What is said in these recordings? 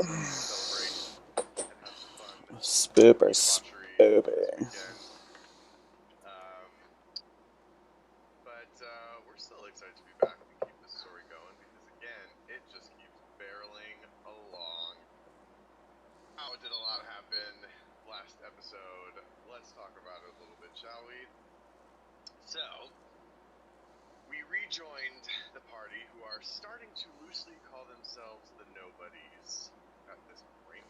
celebrate and have some fun. Spooper, Debauchery spooper. this weekend. Um, but we're still excited to be back and keep this story going because, again, it just keeps barreling along. How did a lot happen last episode? Let's talk about it a little bit, shall we? So, we rejoined the party, who are starting to loosely call themselves the Nobodies at this point.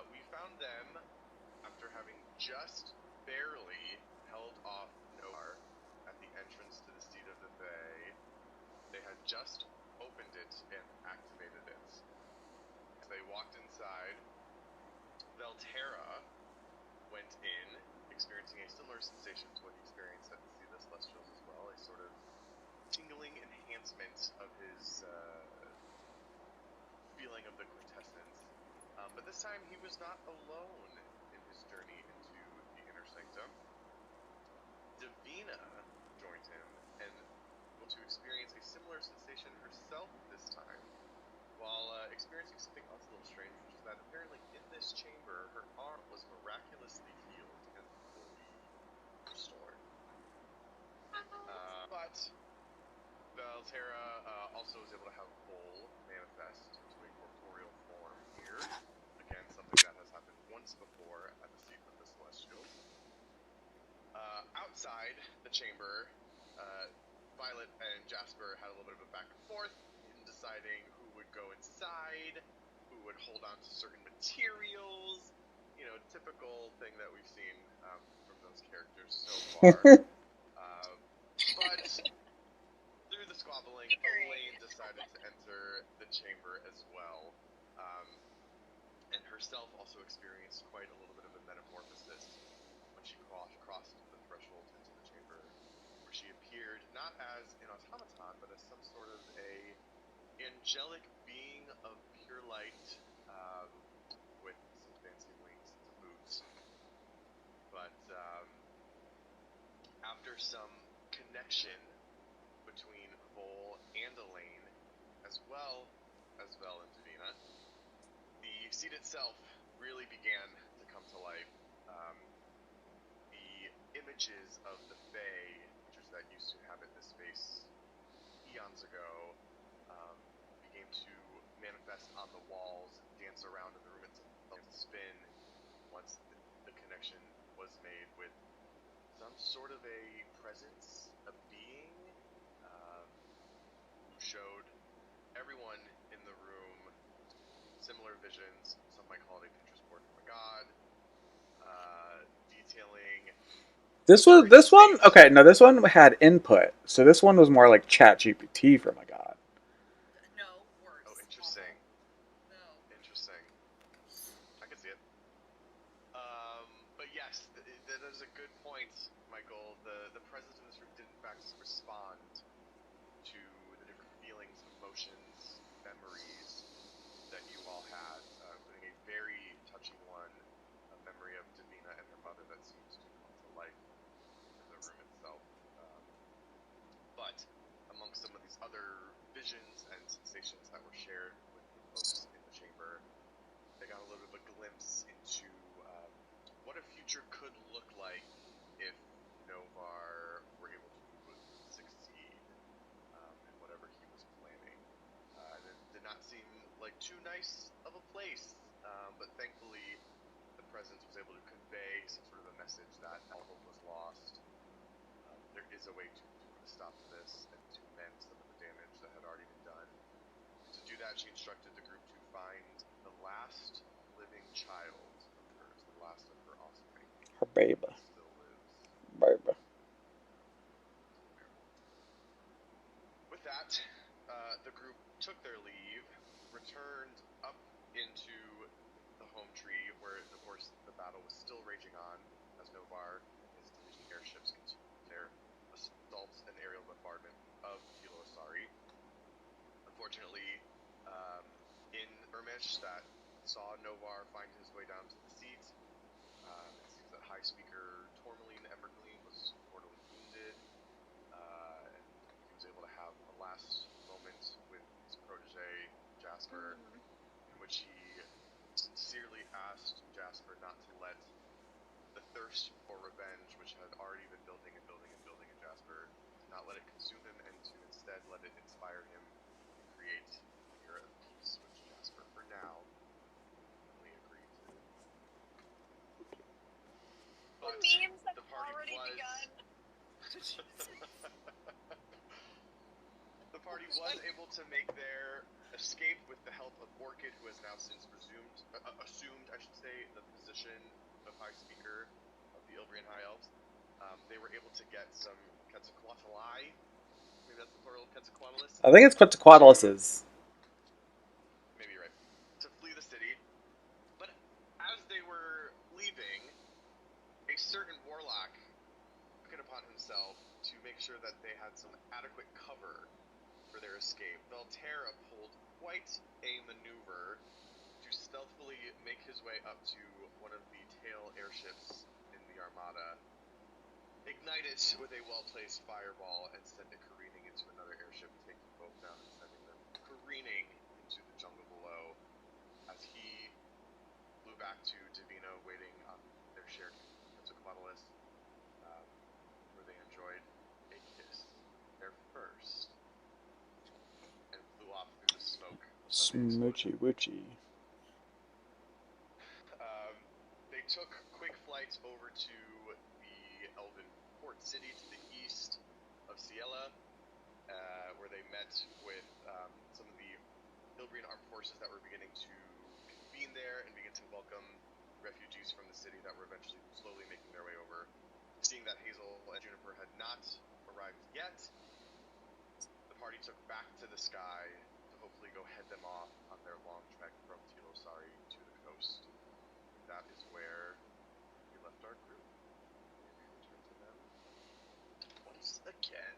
We found them after having just barely held off Novar at the entrance to the Seat of the Fae. They had just opened it and activated it. As they walked inside, Velterra went in, experiencing a similar sensation to what he experienced at the Sea of the Celestials as well, a sort of tingling enhancement of his feeling of the quintessence. But this time he was not alone in his journey into the inner sanctum. Davina joined him and able to experience a similar sensation herself this time, while experiencing something else a little strange, which is that apparently in this chamber her arm was miraculously healed and fully restored. But Valterra also was able to have Vol manifest into a corporeal form here. Again, something that has happened once before at the Seat of the Celestials. Outside the chamber, Violet and Jasper had a little bit of a back and forth in deciding who would go inside, who would hold on to certain materials. You know, typical thing that we've seen from those characters so far. But through the squabbling, Elaine decided to enter the chamber as well, and herself also experienced quite a little bit of a metamorphosis when she crossed the threshold into the chamber, where she appeared not as an automaton, but as some sort of a angelic being of pure light, with some fancy wings and some boots. But after some connection between Vol and Elaine, as well as Vel and Davina, the seat itself really began to come to life. The images of the Fae, creatures that used to inhabit this space eons ago, began to manifest on the walls, dance around in the room itself, and spin once the connection was made with some sort of a presence, a being, who showed everyone in the room similar visions. Some might call it a Pinterest board from a god, detailing. This one okay, no, this one had input. So this one was more like Chat GPT for my god. No, worse. Oh, interesting. No. Interesting. I can see it. But yes, that is a good point, Michael. The presence in this room did in fact respond to the different feelings, emotions, memories that you all had, including a very touching one, a memory of Davina and her mother that seems to come to life in the room itself. But amongst some of these other visions and sensations that were shared with the folks in the chamber, they got a little bit of a glimpse into what a future could look like if Novar were able to succeed in whatever he was planning. It did not seem like too nice of a place, but thankfully the presence was able to convey some sort of a message that all hope was lost. There is a way to put a stop to this and to mend some of the damage that had already been done. To do that, she instructed the group to find the last living child of hers, the last of her offspring. Her baby. Still lives. Baby. With that, the group took their leave, returned up into the home tree, where, of course, the battle was still raging on, as Novar and his division airships continued their assaults and aerial bombardment of Thilo Asari. Unfortunately, in Ermish, that saw Novar find his way down to the seat. It seems that High Speaker Tourmaline Evergreen was mortally wounded, and he was able to have a last moment with his protege, Jasper. thirst for revenge, which had already been building and building and building in Jasper, did not let it consume him, and to instead let it inspire him to create an era of peace, which Jasper, for now, only agreed to. The But memes have the party already was begun. the party was able to make their escape with the help of Orchid, who has now since assumed, I should say, the position of High Speaker of the Ilbrian High Elves. They were able to get some Quetzalcoatli. Maybe that's the plural of Quetzalcoatlus. I think it's Quetzalcoatluses. Maybe you're right. To flee the city. But as they were leaving, a certain warlock took it upon himself to make sure that they had some adequate cover for their escape. Valterra pulled quite a maneuver to stealthily make his way up to one of the tail airships in the Armada, ignite it with a well-placed fireball, and send it careening into another airship, taking both down and sending them careening into the jungle below, as he flew back to Divino, waiting on their shared Quetzalcoatlus, where they enjoyed a kiss, their first, and flew off through the smoke. Smoochy woochy. They took quick flights over to the Elven port city to the east of Ciela, where they met with some of the Ilbrian armed forces that were beginning to convene there and begin to welcome refugees from the city that were eventually slowly making their way over. Seeing that Hazel and Juniper had not arrived yet, the party took back to the sky to hopefully go head them off on their long trek from Thilo Asari to the coast. That is where we left our group. Maybe return to them once again.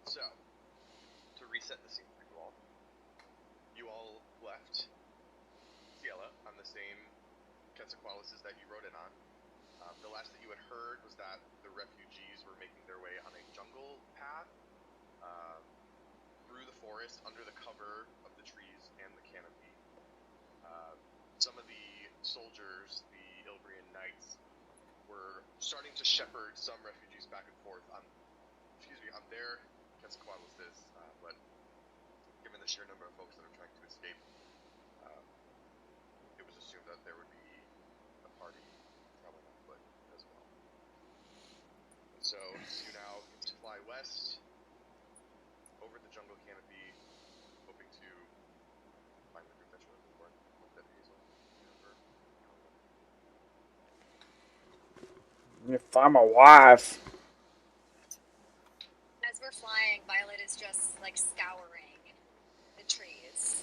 So, to reset the scene for you all left Ciela on the same Quetzalcoatluses that you rode in on. The last that you had heard was that the refugees were making their way on a jungle path through the forest under the cover of the trees and the canopy. Some of the soldiers, the Ilbrian knights, were starting to shepherd some refugees back and forth on their Quetzalcoatluses, but given the sheer number of folks that are trying to escape, it was assumed that there would be a party traveling on foot as well. And so you now get to fly west over the jungle canopy, hoping to find the group that you're looking for. Hope that Hazel, Juniper, You find my wife. As we're flying, Violet is just like scouring the trees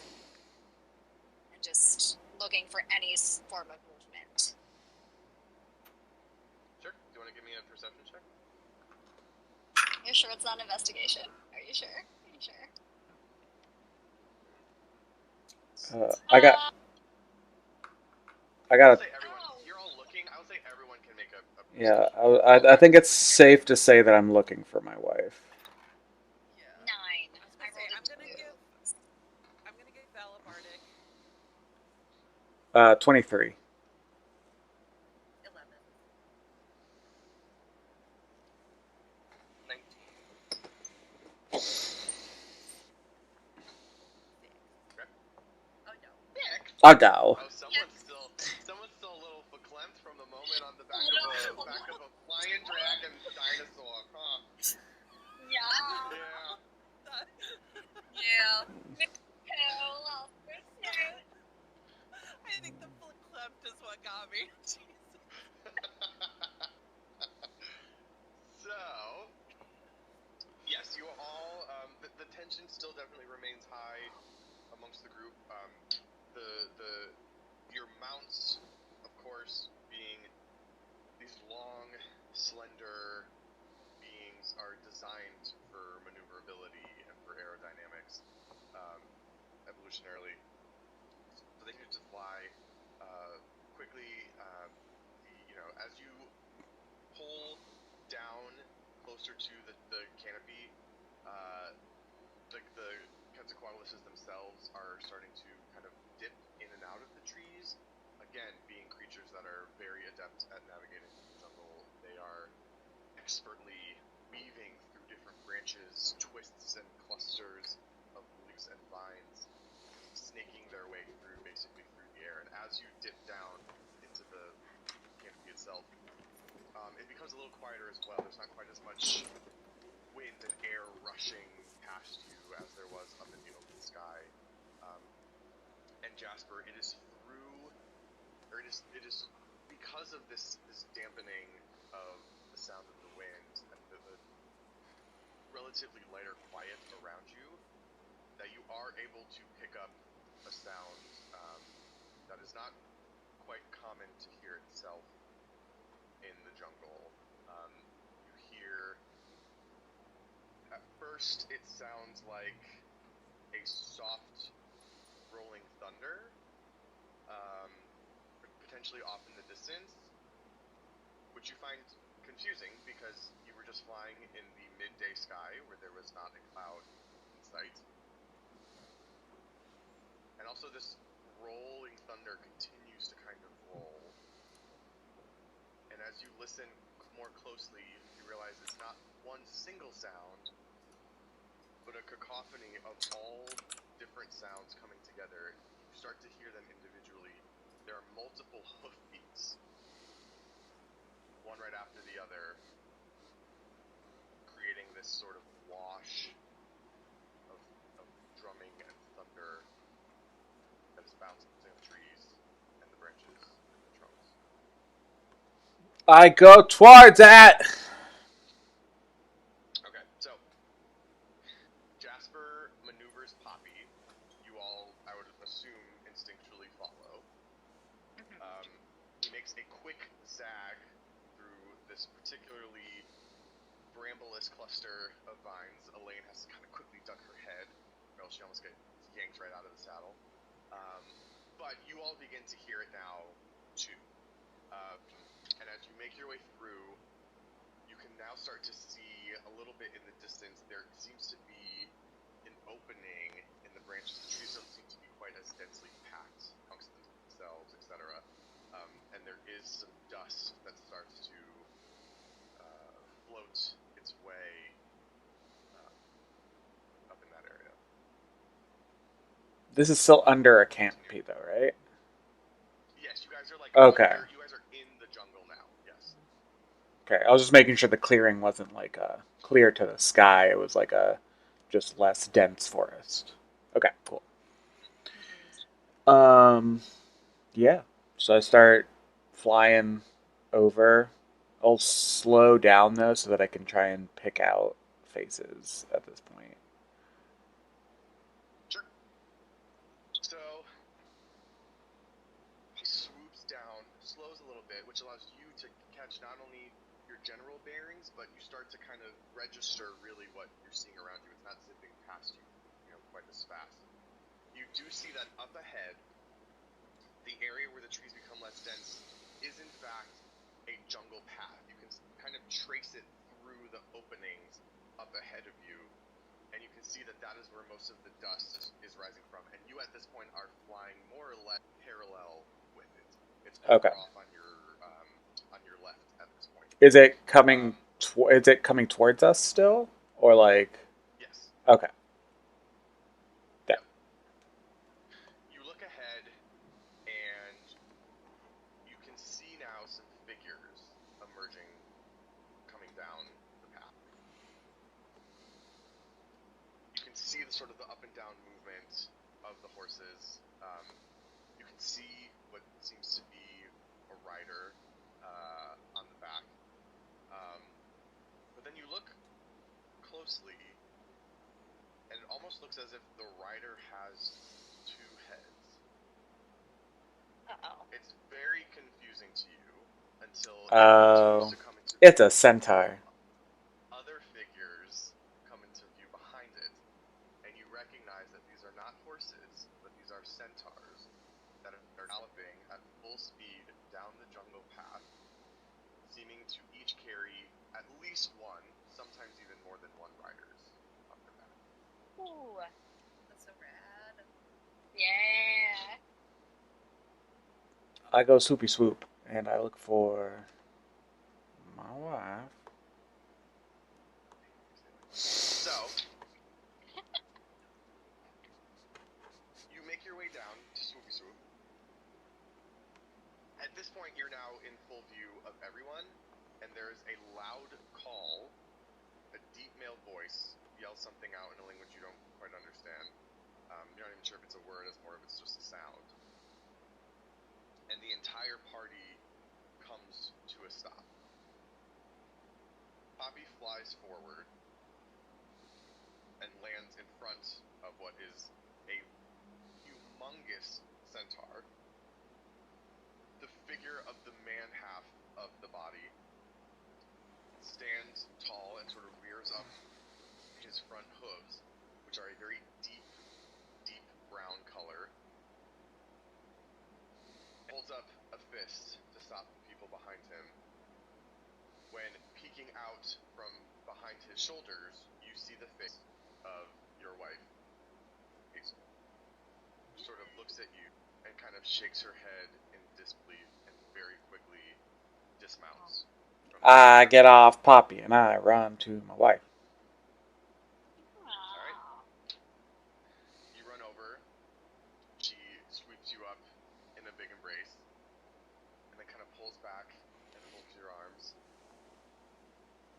and just looking for any form of movement. Sure. Do you want to give me a perception check? You're sure it's not investigation? Are you sure? Are you sure? I got I'll a, say everyone. You're all looking. I would say everyone can make a yeah. I think it's safe to say that I'm looking for my wife. Yeah. 9. I was gonna say, rolled I'm a gonna 2. give Vala Bardic 23. 11. 19. Oh no. Nick. Oh no. Oh, someone's still a little verklempt from the moment on the back of a flying dragon dinosaur, huh? Yeah. Yeah. Yeah. I think the verklempt is what got me. Jesus. So, yes, you all. The tension still definitely remains high amongst the group. Your mounts, of course, being these long, slender beings, are designed for maneuverability and for aerodynamics, evolutionarily. So they need to fly quickly. As you pull down closer to the canopy, the Quetzalcoatluses themselves are starting to kind of dip in and out of the trees. Again, being creatures that are very adept at navigating expertly weaving through different branches, twists and clusters of leaves and vines, snaking their way basically through the air. And as you dip down into the canopy itself, it becomes a little quieter as well. There's not quite as much wind and air rushing past you as there was up in the open sky. And Jasper, it is because of this dampening of the sound of the wind and the relatively lighter quiet around you, that you are able to pick up a sound that is not quite common to hear itself in the jungle. You hear, at first it sounds like a soft rolling thunder, potentially off in the distance, which you find confusing because you were just flying in the midday sky where there was not a cloud in sight. And also this rolling thunder continues to kind of roll. And as you listen more closely, you realize it's not one single sound, but a cacophony of all different sounds coming together. You start to hear them individually. There are multiple hoofbeats, one right after the other, creating this sort of wash of drumming and thunder that is bouncing the trees and the branches and the trunks. I go towards it! Okay, so Jasper maneuvers Poppy. You all, I would assume, instinctually follow. He makes a quick zag through this particularly brambleless cluster of vines. Elaine has to kind of quickly duck her head, or else she almost gets yanked right out of the saddle. But you all begin to hear it now, too. And as you make your way through, you can now start to see a little bit in the distance. There seems to be an opening in the branches. The trees don't seem to be quite as densely packed amongst themselves, etc. And there is some dust that starts to float its way up in that area. This is still under a canopy, though, right? Yes, you guys are like okay. You guys are in the jungle now. Yes. Okay, I was just making sure the clearing wasn't like clear to the sky. It was like a just less dense forest. Okay, cool. Yeah. So I start flying over. I'll slow down though so that I can try and pick out faces at this point. Sure. So he swoops down, slows a little bit, which allows you to catch not only your general bearings, but you start to kind of register really what you're seeing around you. It's not zipping past you, quite as fast. You do see that up ahead, the area where the trees become less dense is in fact a jungle path. You can kind of trace it through the openings up ahead of you, and you can see that that is where most of the dust is rising from. And you at this point are flying more or less parallel with it. It's Okay. off on your left at this point. Is it coming? Is it coming towards us still, or like? Yes. Okay. Yep. You look ahead, and you can see now some figures emerging, coming down the path. You can see the sort of the up and down movement of the horses. You can see what seems to be a rider on the back. But then you look closely, and it almost looks as if the rider has two heads. Uh-oh. It's very confusing to you until it continues to come into view. It's a centaur. Other figures come into view behind it, and you recognize that these are not horses, but these are centaurs that are galloping at full speed down the jungle path, seeming to each carry at least one, sometimes even more than one riders on their back. Ooh. That's so rad. Yeah. I go swoopy swoop, and I look for my wife. this point, you're now in full view of everyone, and there's a loud call. A deep male voice yells something out in a language you don't quite understand. You're not even sure if it's a word, as more of it's just a sound. And the entire party comes to a stop. Poppy flies forward and lands in front of what is a humongous centaur. The figure of the man half of the body stands tall and sort of rears up his front hooves, which are a very deep brown color. Holds up a fist to stop the people behind him. When peeking out from behind his shoulders, you see the face of your wife, Hazel. Sort of looks at you and kind of shakes her head in disbelief and very quickly dismounts. I get off Poppy and I run to my wife. Alright. You run over. She sweeps you up in a big embrace. And then kind of pulls back and holds your arms.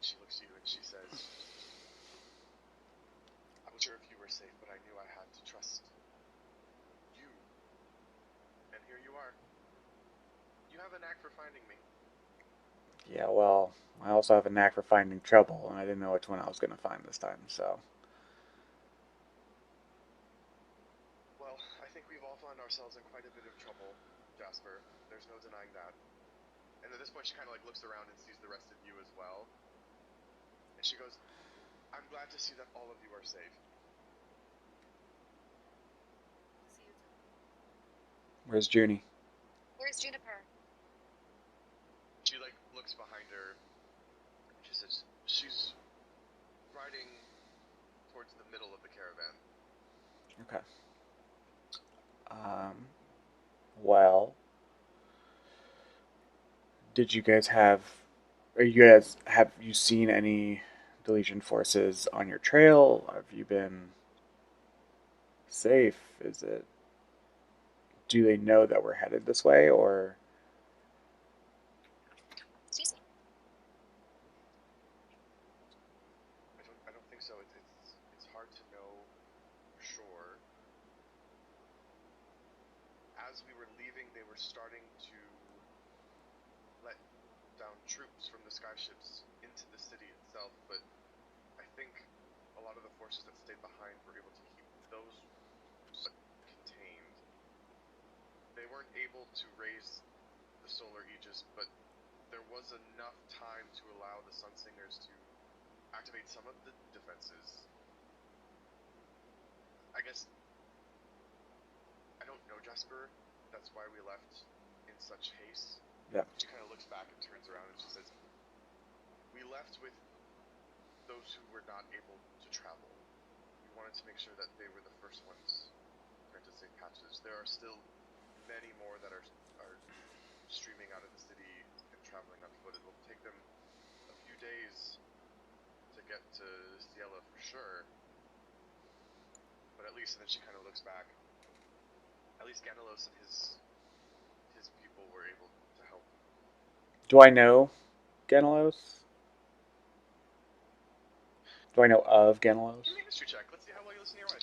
She looks at you and she says, I wasn't sure if you were safe, but I knew I had to trust you. And here you are. You have a knack for finding me. Yeah, well, I also have a knack for finding trouble, and I didn't know which one I was going to find this time, so. Well, I think we've all found ourselves in quite a bit of trouble, Jasper. There's no denying that. And at this point, she kind of like looks around and sees the rest of you as well. And she goes, I'm glad to see that all of you are safe. Where's Junie? Where's Juniper? She like looks behind her. She says, she's riding towards the middle of the caravan. Okay. Well, did you guys have you seen any deletion forces on your trail? Have you been safe? Do they know that we're headed this way, or? Excuse me. I don't think so. It's hard to know for sure. As we were leaving, they were starting to let down troops from the skyships into the city itself, but I think a lot of the forces that stayed behind were able to keep those contained. They weren't able to raise the solar aegis, but there was enough time to allow the Sunsingers to activate some of the defenses. I guess I don't know, Jasper. That's why we left in such haste. Yeah. She kind of looks back and turns around and she says, we left with those who were not able to travel. We wanted to make sure that they were the first ones granted safe passage. There are still many more that are streaming out of the city and traveling on foot. It will take them a few days to get to Ciela for sure. But at least, and then she kind of looks back. At least Ganelos and his people were able to help. Do I know Ganelos? Do I know of Ganelos? Give me a history check. Let's see how well you listen to your wife.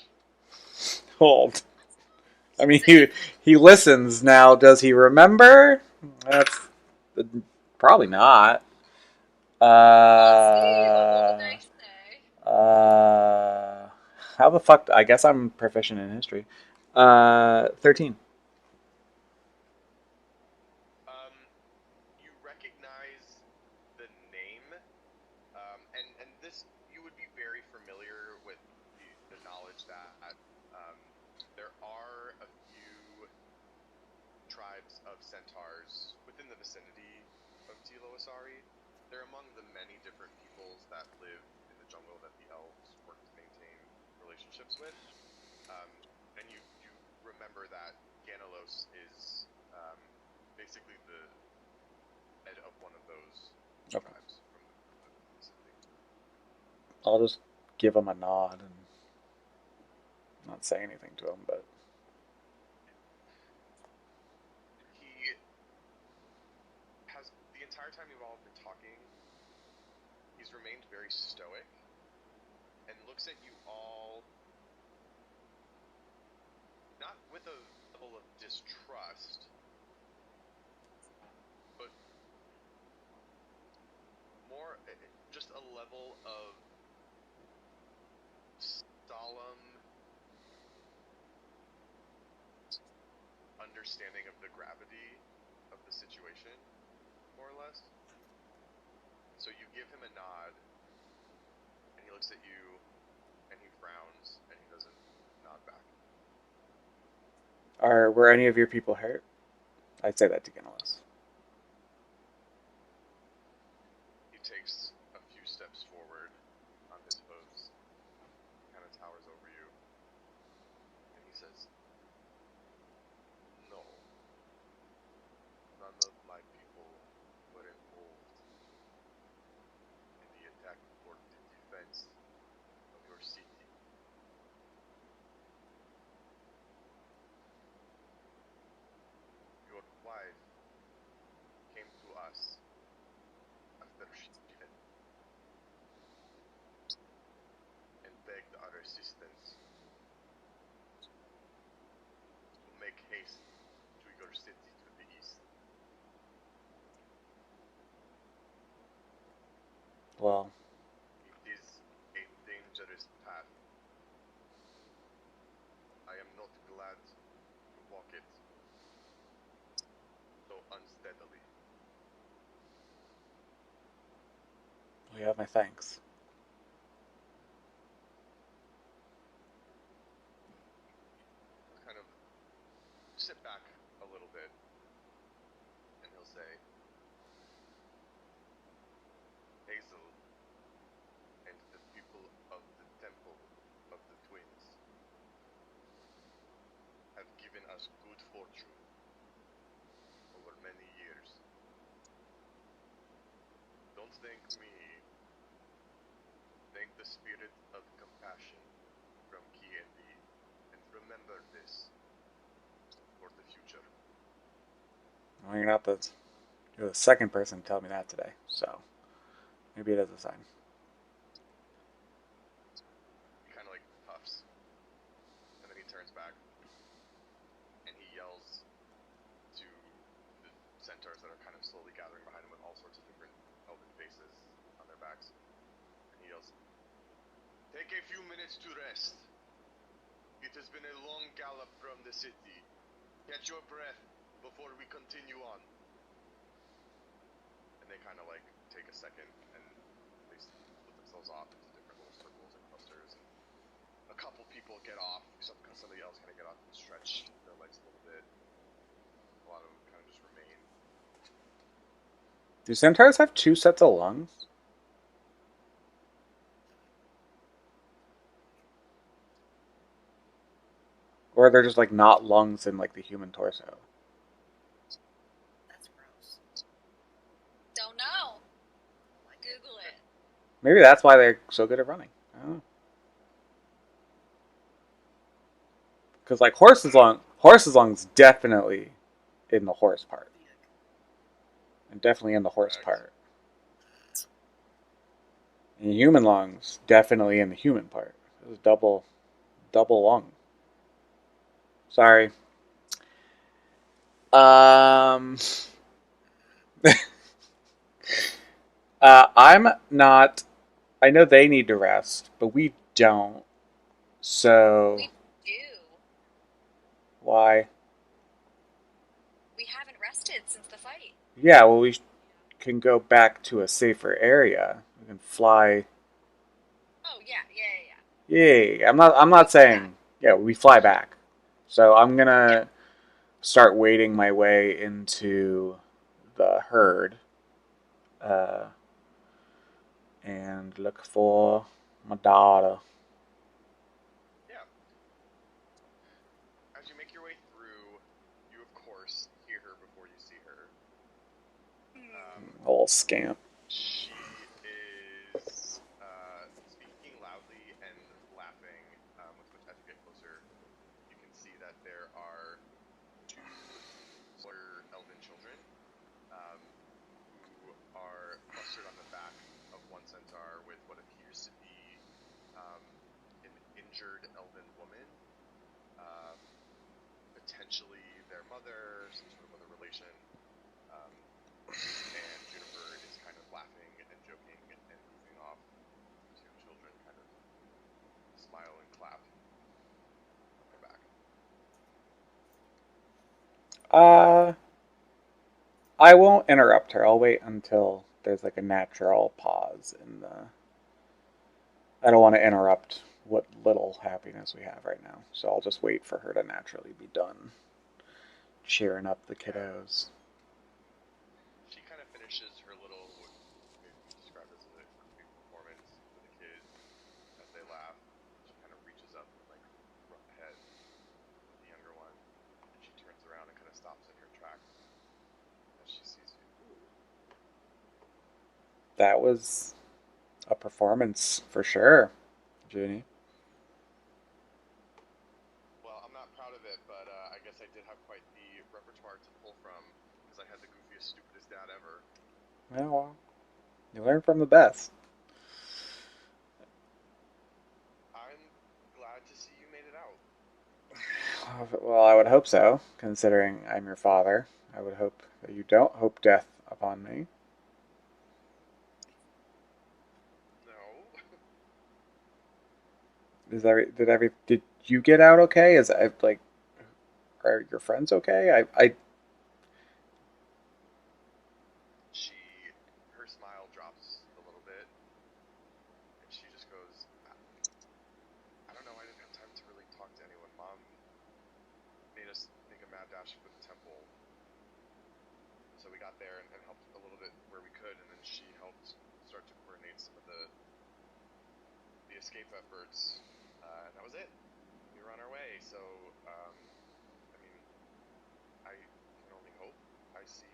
Hold. I mean, he listens now. Does he remember? That's probably not. How the fuck? I guess I'm proficient in history. 13. You recognize the name, and this you would be very familiar with the knowledge that there are a few tribes of centaurs within the vicinity of Thilo Asari. They're among the many different peoples that live in the jungle that the elves work to maintain relationships with. And you remember that Ganelos is basically the head of one of those tribes from the vicinity. I'll just give him a nod and not say anything to him, but he's remained very stoic and looks at you all not with a level of distrust, but more just a level of solemn understanding of the gravity of the situation, more or less. So you give him a nod, and he looks at you, and he frowns, and he doesn't nod back. Were any of your people hurt? I'd say that to Gillis. He takes a few steps forward on his hooves, kind of towers over you, and he says, "No, none of my people were involved in the attack or the defense of your city. Your wife came to us after she fled and begged our assistance to make haste to your city to the east. Well, It is a dangerous path. I am not glad to walk it so unsteadily." you have my thanks. He'll kind of sit back a little bit, and he'll say, "Hazel and the people of the Temple of the Twins have given us good fortune over many years. Don't thank me. Thank the spirit of compassion from K&D, and remember this for the future." Well, you're the second person to tell me that today, so maybe it is a sign. He kind of like puffs, and then he turns back, and he yells to the centaurs that are kind of slowly gathering behind him with all sorts of different elven faces on their backs. And he yells, "Take a few minutes to rest. It has been a long gallop from the city. Catch your breath before we continue on." And they kind of like take a second, and they split themselves off into different little circles and clusters, and a couple people get off, somebody else kind of get off and stretch their legs a little bit. A lot of them kind of just remain. Do centaurs have two sets of lungs? Or they're just like not lungs in like the human torso? That's gross. Don't know. Google it. Maybe that's why they're so good at running. I don't know. Because like horse's lungs definitely in the horse part, and definitely in the horse part. And human lungs definitely in the human part. It was double lung. Sorry. I'm not. I know they need to rest, but we don't. So We do. why? We haven't rested since the fight. Yeah, well, we can go back to a safer area. We can fly. Oh yeah. Yay! I'm not saying. Yeah, we fly back. So I'm gonna start wading my way into the herd, and look for my daughter. Yeah. As you make your way through, you of course hear her before you see her. Old scamp. She is speaking loudly and laughing, which as you get closer, you can see that there are two smaller elven children who are clustered on the back of one centaur potentially their mother, some sort of other relation. And Juniper is kind of laughing and joking and goofing off. The two children kind of smile and clap on my back. I won't interrupt her. I'll wait until there's like a natural pause in the. I don't want to interrupt what little happiness we have right now, so I'll just wait for her to naturally be done cheering up the kiddos. She kind of finishes her little, what maybe described as a goofy performance for the kids as they laugh. She kind of reaches up and like rub the head of the younger one, and she turns around and kind of stops in her tracks as she sees you. That was a performance for sure, Junie. Well, I'm not proud of it, but I guess I did have quite the repertoire to pull from because I had the goofiest, stupidest dad ever. Well, you learn from the best. I'm glad to see you made it out. Well, I would hope so, considering I'm your father. I would hope that you don't hope death upon me. No. Did you get out okay? Are your friends okay? Her smile drops a little bit, and she just goes, I don't know, I didn't have time to really talk to anyone. Mom made us make a mad dash for the temple. So we got there and helped a little bit where we could, and then she helped start to coordinate some of the escape efforts, and that was it. We were on our way, so, I mean, I can only hope I see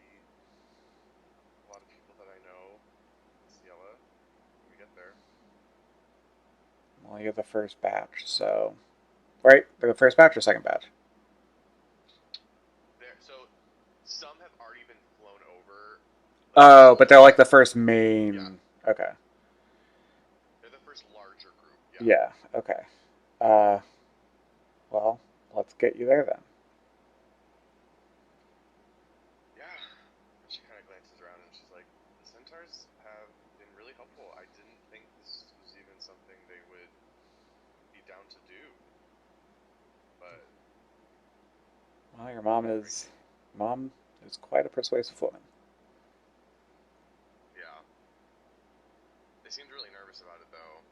a lot of people that I know in Ciela when we get there. Well, you're the first batch, so... Right? They're the first batch or second batch? So, some have already been flown over. Oh, but they're like the first main... Yeah. Okay. They're the first larger group, yeah. Yeah, okay. Well, let's get you there then. Yeah. She kind of glances around and she's like, the centaurs have been really helpful. I didn't think this was even something they would be down to do. But... Well, your mom is quite a persuasive woman. Yeah. They seemed really nervous about it, though.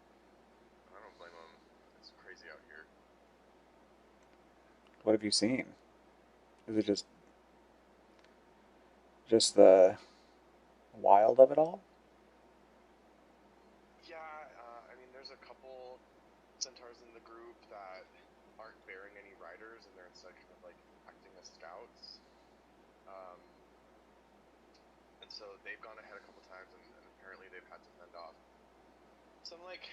I don't blame them. It's crazy out here. What have you seen? Is it just the wild of it all? Yeah, I mean, there's a couple centaurs in the group that aren't bearing any riders, and they're instead kind of like acting as scouts. And so they've gone ahead a couple times, and apparently they've had to fend off some like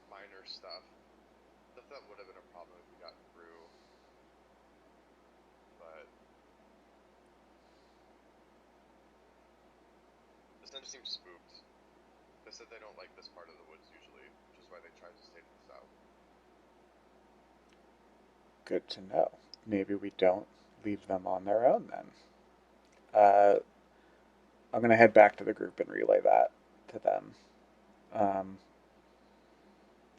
minor stuff. That would have been a problem if we got through. But the centaurs seem spooked. They said they don't like this part of the woods usually, which is why they tried to stay to the south. Good to know. Maybe we don't leave them on their own then. I'm going to head back to the group and relay that to them.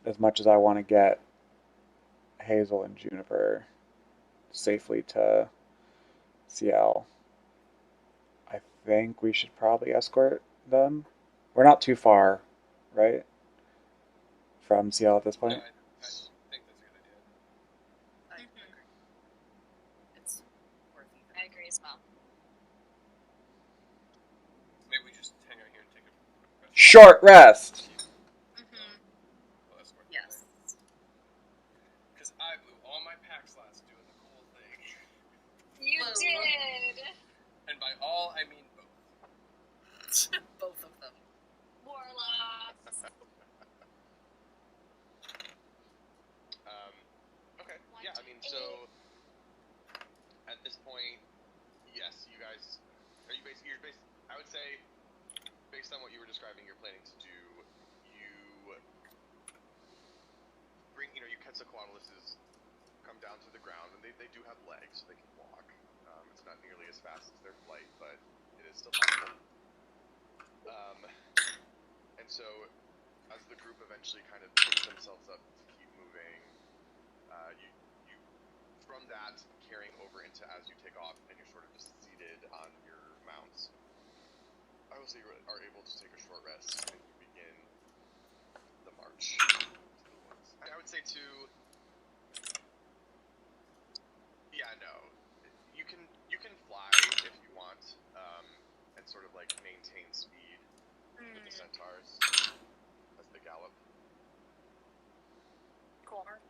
As much as I want to get Hazel and Juniper safely to CL, I think we should probably escort them. We're not too far, right? From CL at this point? Yeah, I think that's a good idea. I agree. It's worth it. I agree as well. Maybe we just hang out here and take a rest. Short rest! We'll escort them Yes. there. Because I blew all my packs last doing the cool thing. You Well, did! And by all, I mean both. Both of them. Warlocks. Okay. Yeah, I mean, so at this point, yes, you guys are I would say, based on what you were describing, you're planning to do. You bring, you Quetzalcoatlus come down to the ground, and they do have legs, so they can walk. It's not nearly as fast as their flight, but it is still possible. And so, as the group eventually kind of picks themselves up to keep moving, you from that carrying over into as you take off, and you're sort of just seated on your mounts. I will say you are able to take a short rest, and you begin the march to the woods. I would say no. You can fly if you want, and sort of like maintain speed with the centaurs as they gallop. Cool. Would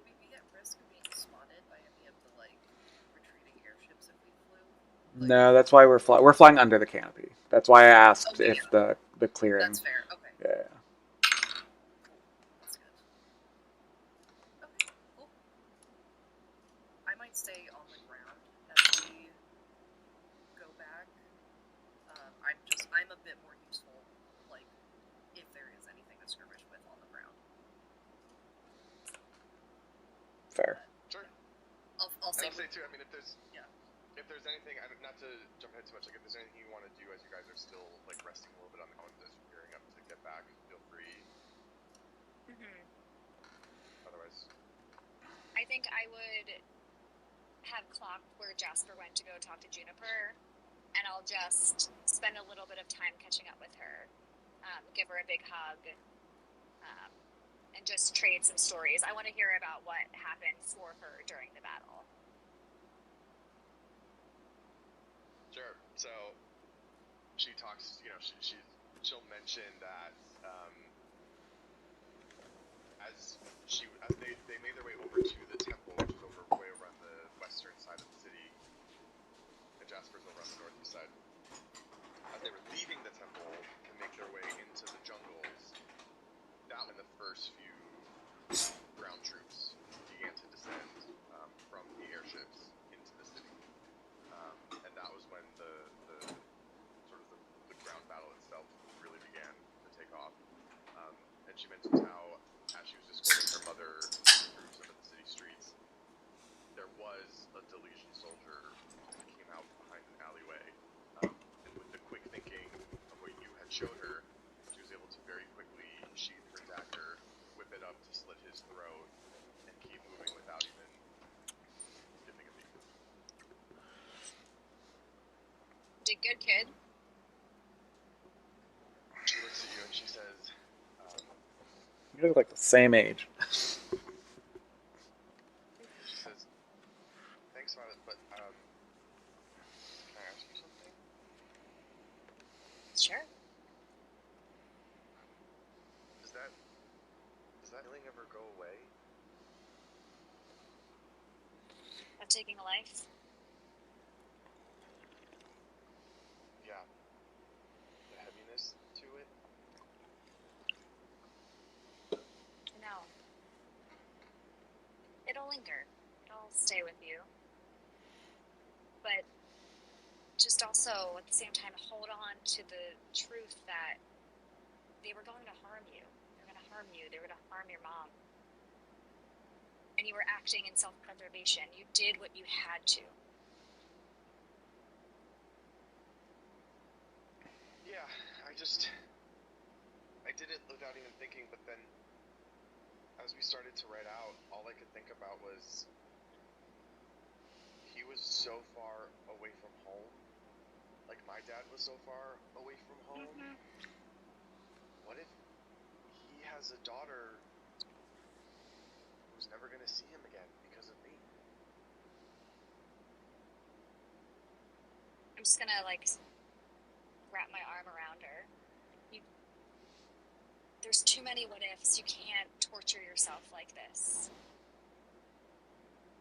we be at risk of being spotted by any of the retreating airships if we flew? No, that's why we're flying under the canopy. That's why I asked if the clearing. That's fair. Okay. Yeah. That's good. Okay. Cool. I might stay on the ground as we go back. I'm a bit more useful, if there is anything to skirmish with on the ground. Fair. Sure. I'll say too. I mean, if there's anything, not to jump ahead too much, if there's anything you want to do as you guys are still resting a little bit on the mountain as you're gearing up to get back, feel free. Otherwise, I think I would have clocked where Jasper went to go talk to Juniper, and I'll just spend a little bit of time catching up with her, give her a big hug, and just trade some stories. I want to hear about what happened for her during the battle. sure. So she talks. She'll mention that as they made their way over to the temple, which is way over on the western side of the city, and Jasper's over on the northeast side. As they were leaving the temple to make their way into the jungles, that when the first few ground troops began to descend from the airships into the city, and that was when the ground battle itself really began to take off. And she mentions how, as she was escorting her mother through some of the city streets, there was a Delesian soldier that came out behind an alleyway, and with the quick thinking of what you had showed her, she was able to very quickly sheath her dagger, whip it up to slit his throat, and keep moving without even skipping a beat. Did good, kid. She looks at you and she says, You look like the same age. she says, "Thanks, Violet, but can I ask you something?" Sure. Does that feeling ever go away? Of taking a life? Yeah. The heaviness to it? No. It'll linger. It'll stay with you. But just also, at the same time, hold on to the truth that they were going to harm you. They were going to harm you. They were going to harm your mom. And you were acting in self-preservation. You did what you had to. Yeah, I did it without even thinking, but then as we started to write out, all I could think about was he was so far away from home. Like my dad was so far away from home. Mm-hmm. What if he has a daughter who's never going to see him again because of me? I'm just gonna, wrap my arm around her. There's too many what ifs. You can't torture yourself like this.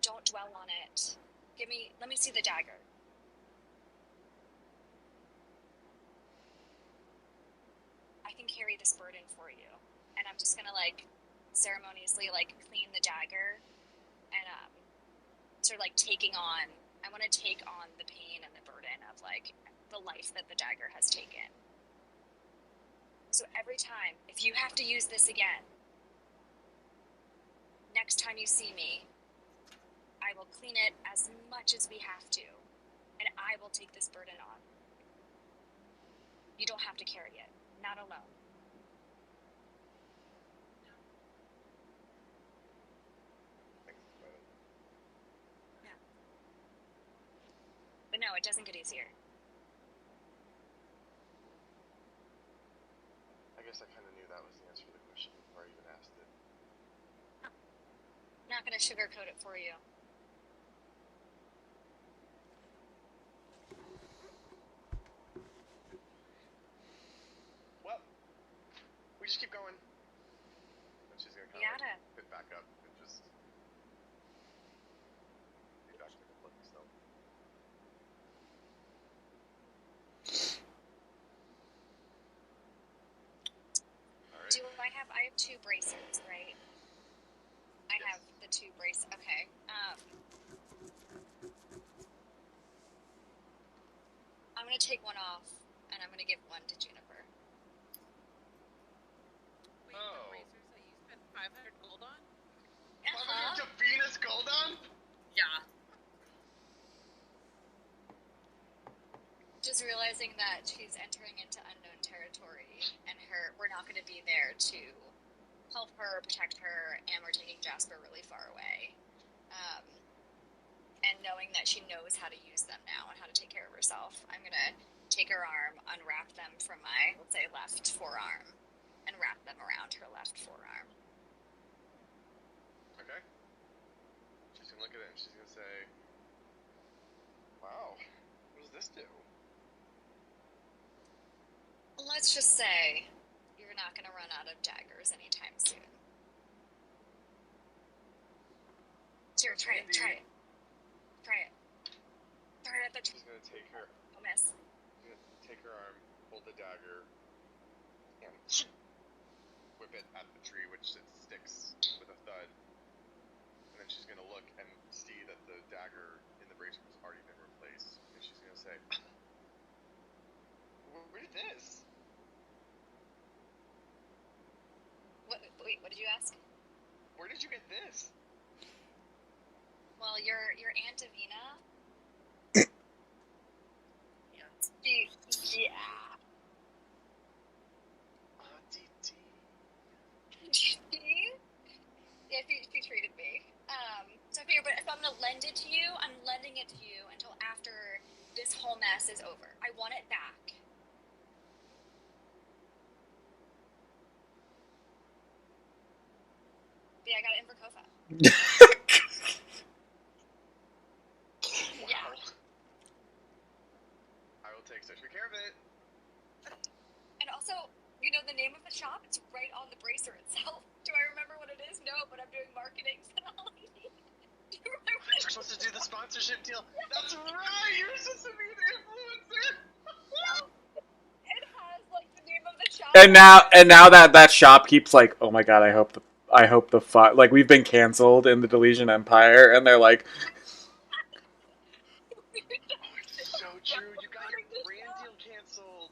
Don't dwell on it. Let me see the dagger. I can carry this burden for you. And I'm just gonna, ceremoniously, clean the dagger and, sort of, taking on, I want to take on the pain and the burden of, the life that the dagger has taken. So every time, if you have to use this again, next time you see me, I will clean it as much as we have to, and I will take this burden on. You don't have to carry it, not alone. Thanks, Violet. But no, it doesn't get easier. I guess I kind of knew that was the answer to the question before I even asked it. Not gonna sugarcoat it for you. Well, we just keep going. And she's gonna kind of Yada. pick back up and just be back to the flippy still. Alright. I have 2 bracers, right? I Yes. have the 2 brace. Okay. I'm gonna take one off, and I'm gonna give one to Juniper. Wait, Oh. the razors that you spent 500 gold on? Uh-huh. Venus Goldon? Yeah. Just realizing that she's entering into unknown territory, and we're not going to be there to help her, protect her, and we're taking Jasper really far away. And knowing that she knows how to use them now and how to take care of herself, I'm going to take her arm, unwrap them from my, let's say, left forearm, and wrap them around her left forearm. Okay. She's gonna look at it and she's gonna say, wow, what does this do? Let's just say you're not going to run out of daggers anytime soon. Sure, try it. Try it. Try it. She's gonna take her Oh, miss. take her arm, hold the dagger, and whip it at the tree, which it sticks with a thud. And then she's gonna look and see that the dagger in the bracer has already been replaced. And she's gonna say, where did this? Wait, what did you ask? Where did you get this? Well, your Aunt Davina. Yeah. Yeah. DT. Yeah, she treated me. So I figured, but if I'm gonna lend it to you, I'm lending it to you until after this whole mess is over. I want it back. Yeah, I got it in Verkova. Yeah. Wow. I will take such good care of it. And also, you know, the name of the shop, it's right on the bracer itself. Do I remember what it is? No, but I'm doing marketing, so all I need. Do you remember what You're supposed to do the sponsorship deal. That's right. You're supposed to be an influencer. it has, like, the name of the shop? And now that shop keeps like, oh my god, I hope the like we've been canceled in the Deletion Empire, and they're like, Oh, it's so true. You got your brand deal canceled.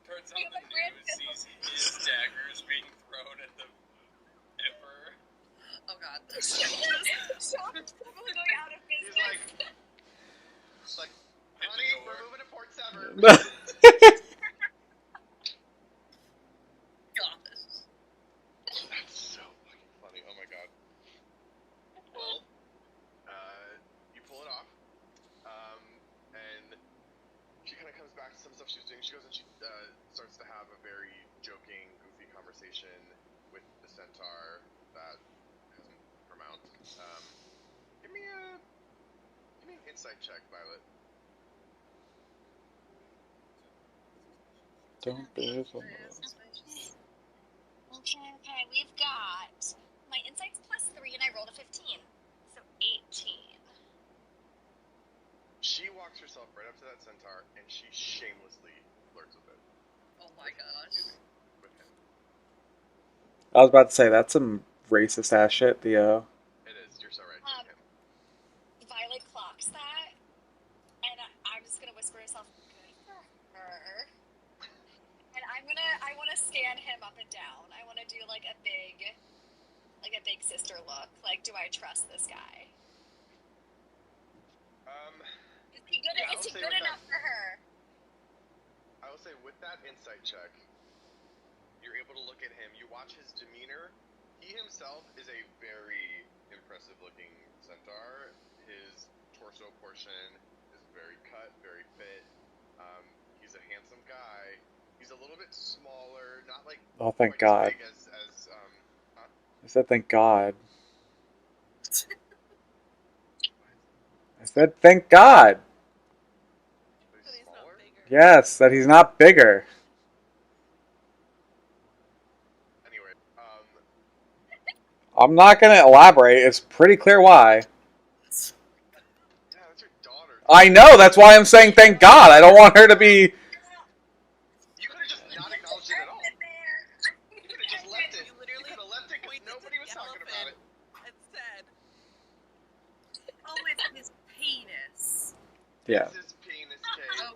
Turns out the news sees his daggers being thrown at the emperor. Oh god. The shop is probably going out of He's business. like, Hit the honey, door. we're moving to Port Severn. God. That's so fucking funny. Oh my god. Well, you pull it off, and she kind of comes back to some stuff she was doing. She goes and she starts to have a very joking, goofy conversation with the centaur that hasn't come out. Give me an insight check, Violet. don't be so Okay, we've got my insights +3, and I rolled a 15, so 18. She walks herself right up to that centaur, and she shamelessly flirts with it. Oh my gosh. With him. I was about to say that's some racist ass shit, Theo. It is. You're so right. Him. Violet clocks that, and I'm just gonna whisper to myself, good for her. And I want to stand him up and down. I want to do like a big sister look? Like, do I trust this guy? Is he good, Yeah, is he good enough for her? I will say with that insight check, you're able to look at him. You watch his demeanor. He himself is a very impressive-looking centaur. His torso portion is very cut, very fit. He's a handsome guy. He's a little bit smaller, not like Oh, thank quite God. as big as huh? I said thank God. I said thank God. But But he's he's not smaller. bigger. Yes, that he's not bigger. Anyway, I'm not going to elaborate. It's pretty clear why. yeah, that's your daughter. I know, that's why I'm saying thank God. I don't want her to be... You could have just not acknowledged it at all. You could have just left it. You literally could have left it because pointed to nobody the was talking about it. and said, Oh, it's his penis. Yeah. It's his penis cake. Oh.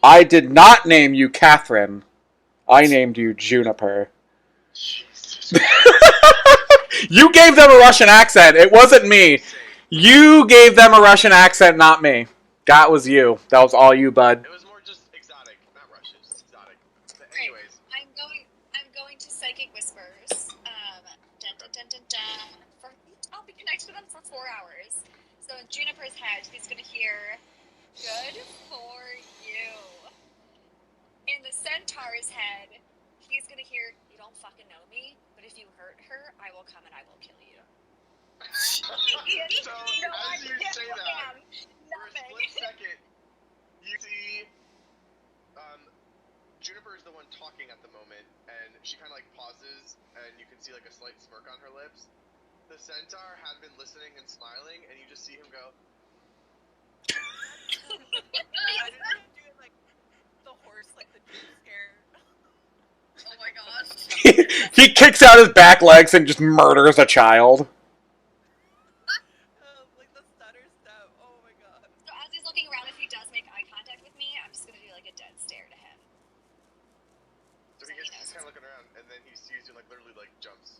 I did not name you Catherine. I named you Juniper. Jesus. You gave them a Russian accent. It wasn't me. You gave them a Russian accent, not me. That was you. That was all you, bud. It was more just exotic, not Russian, just exotic. But Right. anyways, I'm going to psychic whispers. Dun dun dun dun dun. I'll be connected to them for 4 hours. So in Juniper's head, he's gonna hear, "Good for you." In the centaur's head, he's gonna hear, "You don't fucking know me, but if you hurt her, I will come and I will kill you." so No, as you say that, for a nothing. split second, you see Juniper is the one talking at the moment, and she kind of like pauses, and you can see like a slight smirk on her lips. The centaur had been listening and smiling, and you just see him go, I didn't do it like the horse, like the jump scare. Oh my gosh. He kicks out his back legs and just murders a child. Like the stutter step. Oh my god. So as he's looking around, if he does make eye contact with me, I'm just gonna do like a dead stare to him. so he's kind of looking around, and then he sees you, like literally like jumps.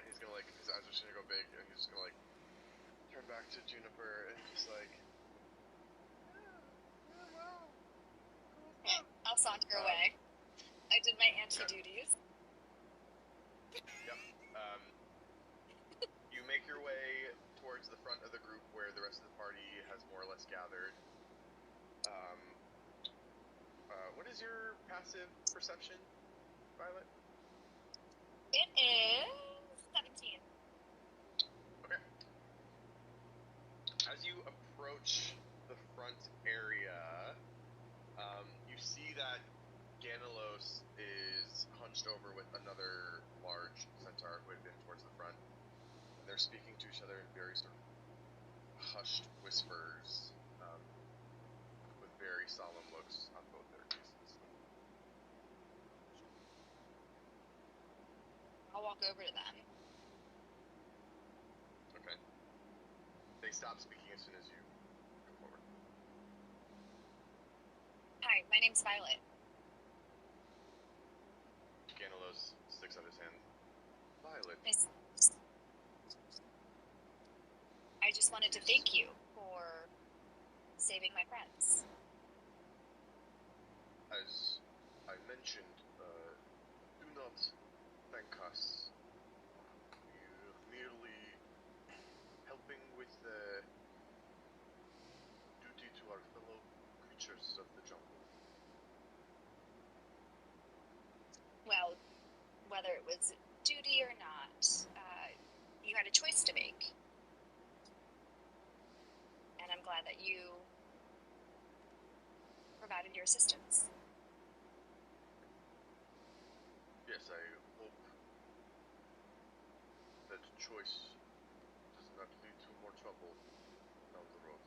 And he's gonna like, his eyes are just gonna go big, and he's just gonna like turn back to Juniper and just like, Okay, I'll saunter away. I did my anti-duties. Yep. You make your way towards the front of the group where the rest of the party has more or less gathered. What is your passive perception, Violet? It is 17. Okay. As you approach the front area, you see that Ganelos is hunched over with another large centaur who had been towards the front. And they're speaking to each other in very sort of hushed whispers, with very solemn looks on both their faces. I'll walk over to them. Okay. They stop speaking as soon as you come forward. Hi, my name's Violet. Ganelos sticks out his hand. Violet. Nice. I just wanted to thank you for saving my friends. As I mentioned, do not thank us. We're merely helping with the duty to our fellow creatures of the jungle. Well, whether it was duty or not, you had a choice to make. And I'm glad that you provided your assistance. Yes, I hope that choice does not lead to more trouble down the road.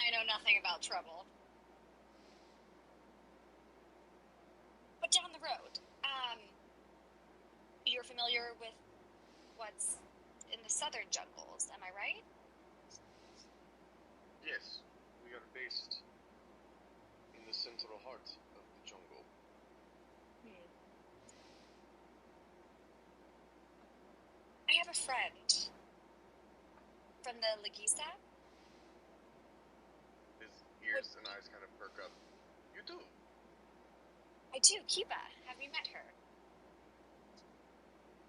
I know nothing about trouble. But down the road, you're familiar with what's in the southern jungles, am I right? Yes, we are based part of the jungle. I have a friend from the Legisa. His ears and eyes kind of perk up. You do? I do, Kiva. Have you met her?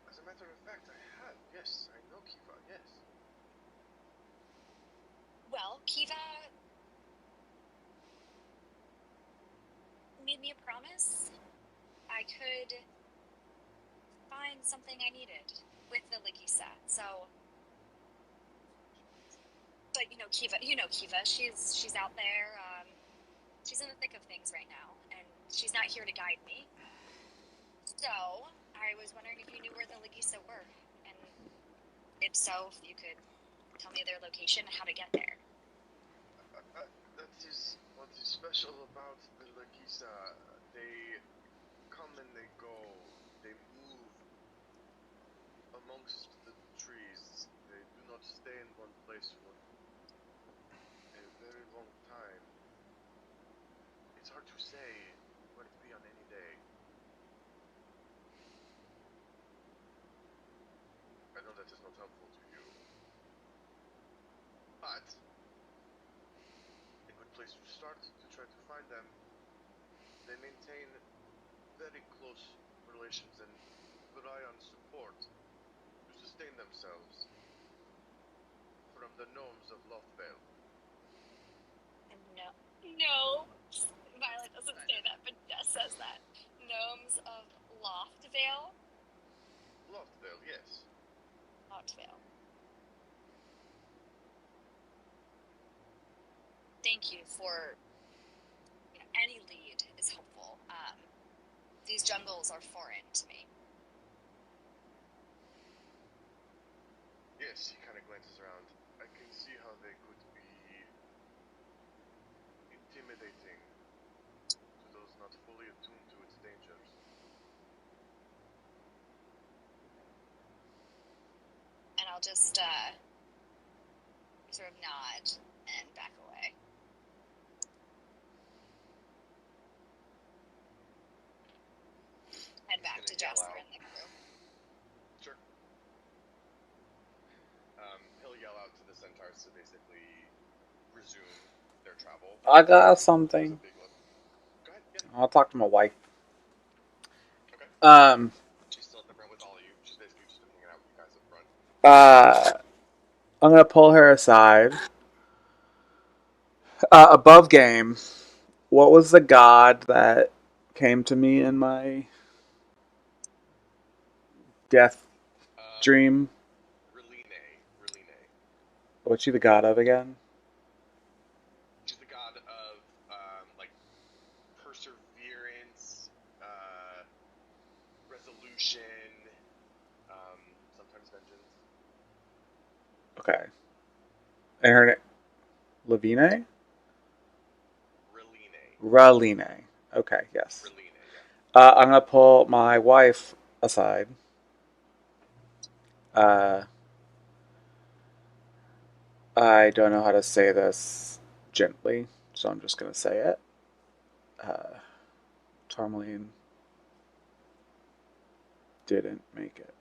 As a matter of fact, I have. Yes, I know Kiva, yes. Well, Kiva made me a promise. I could find something I needed with the Legisa. So, but Kiva. She's out there. She's in the thick of things right now, and she's not here to guide me. So, I was wondering if you knew where the Legisa were, and if so, if you could tell me their location and how to get there. That is what is special about the Legisa. They come and they go. They move amongst the trees. They do not stay in one place for a very long time. It's hard to say where to be on any day. I know that is not helpful to you. But a good place to start to try to find them. They maintain very close relations and rely on support to sustain themselves from the gnomes of Lothvale. No. Violet doesn't say that, but Jess says that. Gnomes of Loftvale? Lothvale, yes. Loftvale. Thank you for any lead is helpful. These jungles are foreign to me. Yes, he kind of glances around. I can see how they could be intimidating to those not fully attuned to its dangers. And I'll just sort of nod and back away. Head back to Jasper and the crew. Sure. He'll yell out to the centaurs to basically resume their travel. I got something. Go ahead, yeah. I'll talk to my wife. Okay. She's still at the front with all of you. She's basically just been hanging out with you guys up front. I'm gonna pull her aside. Above game, what was the god that came to me in my death dream? Reline. What's she the god of again? She's the god of like perseverance, resolution, sometimes vengeance. Okay. And her name? Lavine? Reline. Okay, yes. Reline, yeah. I'm gonna pull my wife aside. I don't know how to say this gently, so I'm just gonna say it. Tourmaline didn't make it.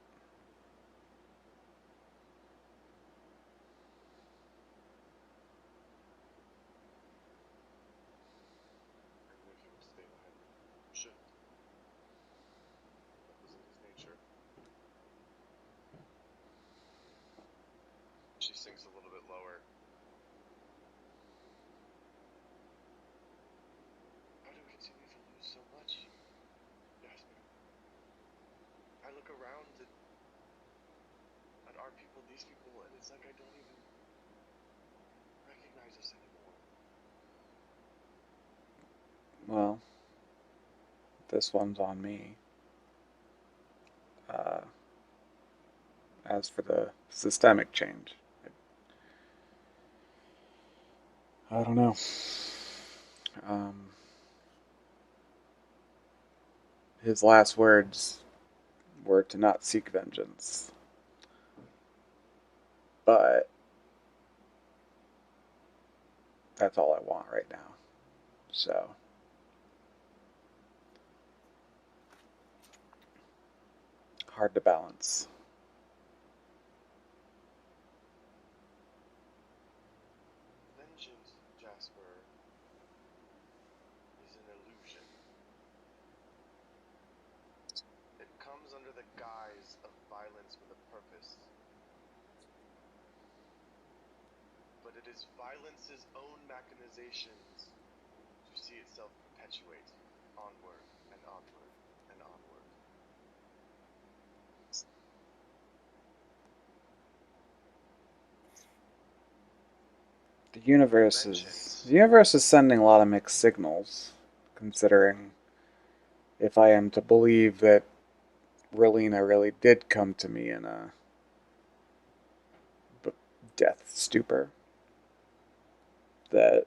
She sinks a little bit lower. How do we continue to lose so much, Jasper? I look around at our people, these people, and it's like I don't even recognize us anymore. Well, this one's on me. As for the systemic change, I don't know. His last words were to not seek vengeance. But that's all I want right now. So hard to balance. Vengeance, Jasper, is an illusion. It comes under the guise of violence with a purpose. But it is violence's own machinations to see itself perpetuate onward and onward and onward. The universe is sending a lot of mixed signals, considering if I am to believe that Relina really did come to me in a death stupor, that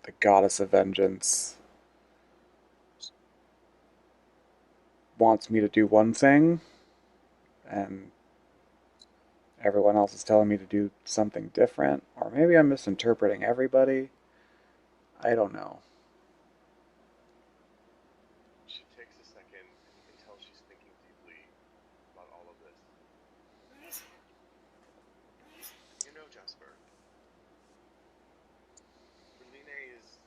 the goddess of vengeance wants me to do one thing, and everyone else is telling me to do something different, or maybe I'm misinterpreting everybody. I don't know. She takes a second, and you can tell she's thinking deeply about all of this. You know, Jasper, Relina is...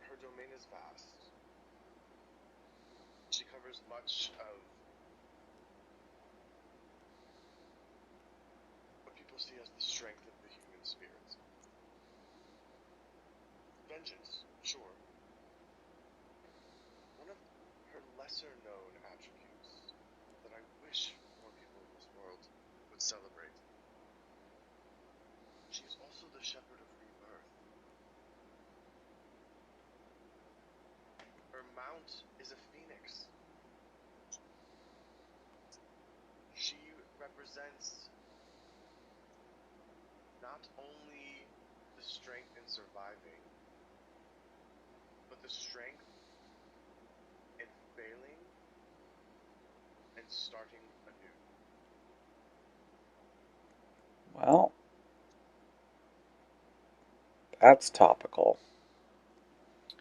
her domain is vast. She covers much of what people see as the strength of the human spirit. Vengeance, sure. One of her lesser-known attributes that I wish more people in this world would celebrate. She is also the shepherd of rebirth. Her mount is a phoenix. She represents not only the strength in surviving, but the strength in failing and starting anew. Well, that's topical. It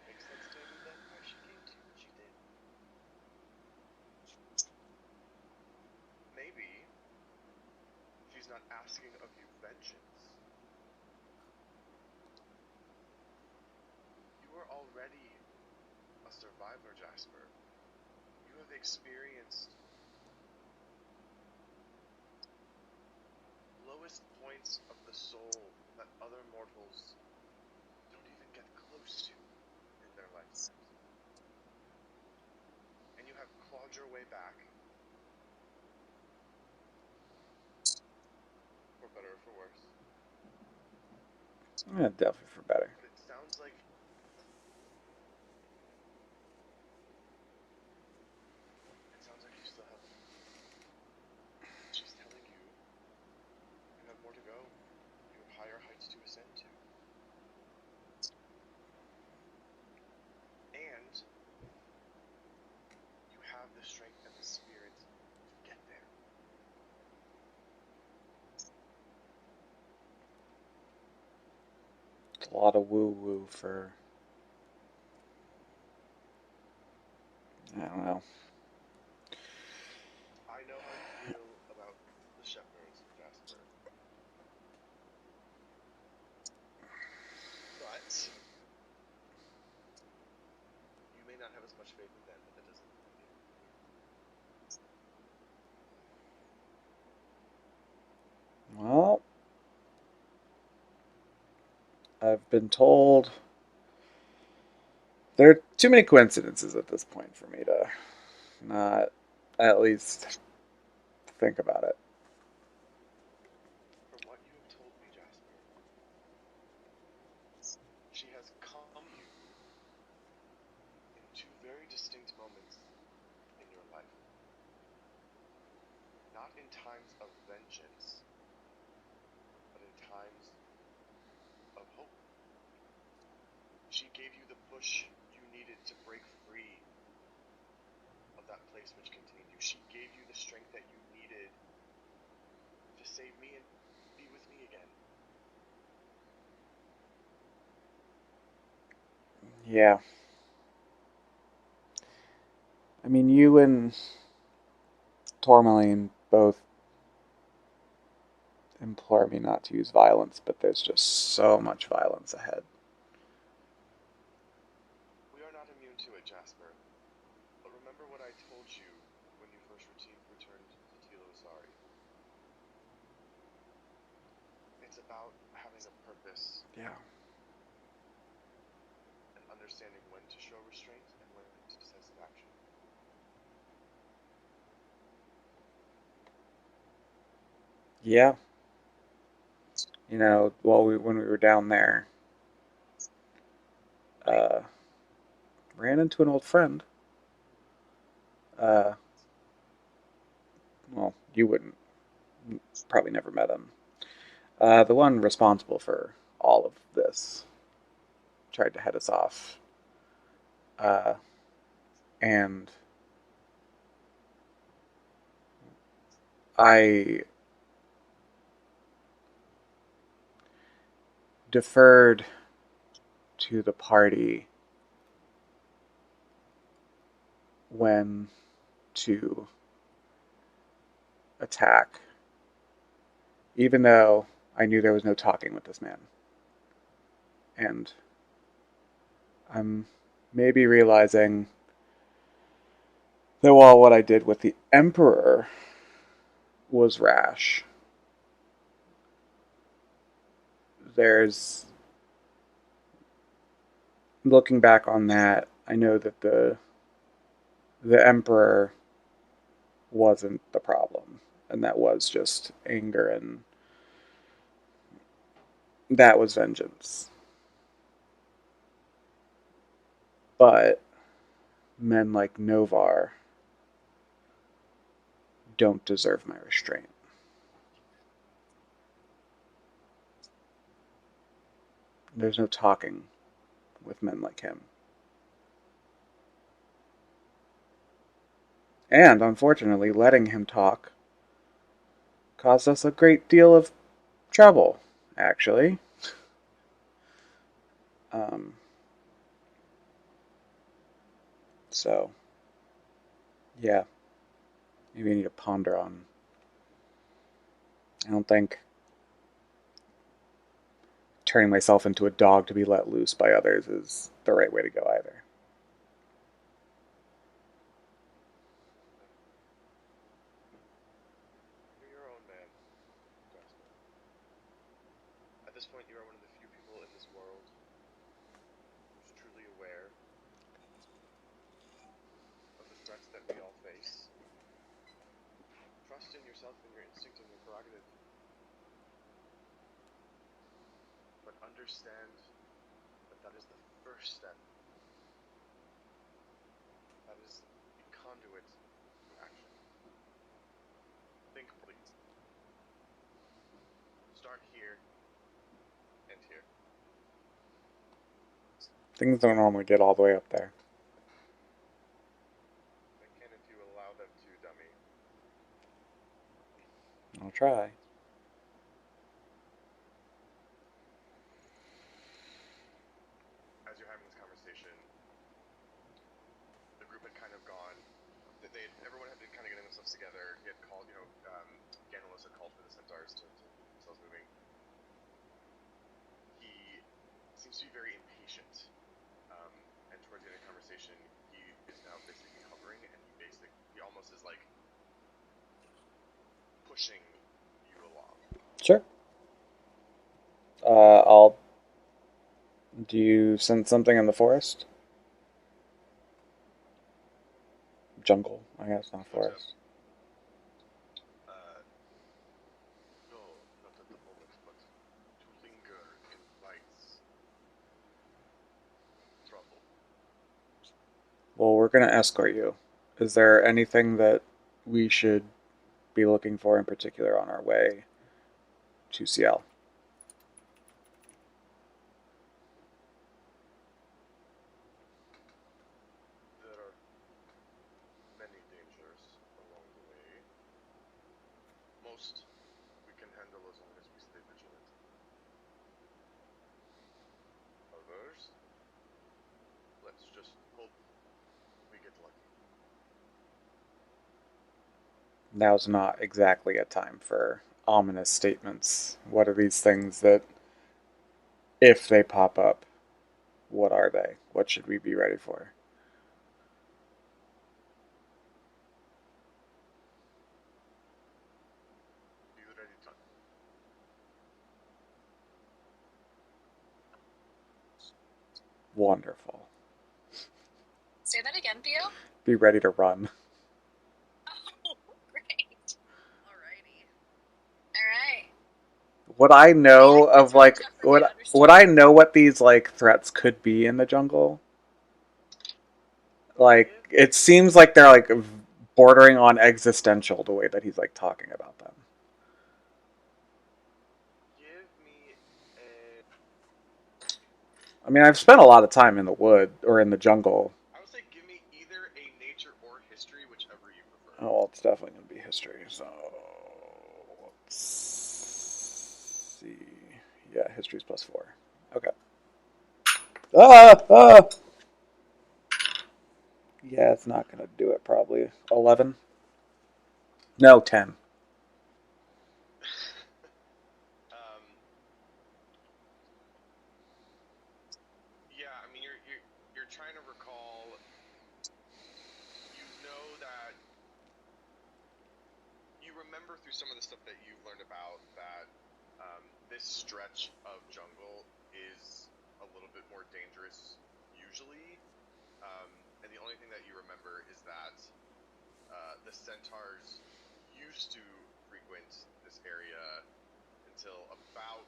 makes sense to me then why she came to you when she did. Maybe she's not asking of you vengeance. You are already a survivor, Jasper. You have experienced lowest points of the soul that other mortals don't even get close to in their lifetimes. And you have clawed your way back. For better or for worse. Yeah, definitely for better. But it sounds like you still have... She's telling you you have more to go. You have higher heights to ascend to. And you have the strength and the spirit to get there. It's a lot of woo-woo for... I don't know. I know how you feel about the shepherds, Jasper. But you may not have as much faith in them, but that doesn't mean you do. Well, I've been told there are too many coincidences at this point for me to not at least think about it. From what you have told me, Jasper, she has come you in two very distinct moments in your life. Not in times of vengeance, but in times of hope. She gave you the push you needed to break free of that place which contained you. She gave you the strength that you needed to save me and be with me again. Yeah. I mean, you and Tourmaline both implore me not to use violence, but there's just so much violence ahead. We are not immune to it, Jasper. But remember what I told you when you first returned to Thilo Asari. It's about having a purpose Yeah. and understanding when to show restraint and when to decisive action. Yeah. You know, when we were down there, ran into an old friend. Well, you wouldn't. Probably never met him. The one responsible for all of this tried to head us off. And I deferred to the party when to attack, even though I knew there was no talking with this man. And I'm maybe realizing that while what I did with the Emperor was rash, there's, looking back on that, I know that the Emperor wasn't the problem, and that was just anger, and that was vengeance. But men like Novar don't deserve my restraint. There's no talking with men like him. And, unfortunately, letting him talk caused us a great deal of trouble, actually. So, yeah. Maybe I need to ponder on. I don't think turning myself into a dog to be let loose by others is the right way to go either. You're your own man, Jasper. At this point, you are one of the few people in this world who's truly aware of the threats that we all face. Trust in yourself and your instinct and your prerogative. But understand that that is the first step. That is the conduit to action. Think, please. Start here and here. Things don't normally get all the way up there. They can if you allow them to, dummy. I'll try. As you're having this conversation, the group had kind of gone. Everyone had been kind of getting themselves together. He had called, Ganelos had called for the centaurs to keep themselves moving. He seems to be very impatient. And towards the end of the conversation, he is now basically hovering, and he almost is like pushing you along. Sure. I'll. Do you sense something in the forest? Jungle, I guess, not forest. No, not at the moment, but to linger invites trouble. Well, we're going to escort you. Is there anything that we should be looking for in particular on our way to CL? There are many dangers along the way. Most we can handle as long as we stay vigilant. Others Now's not exactly a time for ominous statements. What are these things that, if they pop up, what are they? What should we be ready for? Be ready to. Wonderful. Say that again, Theo? Be ready to run. Oh, great. Alrighty. Alright. Would I know Yeah, of like Jasper might understand. would I know what these like threats could be in the jungle? Like it seems like they're like bordering on existential the way that he's like talking about them. Give me a. I mean, I've spent a lot of time in the wood or in the jungle. I would say give me either a nature or history, whichever you prefer. Oh, well, it's definitely going to be history. So let's see. Yeah, history's +4. Okay. Ah! Yeah, it's not going to do it probably. 11? No, 10. Yeah, I mean, you're trying to recall. You know that you remember through some of the stuff that you've learned about that this stretch of jungle is a little bit more dangerous usually, and the only thing that you remember is that the centaurs used to frequent this area until about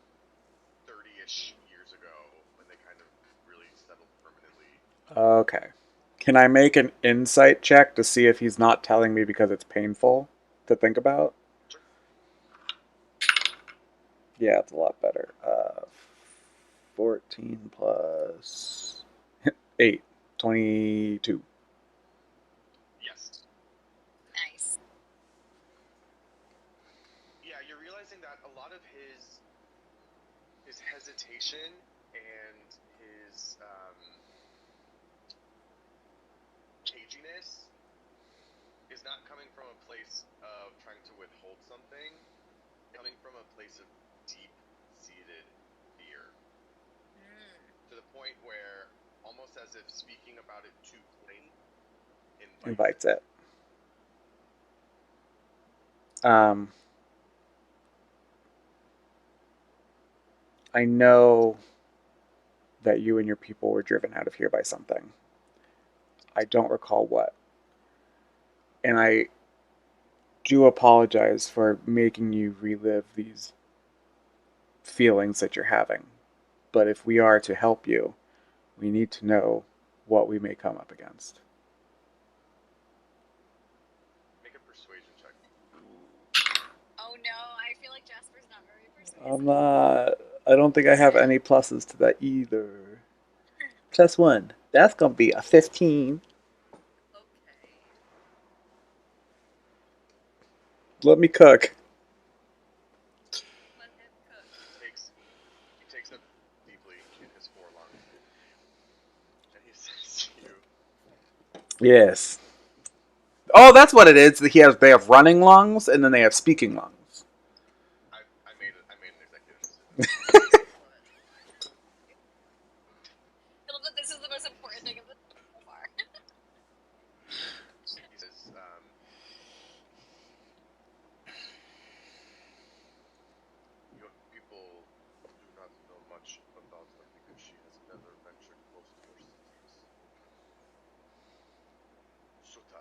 30-ish years ago when they kind of really settled permanently. Okay. Can I make an insight check to see if he's not telling me because it's painful to think about? Sure. Yeah, it's a lot better. 14 plus 8. 22. Yes. Nice. Yeah, you're realizing that a lot of his hesitation and his caginess is not coming from a place of trying to withhold something, coming from a place of deep-seated fear. To the point where, almost as if speaking about it too plain, Invites it. I know that you and your people were driven out of here by something. I don't recall what. And I do apologize for making you relive these feelings that you're having. But if we are to help you, we need to know what we may come up against. Make a persuasion check. Oh no, I feel like Jasper's not very persuasive. I'm not. I don't think I have any pluses to that either. +1. That's gonna be a 15. Okay. Let me cook. Let him cook. He takes up deeply in his forelungs, and he says to you, Yes. Oh, that's what it is. They have running lungs and then they have speaking lungs. I made an executive decision. Excellent. I love that this is the most important thing of the so far. He says, your people do not know much about her because she has never ventured close to your cities. Sota,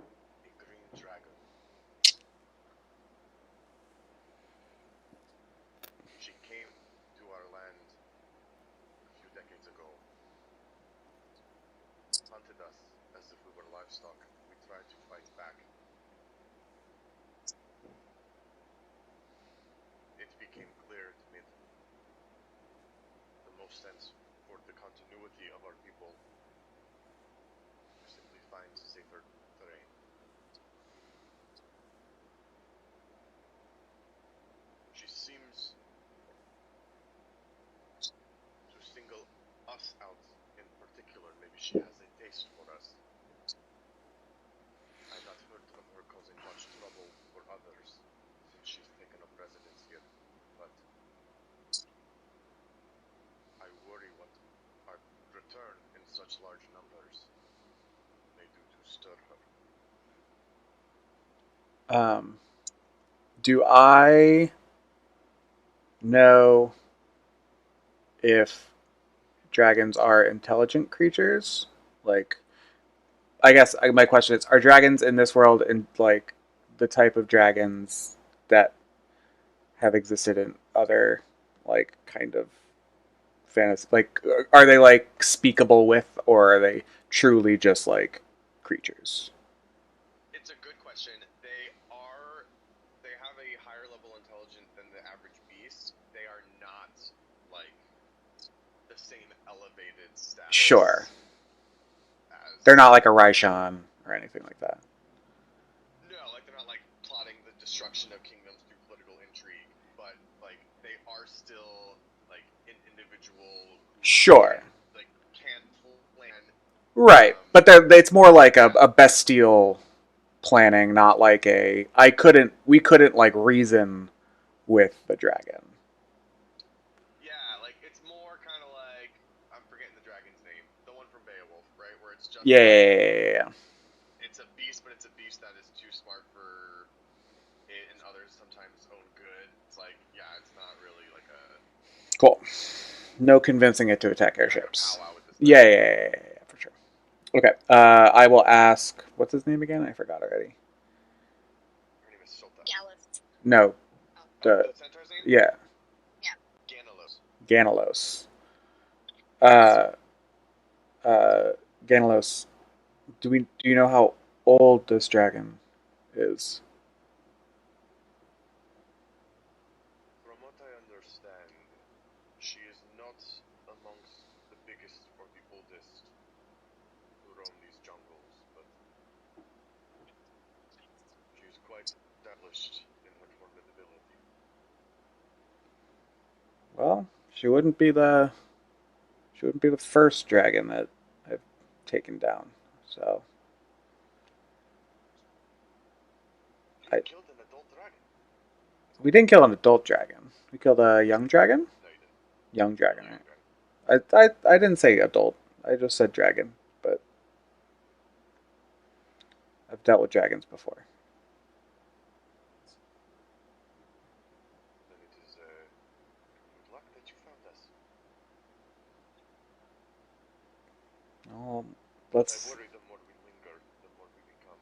a green dragon. She came to our land a few decades ago, hunted us as if we were livestock. We tried to fight back. It became clear to me that the most sense for the continuity of our people to simply find safer terrain. She seems to single us out in particular. Maybe she has a taste for us. I've not heard such large numbers may do to stir her. Do I know if dragons are intelligent creatures? Like, I guess my question is: are dragons in this world in like the type of dragons that have existed in other like kind of fantasy? Like, are they like speakable with, or are they truly just like creatures? It's a good question. They have a higher level intelligence than the average beast. They are not like the same elevated status. Sure. As They're not like a Raishan or anything like that. No, like they're not like plotting the destruction of kingdoms through political intrigue, but like they are still like an individual. Sure. Like can plan. Right, but it's more like a bestial planning, not like we couldn't like reason with the dragon. Yeah, like it's more kind of like I'm forgetting the dragon's name, the one from Beowulf, right? Where it's just Yeah. It's a beast, but it's a beast that is too smart for it, and others sometimes own good. It's like, yeah, it's not really like a Cool. No convincing it to attack airships. powwow with this Yeah, for sure. Okay. I will ask. What's his name again? I forgot already. Her name is Sota. Gallus. No. The centaur's name? Yeah. Ganalos. Ganalos. Do you know how old this dragon is? From what I understand, she is not amongst the biggest or the oldest who roam these jungles, but she is quite established in her formidability. Well, she wouldn't be the first dragon that I've taken down. So You killed an adult dragon. we didn't kill an adult dragon. We killed a young dragon. No, you didn't. Young dragon, right? I didn't say adult. I just said dragon. But I've dealt with dragons before. Then it is good luck that you found us. Oh, I let's. worry the more we linger, the more we become.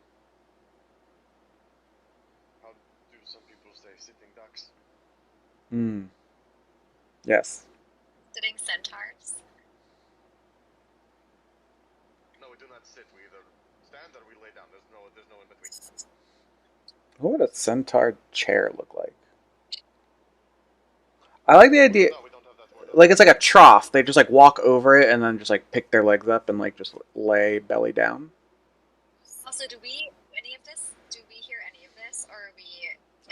How do some people say, sitting ducks? Yes. Sitting centaurs. No, we do not sit. We either stand or we lay down. There's no in between. What would a centaur chair look like? I like the idea. No, we don't have that word. Like it's like a trough. They just like walk over it and then just like pick their legs up and like just lay belly down. Also, do we hear any of this, or are we?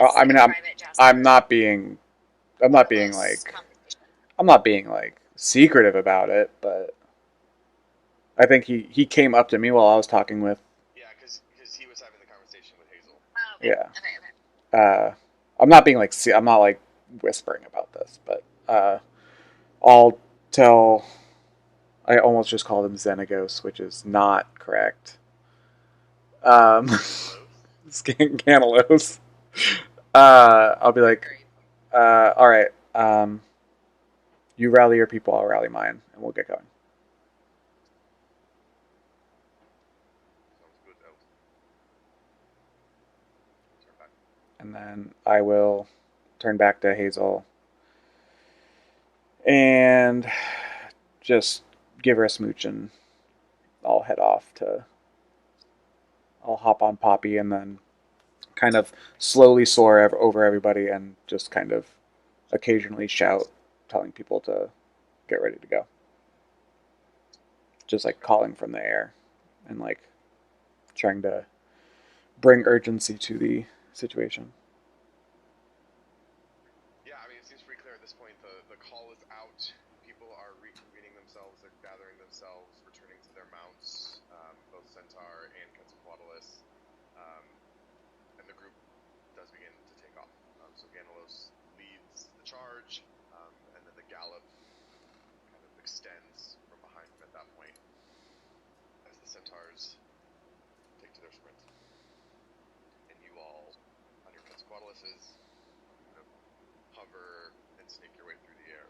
I mean, private Jasper I'm not being close like conversation? I'm not being like secretive about it, but I think he came up to me while I was talking with. Yeah, because he was having the conversation with Hazel. Oh, okay. Yeah. Okay. I'm not being like I'm not like whispering about this, but I'll tell. I almost just called him Xenagos, which is not correct. Scangalos. I'll be like, all right. You rally your people, I'll rally mine, and we'll get going. Sounds good, Elf. Turn back. And then I will turn back to Hazel and just give her a smooch, and I'll head off to. I'll hop on Poppy and then kind of slowly soar over everybody and just kind of occasionally shout, telling people to get ready to go. Just like calling from the air and like trying to bring urgency to the situation. Yeah, I mean, it seems pretty clear at this point. The call is out. People are reconvening themselves. They're gathering themselves, returning to their mounts, both Centaur and Quetzalcoatlus. And the group does begin to take off. So Ganalos leads the charge, and then the gallop kind of extends from behind him at that point. centaurs take to their sprint. And you all, on your Quetzalcoatluses, hover and sneak your way through the air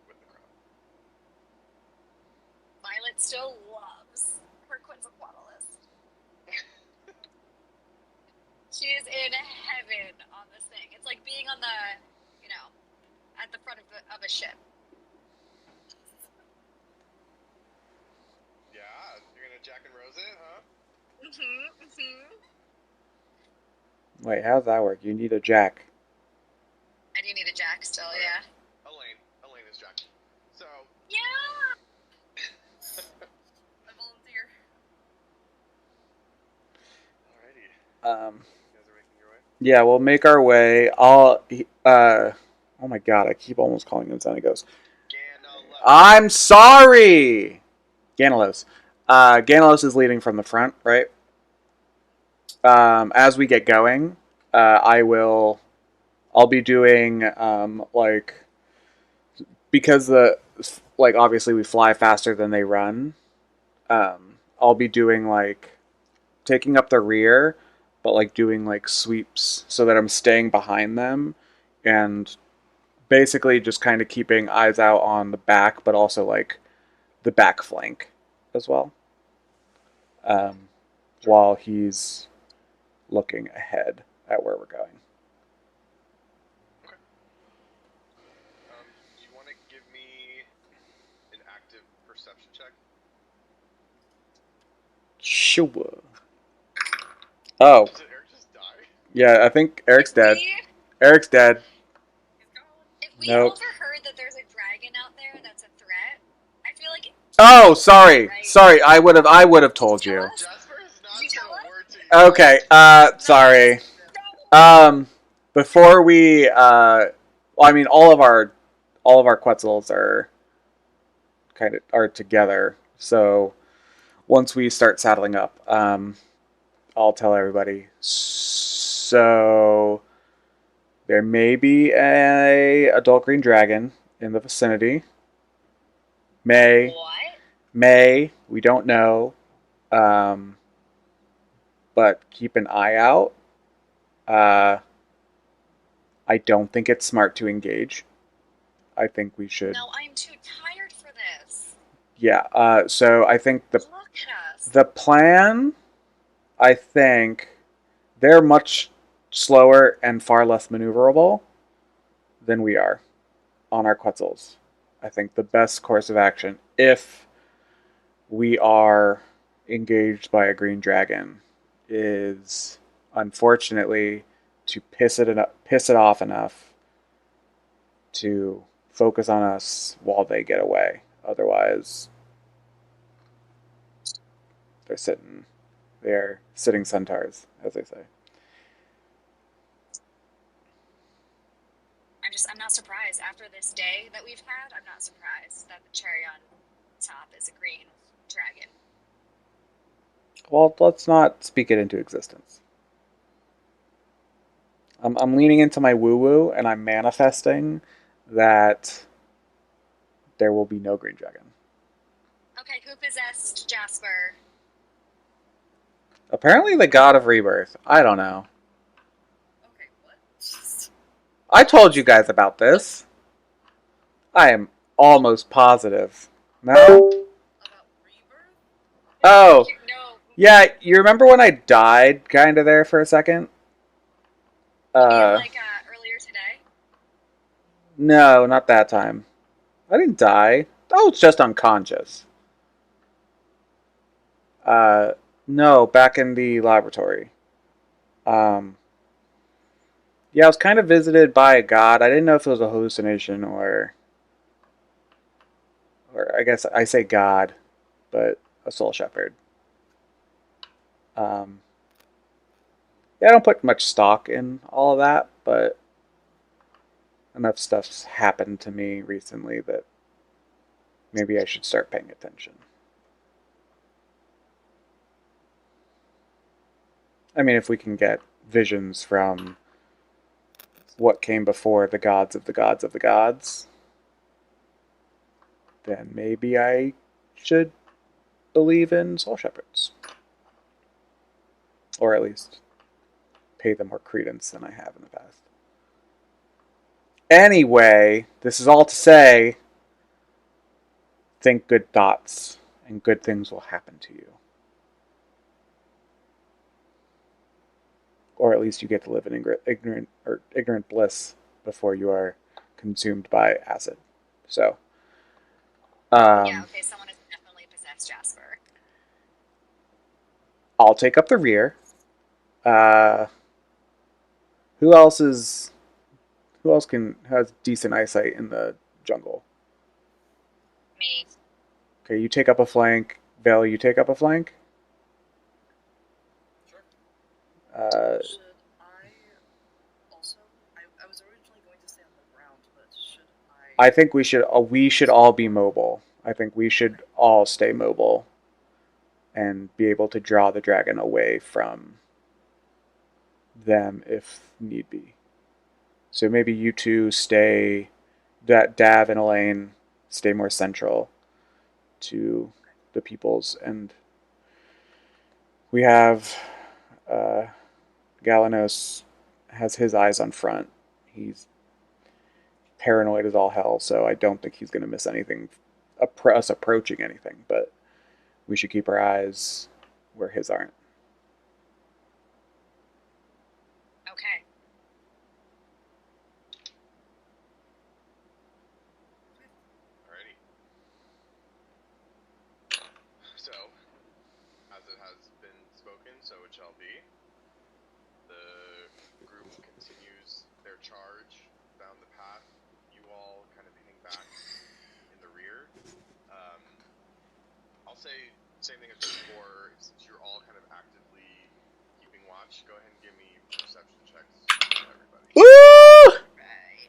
with the crowd. Violet still loves her Quetzalcoatlus. She is in heaven on this thing. It's like being on the, at the front of a ship. Yeah, you're gonna Jack and Rose it, huh? Wait, how's that work? You need a jack. I do need a jack still, Okay. yeah. Elaine is Jack. So, Yeah! I volunteer. alrighty. Um, You guys are making your way? yeah, we'll make our way. Oh my god, I keep almost calling him Xenagos. Ganelos. I'm sorry! Ganelos. Ganelos is leading from the front, right? As we get going, I'll be doing, because obviously we fly faster than they run, I'll be doing, taking up the rear, but, doing, sweeps so that I'm staying behind them, and basically just kind of keeping eyes out on the back, but also, the back flank as well, while he's looking ahead at where we're going. You want to give me an active perception check? Sure. Oh, Did Eric just die? yeah, I think Eric's dead. Eric's dead. He's gone. If we Nope. overheard that there's a dragon out there that's a threat, I feel like... Oh, sorry. Sorry, I would have told you. Jasper has not Did you said tell a us? word to you. Okay, sorry. Before we, all of our Quetzals are together. So once we start saddling up, I'll tell everybody. So there may be a adult green dragon in the vicinity. May, we don't know. But keep an eye out. I don't think it's smart to engage. I think we should. No, I'm too tired for this. Yeah. So I think Look at us. the plan. I think they're much slower and far less maneuverable than we are on our Quetzals. I think the best course of action, if we are engaged by a green dragon, is unfortunately to piss it off enough to focus on us while they get away. Otherwise, they're sitting centaurs, as they say. I'm not surprised. After this day that we've had, I'm not surprised that the cherry on top is a green dragon. Well, let's not speak it into existence. I'm leaning into my woo-woo, and I'm manifesting that there will be no green dragon. Okay, who possessed Jasper? Apparently the god of rebirth. I don't know. Okay, what? I told you guys about this. I am almost positive. No? About rebirth? Oh, No. yeah, you remember when I died kind of there for a second? Earlier today? No, not that time. I didn't die. I was just unconscious. No, back in the laboratory. Yeah, I was kind of visited by a god. I didn't know if it was a hallucination or I guess I say god, but a soul shepherd. Yeah, I don't put much stock in all of that, but enough stuff's happened to me recently that maybe I should start paying attention. I mean, if we can get visions from what came before the gods of the gods of the gods, then maybe I should believe in soul shepherds. Or at least pay them more credence than I have in the past. Anyway, this is all to say, think good thoughts, and good things will happen to you. Or at least you get to live in ignorant bliss before you are consumed by acid. So, Yeah, okay, someone has definitely possessed Jasper. I'll take up the rear. Who else has decent eyesight in the jungle? Me. Okay, you take up a flank. Vale, you take up a flank. Sure. Should I also? I was originally going to stay on the ground, but should I? I think we should all be mobile. I think we should all stay mobile and be able to draw the dragon away from them if need be. So maybe you two stay, Dav and Elaine stay more central to the peoples, and we have Galanos has his eyes on front. He's paranoid as all hell, so I don't think he's going to miss anything, us approaching anything, but we should keep our eyes where his aren't. Okay. Alrighty. So, as it has been spoken, so it shall be. The group continues their charge down the path. You all kind of hang back in the rear. I'll say same thing as before. Since you're all kind of actively keeping watch, go ahead and give me perception checks, everybody. Ooh! Right.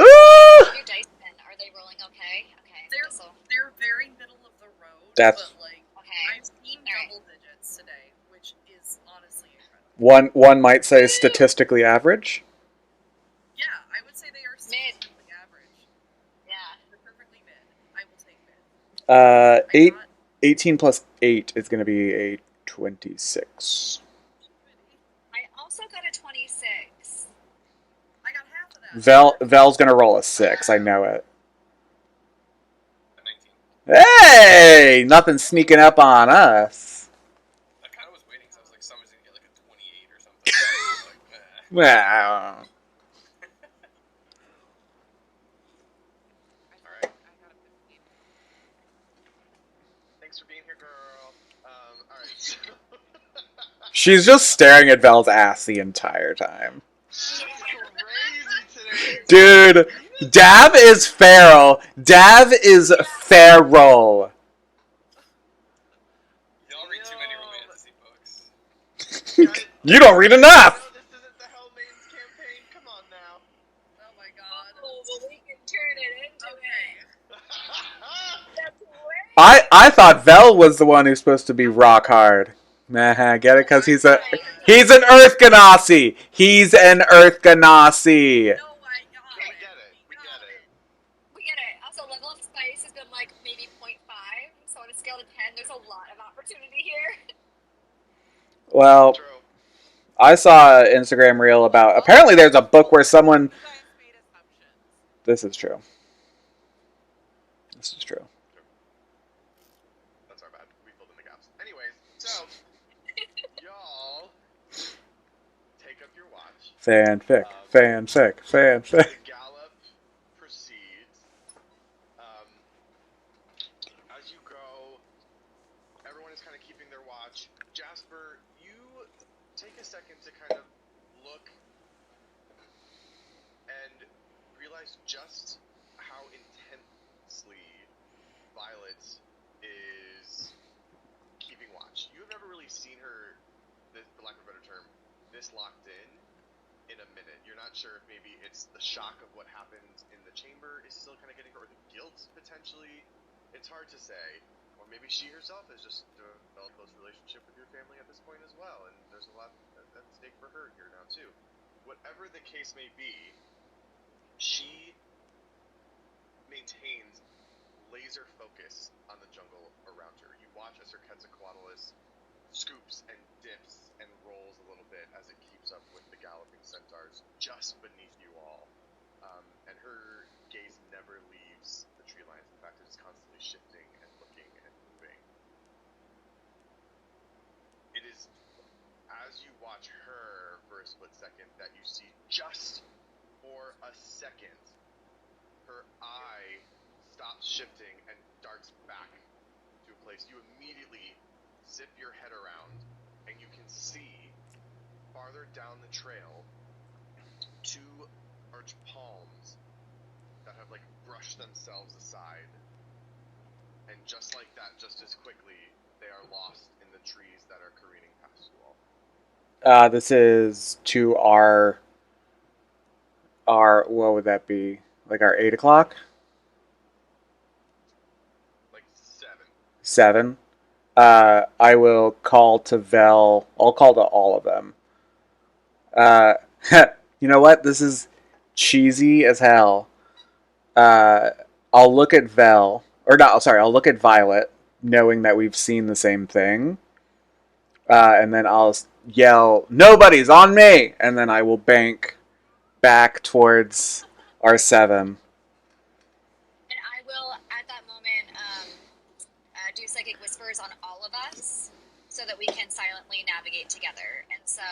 Ooh! Your dice then, are they rolling okay? Okay. They're very middle of the road, That's- but like Okay. I've seen double digits today, which is honestly incredible. One might say statistically average. Yeah, I would say they are statistically average. Yeah. They're perfectly mid. I will take mid. 18 plus 8 is going to be a 26. I also got a 26. I got half of that. Vel's going to roll a 6. I know it. A 19. Hey! Nothing sneaking up on us. I kind of was waiting because I was like, someone's gonna get like a 28 or something. I was like, Well, Alright. I got a 15. Thanks for being here, girl. Alright, so... she's just staring at Vel's ass the entire time. She's crazy today. Dude, Dav is feral. Dav is feral. y'all read too many romantasy books. You don't read enough! No, this isn't the Hellmaid's campaign. Come on now. Oh my god. Oh, well, we can turn it into Okay. That's way. I thought Vel was the one who's supposed to be rock hard. Nah, get it? Because he's an Earth Ganassi. He's an Earth Ganassi. No, I got We it. get it. We get it. We get it. Also, level of spice has been like maybe 0.5, so on a scale to 10, there's a lot of opportunity here. Well, True. I saw an Instagram reel about. Apparently, there's a book where someone. You guys made assumptions. This is true. This is true. That's our bad. We filled in the gaps. Anyways, so y'all take up your watch. Fanfic. The gallop proceeds. As you go, everyone is kind of keeping their watch. Jasper, you take a second to kind of look and realize just how intensely Violet is keeping watch. You've never really seen her, for lack of a better term, this locked in a minute. You're not sure if maybe it's the shock of what happened in the chamber is still kind of getting her, or the guilt potentially. It's hard to say. Or maybe she herself has just developed a close relationship with your family at this point as well, and there's a lot at stake for her here now too. Whatever the case may be, she maintains laser focus on the jungle around her. You watch as her Quetzalcoatlus scoops and dips and rolls a little bit as it keeps up with the galloping centaurs just beneath you all. And her gaze never leaves the tree lines. In fact, it is constantly shifting and looking and moving. It is as you watch her for a split second that you see, just for a second, her eye stops shifting and darts back to a place. You immediately zip your head around and you can see farther down the trail 2 large palms that have like brushed themselves aside, and just like that, just as quickly, they are lost in the trees that are careening past you all. This is to our what would that be? Like our 8 o'clock? Like 7. 7. I will call to Vel. I'll call to all of them. You know what? This is cheesy as hell. I'll look at Vel, or not. Sorry, I'll look at Violet, knowing that we've seen the same thing, and then I'll yell, "Nobody's on me!" And then I will bank back towards our 7. And I will, at that moment, do psychic whispers on all of us so that we can silently navigate together. And so,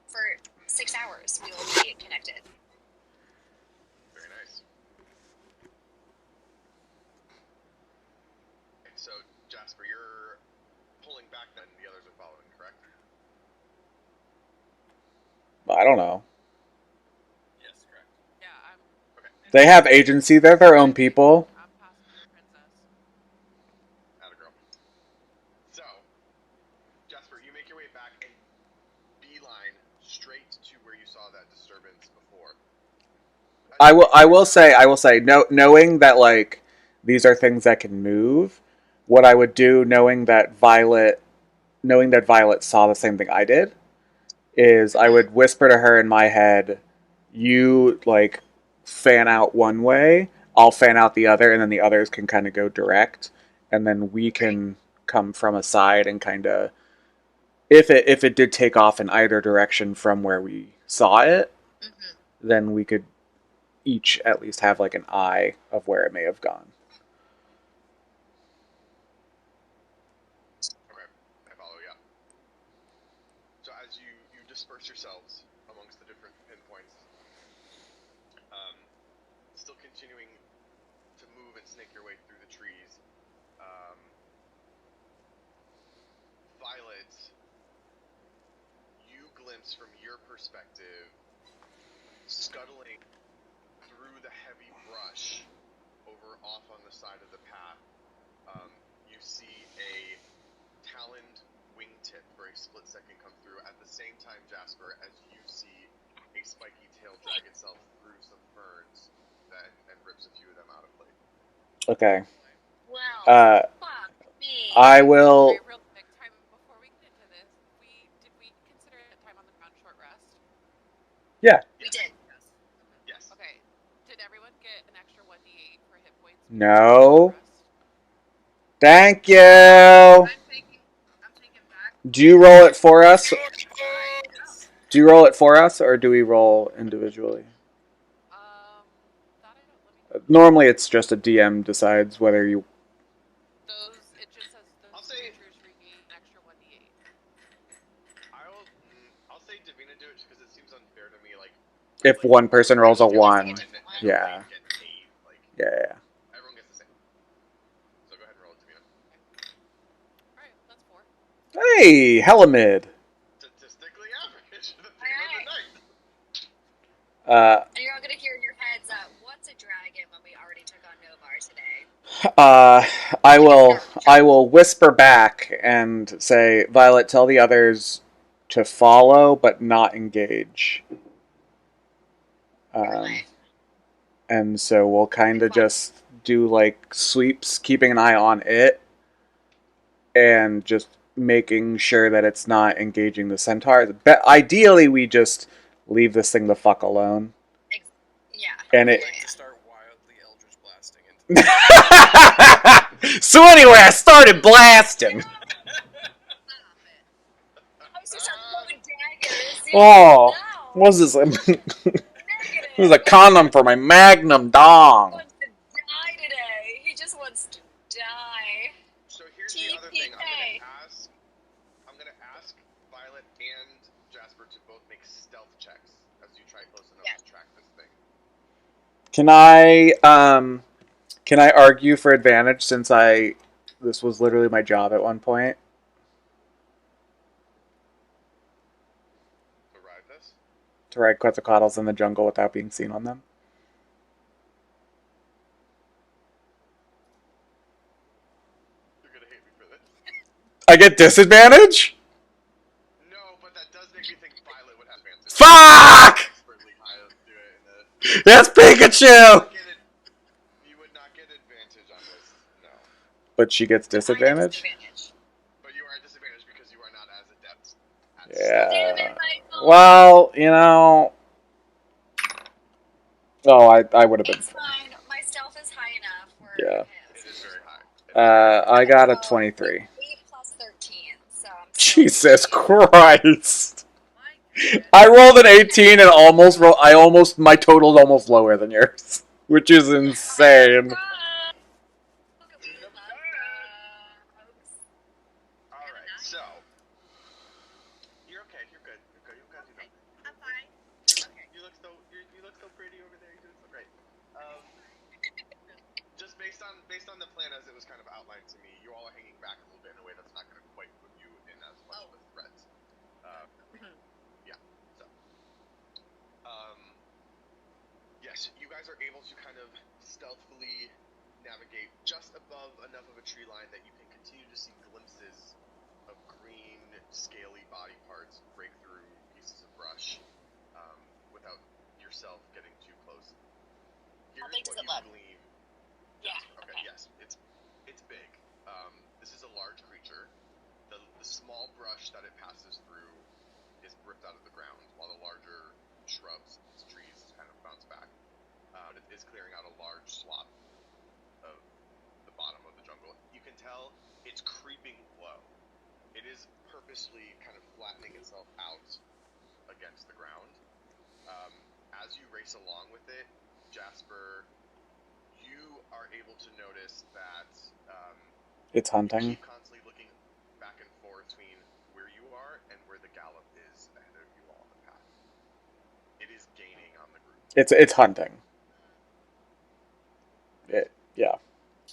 for 6 hours, we will be connected. Very nice. And so, Jasper, you're pulling back then, the others are following, correct? I don't know. Yes, correct. Yeah, I'm. Okay. They have agency. They're their own people. I'm passing the princess. Atta girl. So, Jasper, you make your way back and beeline straight to where you saw that disturbance before. I will say, knowing that like these are things that can move, what I would do, knowing that Violet saw the same thing I did, is I would whisper to her in my head, you like fan out one way, I'll fan out the other, and then the others can kind of go direct, and then we can come from a side and kind of, if it did take off in either direction from where we saw it, then we could each at least have like an eye of where it may have gone. Okay, I follow, yeah. So as you disperse yourselves amongst the different pinpoints, still continuing to move and snake your way through the trees, Violet, you glimpse from your perspective, scuttling through the heavy brush over off on the side of the path, you see a taloned wingtip for a split second come through. At the same time, Jasper, as you see a spiky tail drag itself through some ferns and rips a few of them out of place. Okay. Well, fuck me. I will. Wait, real quick, time before we get into this, did we consider that time on the ground short rest? Yeah. We did. Yes. Okay. Did everyone get an extra 1d8 for hit points? No. Rest? Thank you. I'm taking back. Do you roll it for us? Yes. Do you roll it for us, or do we roll individually? That I don't. Let me. Normally, it's just a DM decides whether you. It just says those I'll say- creatures regain an extra 1d8. I'll say Davina do it just because it seems unfair to me. Like If one person rolls a gets 1. and Yeah. get 8. Like Yeah. everyone gets the same. So go ahead and roll it, Davina. Alright, that's 4. Hey, Helamid. Statistically average for the theme of the Alright. night. And you're all gonna hear in your heads, what's a dragon when we already took on Novar today? I will whisper back and say, Violet, tell the others to follow but not engage. Right. And so we'll kind of just do like sweeps, keeping an eye on it, and just making sure that it's not engaging the centaurs. But ideally, we just leave this thing the fuck alone. Yeah. And I'd it, like to start wildly Eldritch blasting into So anyway, I started blasting. Stop it. I was just throwing daggers. Oh, No. what was this? Negative. It was a condom for my magnum He dong. wants to die today. He just wants to die. So here's the other thing. TPK. I'm gonna ask Violet and Jasper to both make stealth checks as you try close enough to track this thing. Can I argue for advantage since this was literally my job at one point? To ride this? To ride Quetzalcoatlus in the jungle without being seen on them? You're gonna hate me for this. I get disadvantage? No, but that does make me think Violet would have advantage. Fuck! Expertly how to do it in the... That's Pikachu! You would not get advantage on this, no. But she gets disadvantage? But you are at disadvantage because you are not as adept at Yeah. Damn it, Michael. Well, you know... Oh, I would have been... It's fine. My stealth is high enough for Yeah. him. It is very high. I got a 23. 8 plus 13, so I'm still Jesus Christ! My goodness. I rolled an 18 and my total's almost lower than yours. Which is insane. Alright, so... You're okay, you're good. You got Okay, I'm fine. Okay. You look so pretty over there. You're doing so great. Just based on the plan as it was kind of outlined to me, you all are hanging back a little bit in a way that's not going to quite put you in as much of a threat. Yeah. So, yes, you guys are able to kind of stealthily navigate just above enough of a tree line that you can continue to see glimpses of green, scaly body parts break through pieces of brush without yourself getting too close. Here's How big does what it you look? glean. Yeah. Okay. Yes, it's big. This is a large creature. The small brush that it passes through is ripped out of the ground, while the larger shrubs, trees, kind of bounce back. It is clearing out a large swath of the bottom of the jungle. You can tell it's creeping low. It is purposely kind of flattening itself out against the ground. As you race along with it, Jasper, you are able to notice that It's you hunting. keep constantly looking back and forth between where you are and where the gallop is ahead of you all on the path. It is gaining on the group. It's hunting. Yeah.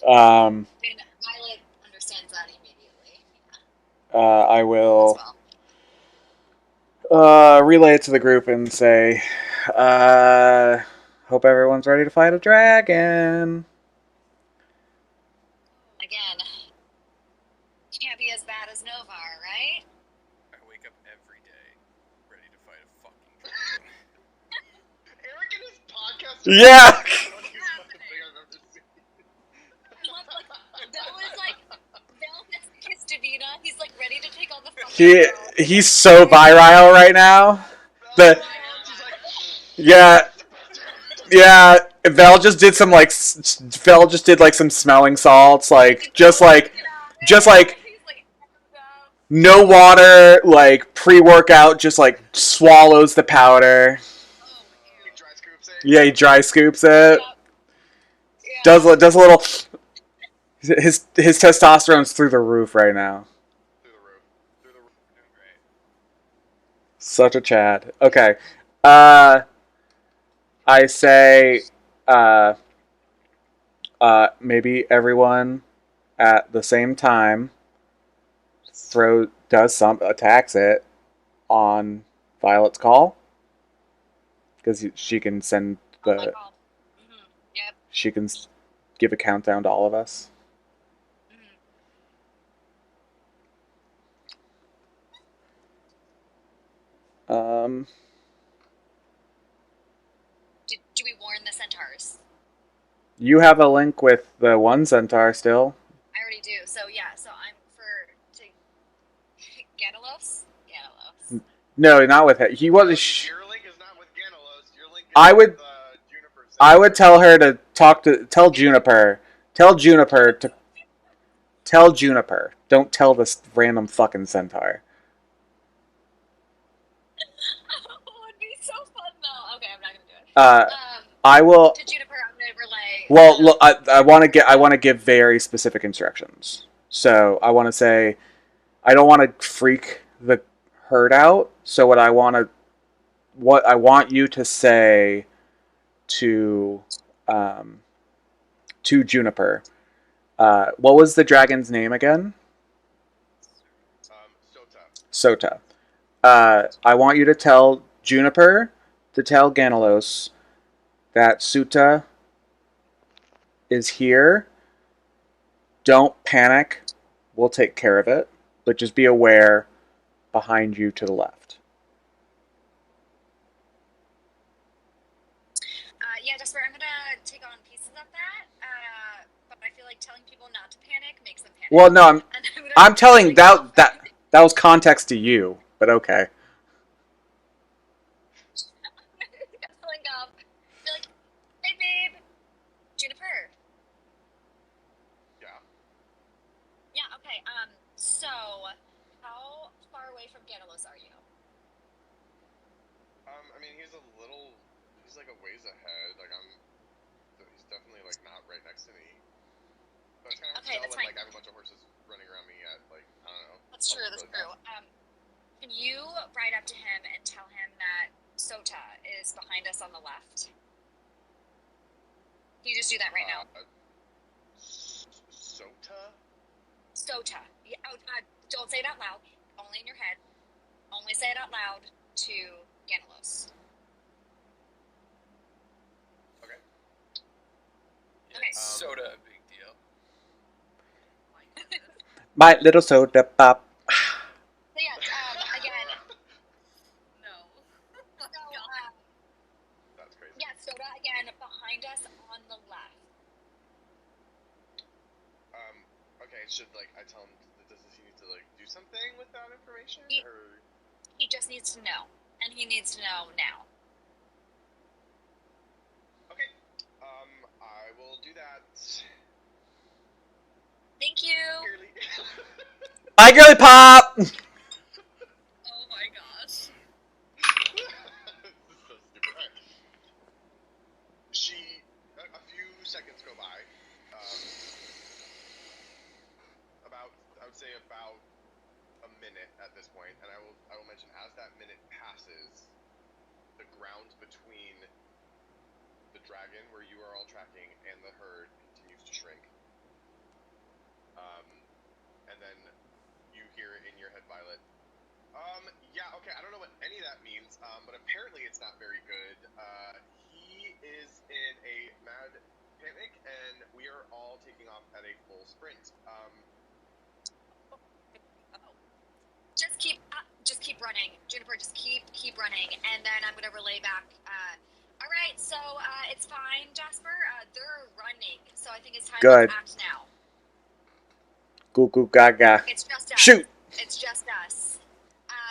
And Violet understands that immediately. I As will well. relay it to the group and say, hope everyone's ready to fight a dragon. Again, can't be as bad as Novar, right? I wake up every day ready to fight a fucking dragon. Eric and his podcast. Yeah. Is the funniest fucking thing I've ever seen. Bell gets the kiss Davina. He's like ready to take all the fucking girls. He's so virile right now. The yeah, Val just did some some smelling salts, just like no water, like pre-workout, just like swallows the powder. He dry scoops it. Yeah, he dry scoops it. Yeah. Does a little. His testosterone's through the roof right now. Through the roof. Doing great. Such a Chad. Okay. I say, maybe everyone at the same time attacks it on Violet's call, because she can send Oh my God. Yep. she can give a countdown to all of us. Do we warn the centaurs? You have a link with the one centaur still. I already do. So yeah. So I'm to Ganalos. No, not with him. He was. Your link is not with Ganalos. Your link is I would- with Juniper. I would tell her to tell Juniper Tell Juniper to... Tell Juniper. Don't tell this random fucking centaur. Oh, it'd be so fun though. Okay, I'm not gonna do it. I will... To Juniper, I'm gonna relay. Well, look, I want to give very specific instructions. So I want to say, I don't want to freak the herd out. So what I want you to say to Juniper. What was the dragon's name again? Sota. Sota. I want you to tell Juniper to tell Ganalos that Sota is here. Don't panic. We'll take care of it. But just be aware behind you to the left. Yeah, Jasper, I'm gonna take on pieces of that. But I feel like telling people not to panic makes them panic. Well, no, I'm telling that that was context to you, but okay. Be like, hey babe, Juniper. Yeah. Yeah, okay, so how far away from Ganalos are you? I mean, he's like a ways ahead. Like he's definitely like not right next to me. But it's kind of Okay, hard to that's tell when fine. like I have a bunch of horses running around me at like I don't know. That's true, that's true. Can you ride up to him and tell him that Sota is behind us on the left? Can you just do that right now? Sota? Sota. Yeah, don't say it out loud. Only in your head. Only say it out loud to Ganalos. Okay. Yeah, Okay. Soda, a big deal. My little soda pop. So yeah, again, No. so, That's crazy. yeah, Sota again behind us on the left. Okay, should like I tell him? Does he need to like do something with that information, or? He just needs to know, and he needs to know now. Okay. I will do that. Thank you. Girly. Bye, girly pop. Oh my gosh. This is so stupid. Alright. A few seconds go by. I would say about a minute at this point, and I will mention as that minute passes, the ground between the dragon where you are all tracking and the herd continues to shrink. And then you hear in your head, Violet. Yeah, okay, I don't know what any of that means, but apparently it's not very good. He is in a mad panic, and we are all taking off at a full sprint. Just keep running, Juniper. Just keep running, and then I'm gonna relay back. All right, so it's fine, Jasper. They're running, so I think it's time Good. to act now. Goo goo gaga. It's just us. Shoot. It's just us.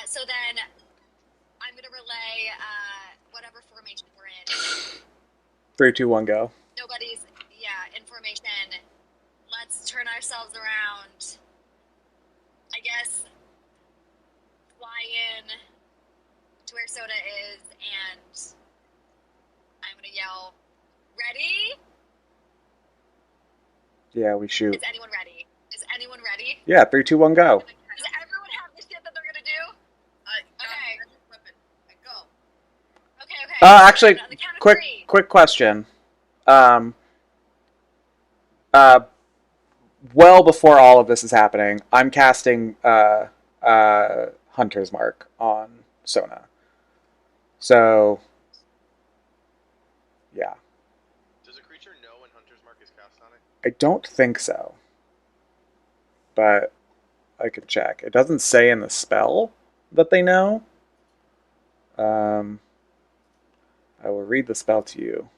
So then I'm gonna relay whatever formation we're in. 3, 2, 1, go. Nobody's information. Let's turn ourselves around. I guess fly in to where Sota is, and I'm gonna yell, "Ready?" Yeah, we shoot. Is anyone ready? Is anyone ready? Yeah, 3, 2, 1, go. Does everyone have the shit that they're gonna do? Okay. Weapon. Go. Okay. Actually, On the count of quick 3. question. Well before all of this is happening, I'm casting Hunter's Mark on Sona. So, yeah. Does a creature know when Hunter's Mark is cast on it? I don't think so. But I could check. It doesn't say in the spell that they know. I will read the spell to you.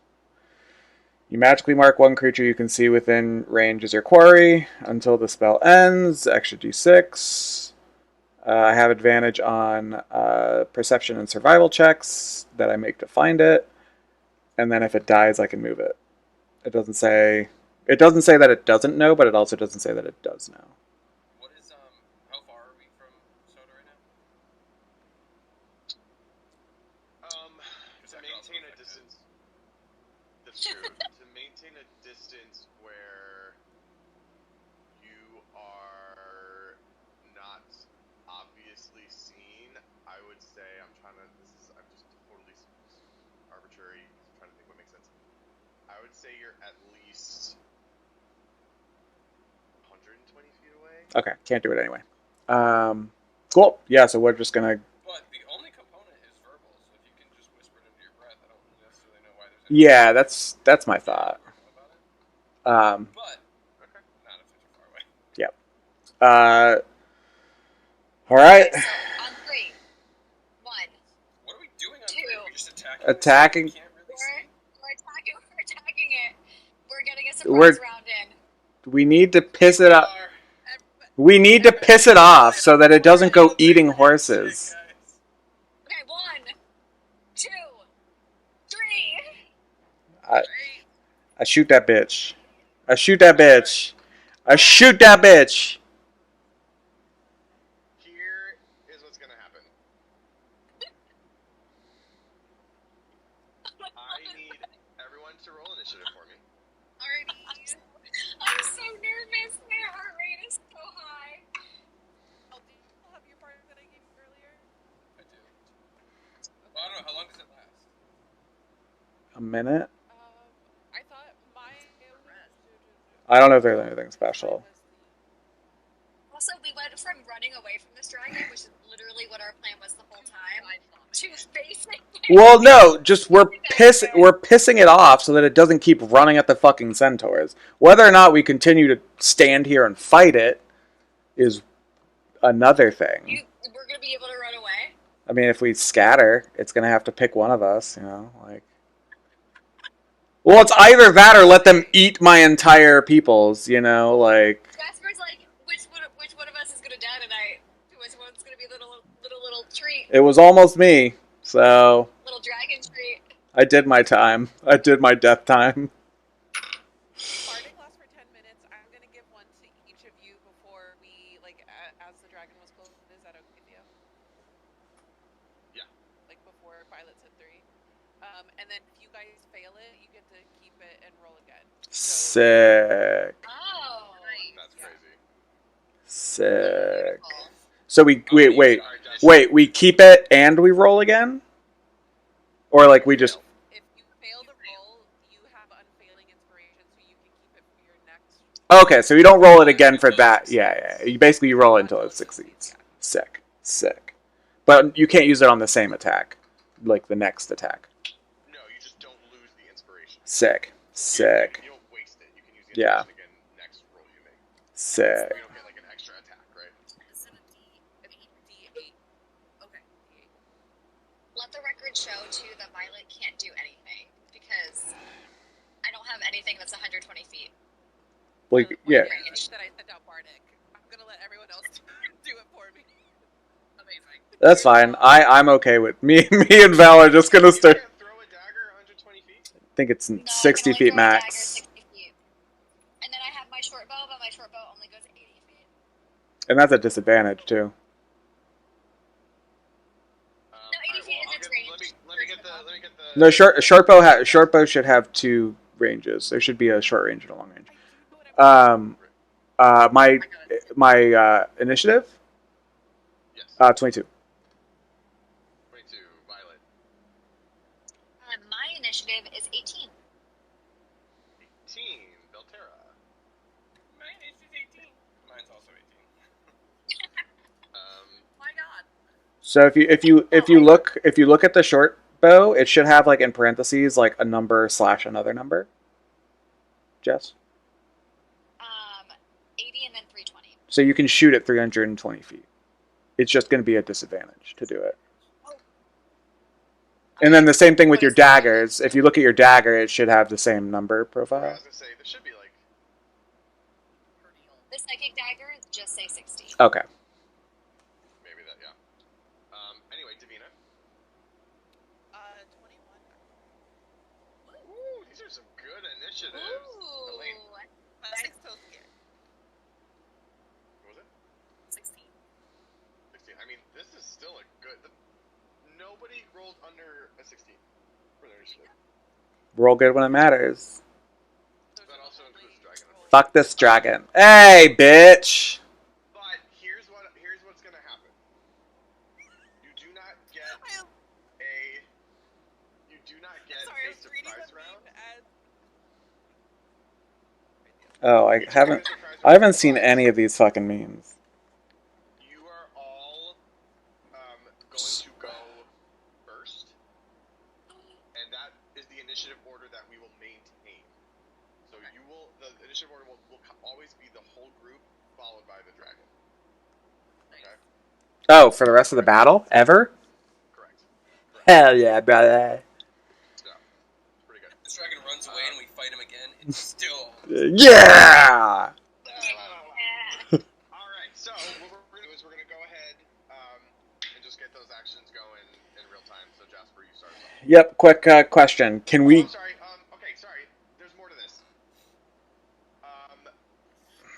You magically mark one creature you can see within range as your quarry until the spell ends. Extra d6. I have advantage on perception and survival checks that I make to find it. And then if it dies, I can move it. It doesn't say It doesn't say that it doesn't know, but it also doesn't say that it does know. What is how far are we from Sota right now? To maintain a distance. That's true. To maintain a distance where you are not obviously seen, I would say I'm just totally arbitrary. I'm trying to think what makes sense. I would say you're at least 120 feet away. Okay, can't do it anyway. Cool. Yeah, so we're just gonna. But the only component is verbal, so if you can just whisper it into your breath, I don't necessarily know why there's any. Yeah, that's my thought. About it. But okay, not if it's far away. Yep. All right. Okay, so on 3, 1. What are we doing on 2. 3? We're just attacking. Attacking. We can't really see. We're attacking it. We're getting a surprise round in. We need to piss it up. We need to piss it off so that it doesn't go eating horses. Okay, 1, 2, 3. I shoot that bitch. I shoot that bitch. I shoot that bitch. Here is what's gonna happen. I need everyone to roll initiative for me. Alrighty. I'm so nervous. My heart rate is so high. Oh, do you still have your part that I gave you earlier? I do. Well, I don't know. How long does it last? A minute? I thought my... I don't know if there's anything special. Also, we went from running away from this dragon, which is literally what our plan was the whole time, to facing it. Well, no, just we're pissing it off so that it doesn't keep running at the fucking centaurs. Whether or not we continue to stand here and fight it is another thing. We're gonna be able to run away? I mean, if we scatter, it's gonna have to pick one of us, you know, like. Well, it's either that or let them eat my entire peoples, you know, like. Jasper's like, which one of us is gonna die tonight? Which one's gonna be the little treat? It was almost me, so. Little dragon treat. I did my time. I did my death time. Farting lasts for 10 minutes. I'm gonna give one to each of you before we, like, as the dragon was closed. Is that okay with you? Yeah. Like, before Violet said 3. And then if you guys fail it, you get to keep it and roll again. So, Sick. Oh. That's crazy. Sick. So we wait. We keep it and we roll again, or like we just. If you fail the roll, you have unfailing inspiration, so you can keep it for your next. Okay, so you don't roll it again for that. Yeah. You basically roll it until it succeeds. Sick. But you can't use it on the same attack, like the next attack. No, you just don't lose the inspiration. Sick. You don't waste it. You can use the inspiration again next roll you make. Sick. You don't get like an extra attack, right? Is it a D8. Okay. Let the record show too that Violet can't do anything because I don't have anything that's 120 feet. Like yeah. That I sent out Bardic. I'm gonna let everyone else do it for me. Amazing. That's fine. I'm okay with me and Val are just gonna start. You can't throw a dagger 120 feet? I think it's No, 60 I can only feet throw a dagger max. 60 feet. And then I have my short bow, but my short bow only goes 80 feet. And that's a disadvantage too. No, 80 feet is its range. Let me get the. No, short bow should have 2 ranges. There should be a short range and a long range. My initiative. Yes. 22. 22, Violet. My initiative is 18. 18, Belterra. Mine is 18. Mine's also 18. My God. So if you look at the short bow, it should have like in parentheses like a number / another number. Jess. 80 and then 320. So you can shoot at 320 feet. It's just going to be a disadvantage to do it. And then the same thing with your daggers. If you look at your dagger, it should have the same number I profile. was gonna say, there should be like. The psychic dagger just say 60. Okay. Maybe that, yeah. Anyway, Davina. 21. Ooh, these are some good initiatives. Elaine. nobody rolled under a 16 for their initiative. Roll good when it matters. So That to also only includes dragon, roll- unfortunately. Fuck this dragon. Hey, bitch! But here's what's gonna happen. You do not get Sorry, I a was reading surprise the round. meme as. Oh, I You do get a haven't. surprise I haven't round, seen but any of these fucking memes. You are all going to go first, and that is the initiative order that we will maintain. So the initiative order will always be the whole group followed by the dragon. Okay. Oh, for the rest of the battle? Ever? Correct. Hell yeah, brother. So, it's pretty good. This dragon runs away and we fight him again. It's still. Yeah! Alright, so what we're going to do is we're going to go ahead and just get those actions going in real time. So Jasper, you start us off. Yep, quick question. Can we... I'm sorry. Okay, sorry. There's more to this.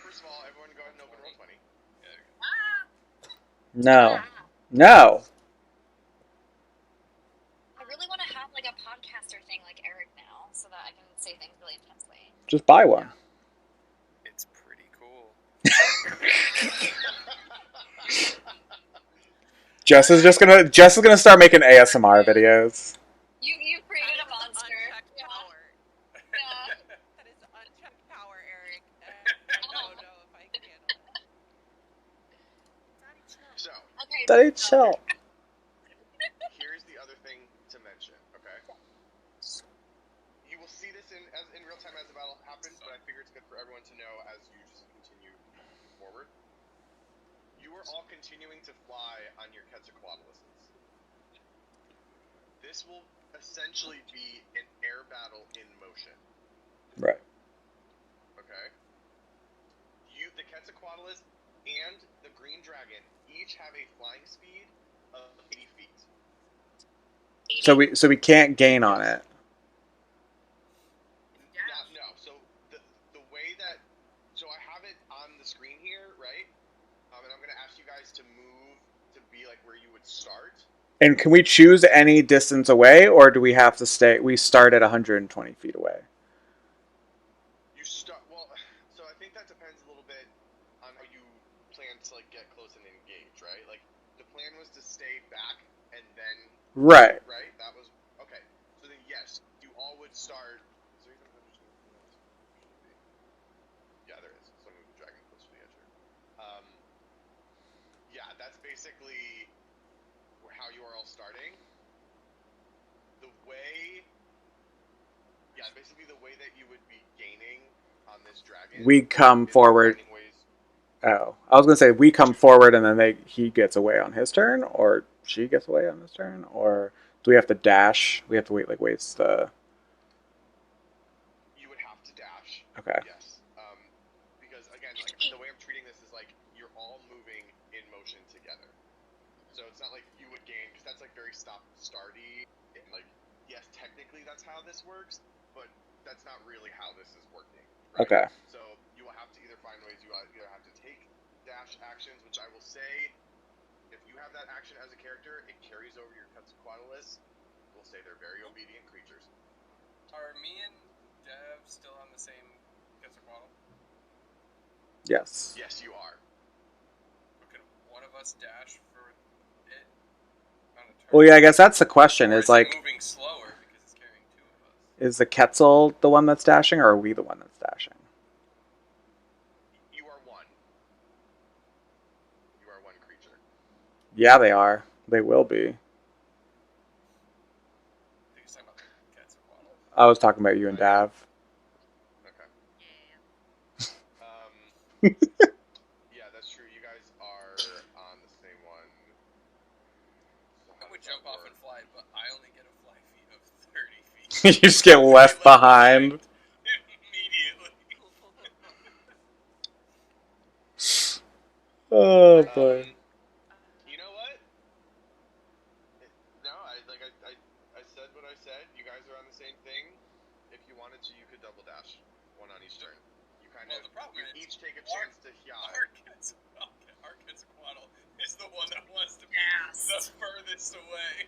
First of all, everyone go ahead and open Roll20. No. No! I really want to have like a podcaster thing like Eric now, so that I can say things really intensely. Just buy one. It's pretty cool. Jess is gonna start making ASMR videos. You created a monster. Unchecked power. Yeah. That is unchecked power, Eric. And I don't know if I can handle it. So, Okay. Daddy, chill. here's the other thing to mention, okay? You will see this in real time as the battle happens, but I figure it's good for everyone to know as you just continue forward. You are all continuing to fly on your Quetzalcoatluses. This will essentially be an air battle in motion. Right. Okay? The Quetzalcoatlus and the green dragon each have a flying speed of 80 feet. So we can't gain on it. No. So the way that I have it on the screen here, right? And I'm gonna ask you guys to move to be like where you would start. And can we choose any distance away, or do we have to stay? We start at 120 feet away. You start so I think that depends a little bit on how you plan to like get close and engage, right? Like the plan was to stay back and then Right. Right? That was okay. So then yes, you all would start. Yeah, there is. So move the dragon close to the edge here. Yeah, that's basically how you are all starting. Basically the way that you would be gaining on this dragon. We come forward. Oh, I was gonna say we come forward and then he gets away on his turn, or she gets away on his turn, or do we have to dash? We have to waste the. You would have to dash. Okay. Yes. Because again, like the way I'm treating this is like you're all moving in motion together. So it's not like you would gain, because that's like very stop-starty, and like yes, technically that's how this works, but that's not really how this is working. Right? Okay. So you will have to either find ways. You either have to take dash actions, which I will say, if you have that action as a character, it carries over your Quetzalcoatlus. We'll say they're very obedient creatures. Are me and Dev still on the same Quetzalcoatl? Yes. Yes, you are. Could one of us dash for it on a turn? Well, yeah, I guess that's the question. Or Is like, moving slower because it's carrying two of us. is the Quetzal the one that's dashing, or are we the one that's dashing? You are one. You are one creature. Yeah, they are. They will be. I was talking about you and Dav. Okay. Yeah, that's true. You guys are on the same one. So I would jump off and fly, but I only get a fly feet of 30 feet. You just get left behind. Immediately. Oh boy. You know what? No, I said what I said. You guys are on the same thing. If you wanted to, you could double dash, one on each turn. You The problem is each take a chance to yacht. Our Quetzalcoatl is the one that wants to be the furthest away.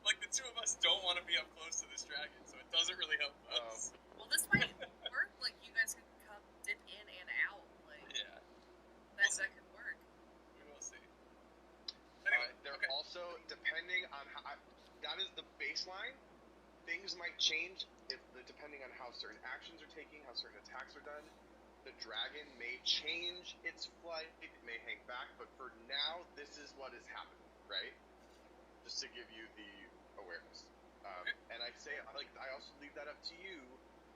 Like, the two of us don't want to be up close to this dragon, so it doesn't really help us. Well, this might work. Like, you guys could come dip in and out. Like, Yeah, that could work. we will see. Anyway, They're okay. also, depending on how, that is the baseline. Things might change depending on how certain actions are taking, how certain attacks are done. The dragon may change its flight, it may hang back, but for now, this is what is happening, right? Just to give you the awareness. And I say, I also leave that up to you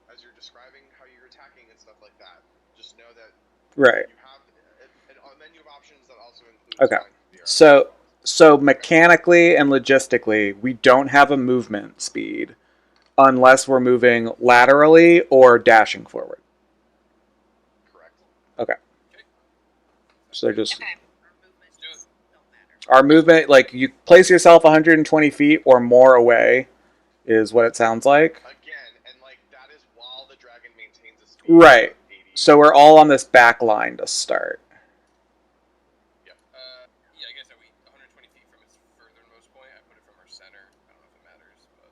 as you're describing how you're attacking and stuff like that. Just know that Right. you have a menu of options that also includes. Okay. So mechanically and logistically, we don't have a movement speed unless we're moving laterally or dashing forward. Correct. Okay. So they're just Okay. our movement, like you place yourself 120 feet or more away, is what it sounds like. Again, and like that is while the dragon maintains a speed Right. of 80. So we're all on this back line to start. Yeah, I guess are we 120 feet from its furthermost point? I put it from our center. I don't know if it matters, but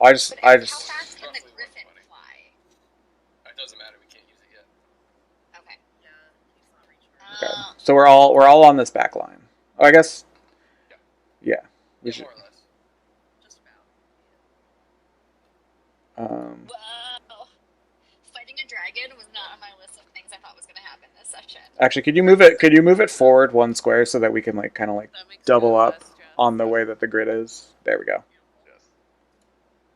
I just How fast can the roughly griffin 120. fly? It doesn't matter. We can't use it yet. Okay. Yeah, he's not reaching. Okay. So we're all on this back line. Oh, I guess. Yeah. We Yeah, should. more or less. Just about. Whoa. Fighting a dragon was not on my list of things I thought was going to happen this session. Actually, could you move it? Could you move it forward one square so that we can like kind of like That makes double more up sense, Jess. on the way that the grid is? There we go. Yes.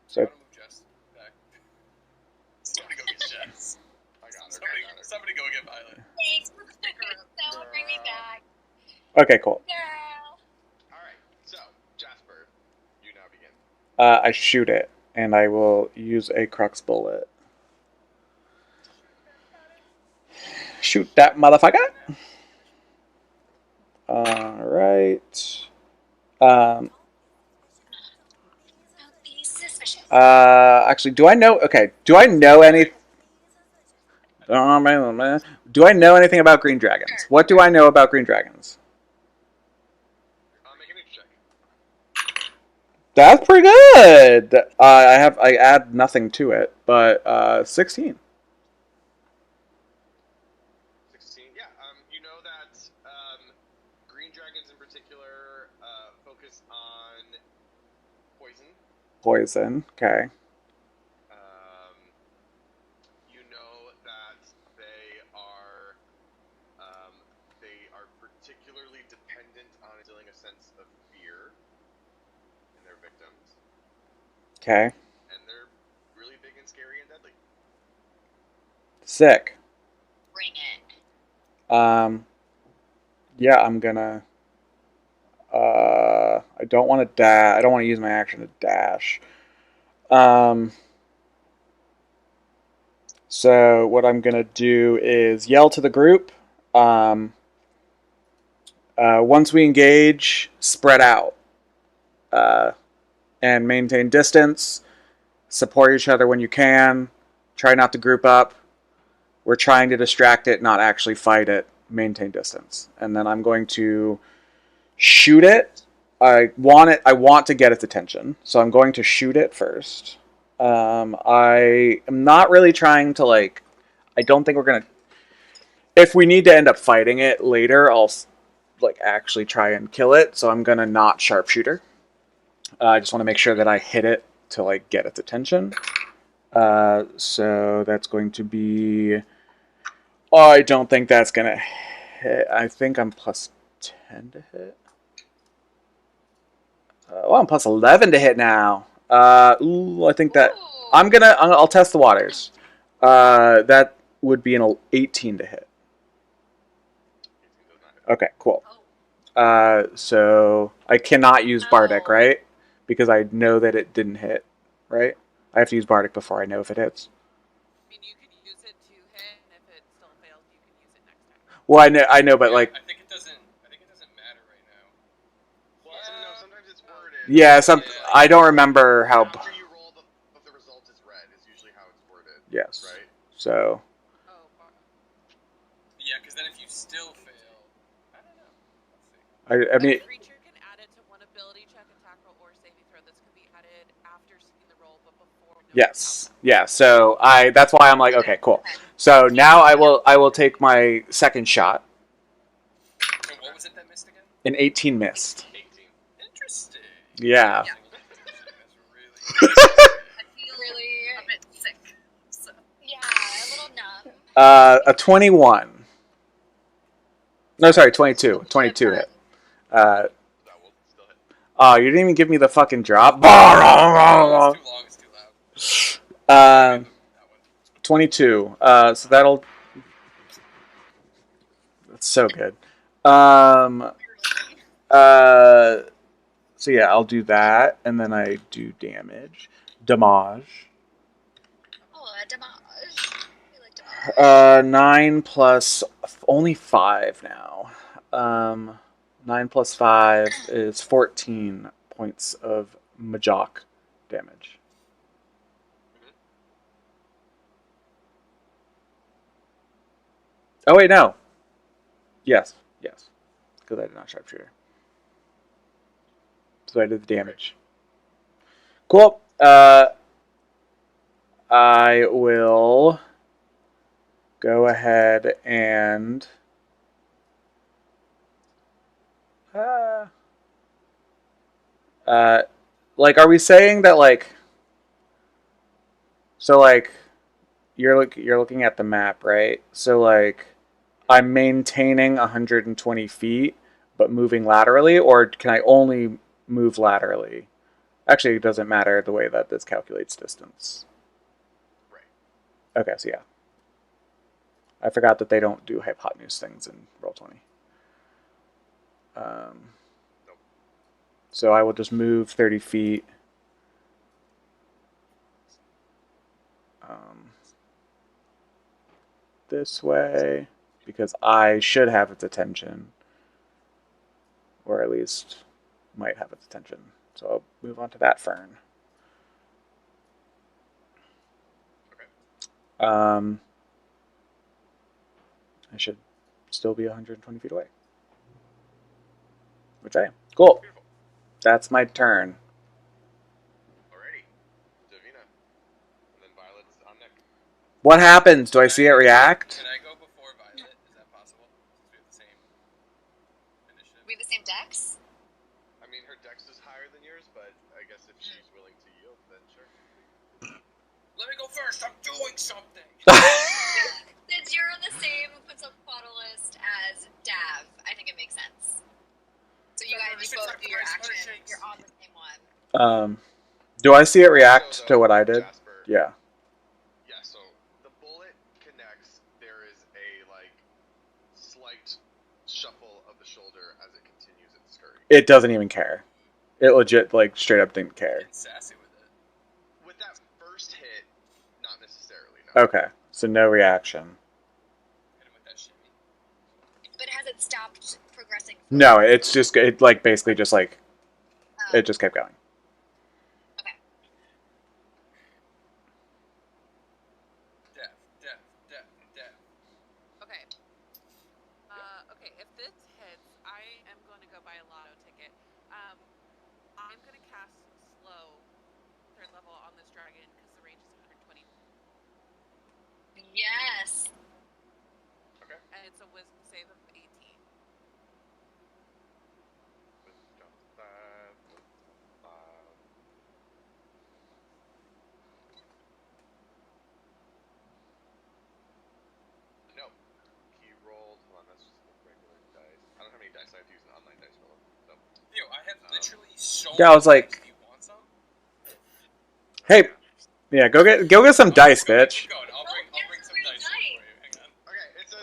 So I want to move Jess back. Somebody go get Jess. I got her. Somebody go get Violet. Thanks. Someone bring me back. okay, cool. Girl. Alright, so, Jasper, you now begin. I shoot it, and I will use a crux bullet. Shoot that motherfucker! Alright. Don't be suspicious. Actually, do I know... Okay, do I know any... Do I know anything about green dragons? What do I know about green dragons? Make a nature check. That's pretty good! I add nothing to it, but 16. 16. Yeah, you know that green dragons in particular focus on poison. Poison, okay. You know that they are particularly dependent on instilling a sense of fear in their victims. Okay. And they're really big and scary and deadly. Sick. Bring it. Yeah, I'm gonna... I don't want to dash. I don't want to use my action to dash. So what I'm gonna do is yell to the group. Once we engage, spread out. And maintain distance. Support each other when you can. Try not to group up. We're trying to distract it, not actually fight it. Maintain distance. And then I'm going to shoot it. I want to get its attention, so I'm going to shoot it first. I am not really trying to like. I don't think we're gonna. If we need to end up fighting it later, I'll like actually try and kill it. So I'm gonna not sharpshooter. I just want to make sure that I hit it to like get its attention. So that's going to be. I don't think that's gonna hit. I think I'm plus 10 to hit. I'm plus 11 to hit now. I think that I'll test the waters. That would be an 18 to hit. Okay, cool. So I cannot use Bardic, right? Because I know that it didn't hit, right? I have to use Bardic before I know if it hits. I mean, you could use it to hit, and if it still fails, you can use it next time. Well, I know, but like, I think it doesn't matter right now. Well, no, sometimes it's worded. yeah, I don't remember how. After you roll the result is red is usually how it's worded. Yes. Right. So. Oh, Yeah, because then if you still fail, I don't know. Let's see. I mean. a creature can add it to one ability check Yes. Yeah. So that's why I'm like, okay, cool. So now I will take my second shot. And what was it that missed again? An 18 missed. 18. Interesting. Yeah. Yeah. That's really I feel Really? a bit sick. So Yeah, a little numb. A 21. No, sorry, 22. 22 hit. That will still hit. Oh, you didn't even give me the fucking drop. it's too long. It's too loud. Um, That one. 22. So that'll. That's so good. So yeah, I'll do that, and then I do damage. Damage. Oh, a damage. We like damage. 9 plus only 5 now. 9 plus 5 is 14 points of Majok damage. Oh wait, no. Yes, because I did not sharpshooter. So I did the damage. Cool. I will go ahead and like, are we saying that, like, so, like, you're looking at the map, right? So, like, I'm maintaining 120 feet but moving laterally, or can I only move laterally? Actually, it doesn't matter the way that this calculates distance. Right. Okay, so yeah. I forgot that they don't do hypotenuse things in Roll20. Nope. So I will just move 30 feet. This way, because I should have its attention. Or at least might have its attention. So I'll move on to that fern. Okay. I should still be 120 feet away. Which I am. Cool. Beautiful. That's my turn. Alrighty. Davina. And then Violet's on Nick. What happens? Do I see it react? Can I go before Violet? Is that possible? Since we have the same initiative. We have the same decks? I mean, her dex is higher than yours, but I guess if she's willing to yield, then sure. Let me go first. I'm doing something. Since you're on the same Quetzalcoatl list as Dav, I think it makes sense. So you guys both do your action. You're on the same one. Do I see it react to what I did? Jasper, Yeah. Yeah, so the bullet connects. There is a, like, slight shuffle of the shoulder as it continues its scurry. It doesn't even care. It legit, like, straight up didn't care. Getting sassy with it. With that first hit, not necessarily, no. Okay, so no reaction. Hit him with that shimmy. But has it stopped progressing? No, it's just, it, like, basically just, like, it just kept going. Okay. Death. Okay. Okay, if this hits, I am going to go buy a lotto ticket. I'm going to cast slow, 3rd level, on this dragon, because the range is 120. Yes. Okay. And it's a wisdom save of 18. Wisdom save. No. He rolled. Hold on, that's just the regular dice. I don't have any dice. I have to use an online dice roller. So. Yo, I have literally so Yeah, I was many like- dice. Do you want some? Hey, yeah, go get some dice, bitch. Keep going. I'll bring some dice for you. Hang on. Okay, it's a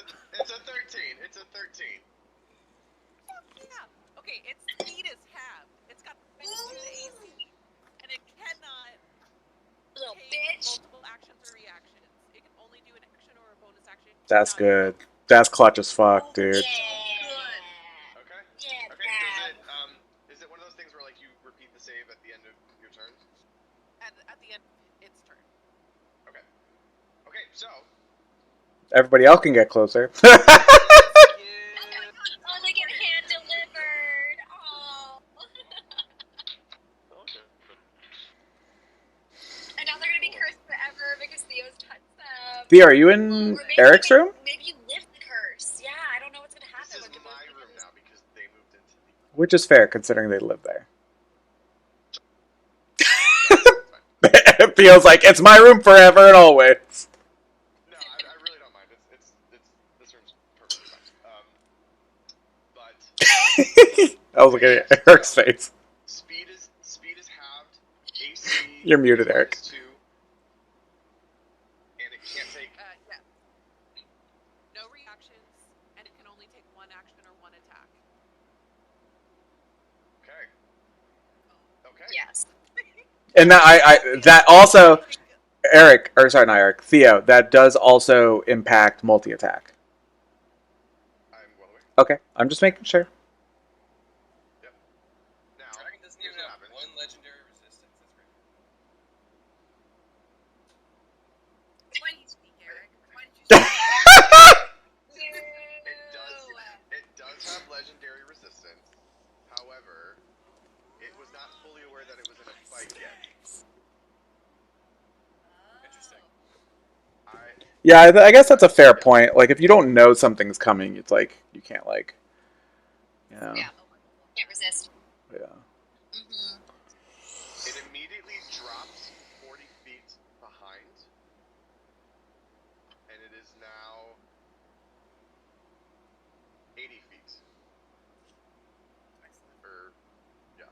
13. It's a 13. Yeah. Okay, its speed is halved. It's got -2 to AC, and it cannot Little take bitch. multiple actions or reactions. It can only do an action or a bonus action. That's not good. both. That's clutch as fuck, dude. Okay. Yeah. Okay. Yeah, So is it one of those things where, like, you repeat the save at the end of your turns? At the end of its turn. Okay. Okay, so Everybody else can get closer. yeah. Oh, they get hand delivered. Oh. Okay. And now they're gonna be cursed Theo, are you in Or maybe Eric's room? Maybe you lift the curse. Yeah, I don't know what's gonna happen. This is Like, if my it's- room now because they moved into the. Which is fair, considering they live there. It's fine. It feels like it's my room forever and always. No, I really don't mind. It's this room's perfectly fine. But I was looking at Eric's face. speed is halved. AC. You're muted, is Eric. -2, and it can't take. Yeah. No reactions, and it can only take one action or one attack. Okay. Okay. Yes. And that also, Eric, or sorry, not Eric, Theo, that does also impact multi-attack. I'm well aware. Okay, I'm just making sure. Now, Dragon doesn't here's even what have happens. one legendary resistance. That's great. Why do you speak, Eric? Why did you speak? It does have legendary resistance. However, it was not fully aware that it was in a fight yet. Interesting. Yeah, I guess that's a fair point. Like, if you don't know something's coming, it's like, you can't, like, you know. Yeah. Can't resist. Yeah. Mm-hmm. It immediately drops 40 feet behind, and it is now 80 feet. Excellent. Or, yeah.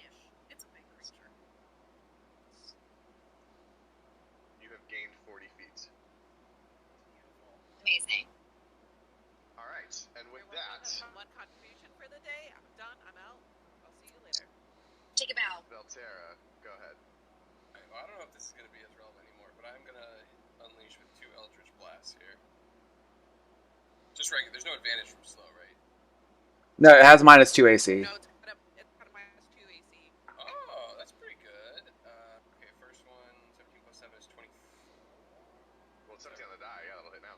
Ish. It's a big creature. You have gained 40 feet. Beautiful. Amazing. All right, and with You're welcome. that, That's one contribution for the day. I'm done. I'm out. I'll see you later. Take a bow. Velterra, go ahead. Alright, well, I don't know if this is going to be as relevant anymore, but I'm going to unleash with 2 Eldritch Blasts here. Just regular. There's no advantage from slow, right? No, it has -2 AC. No, it's got a -2 AC. Oh, that's pretty good. Okay, first one, 17 plus 7 is 24. Well, it's 17 on the die. Yeah, that'll hit now.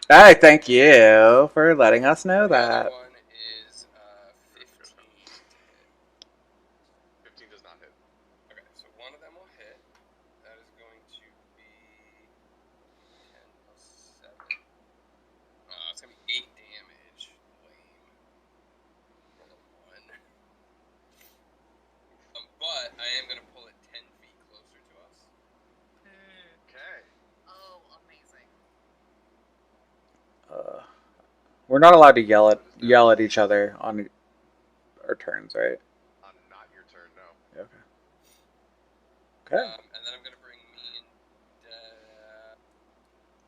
Hey, thank you for letting us know The that. other one is 15 to hit. 15 does not hit. Okay, so one of them will hit. That is going to be 10 plus 7. It's going to be 8 damage. Lame. Roll a 1. But I am going to pull it 10 feet closer to us. Okay. Oh, amazing. We're not allowed to yell at each other on our turns, right? On not your turn, no. Okay. Okay. And then I'm going to bring me and Dab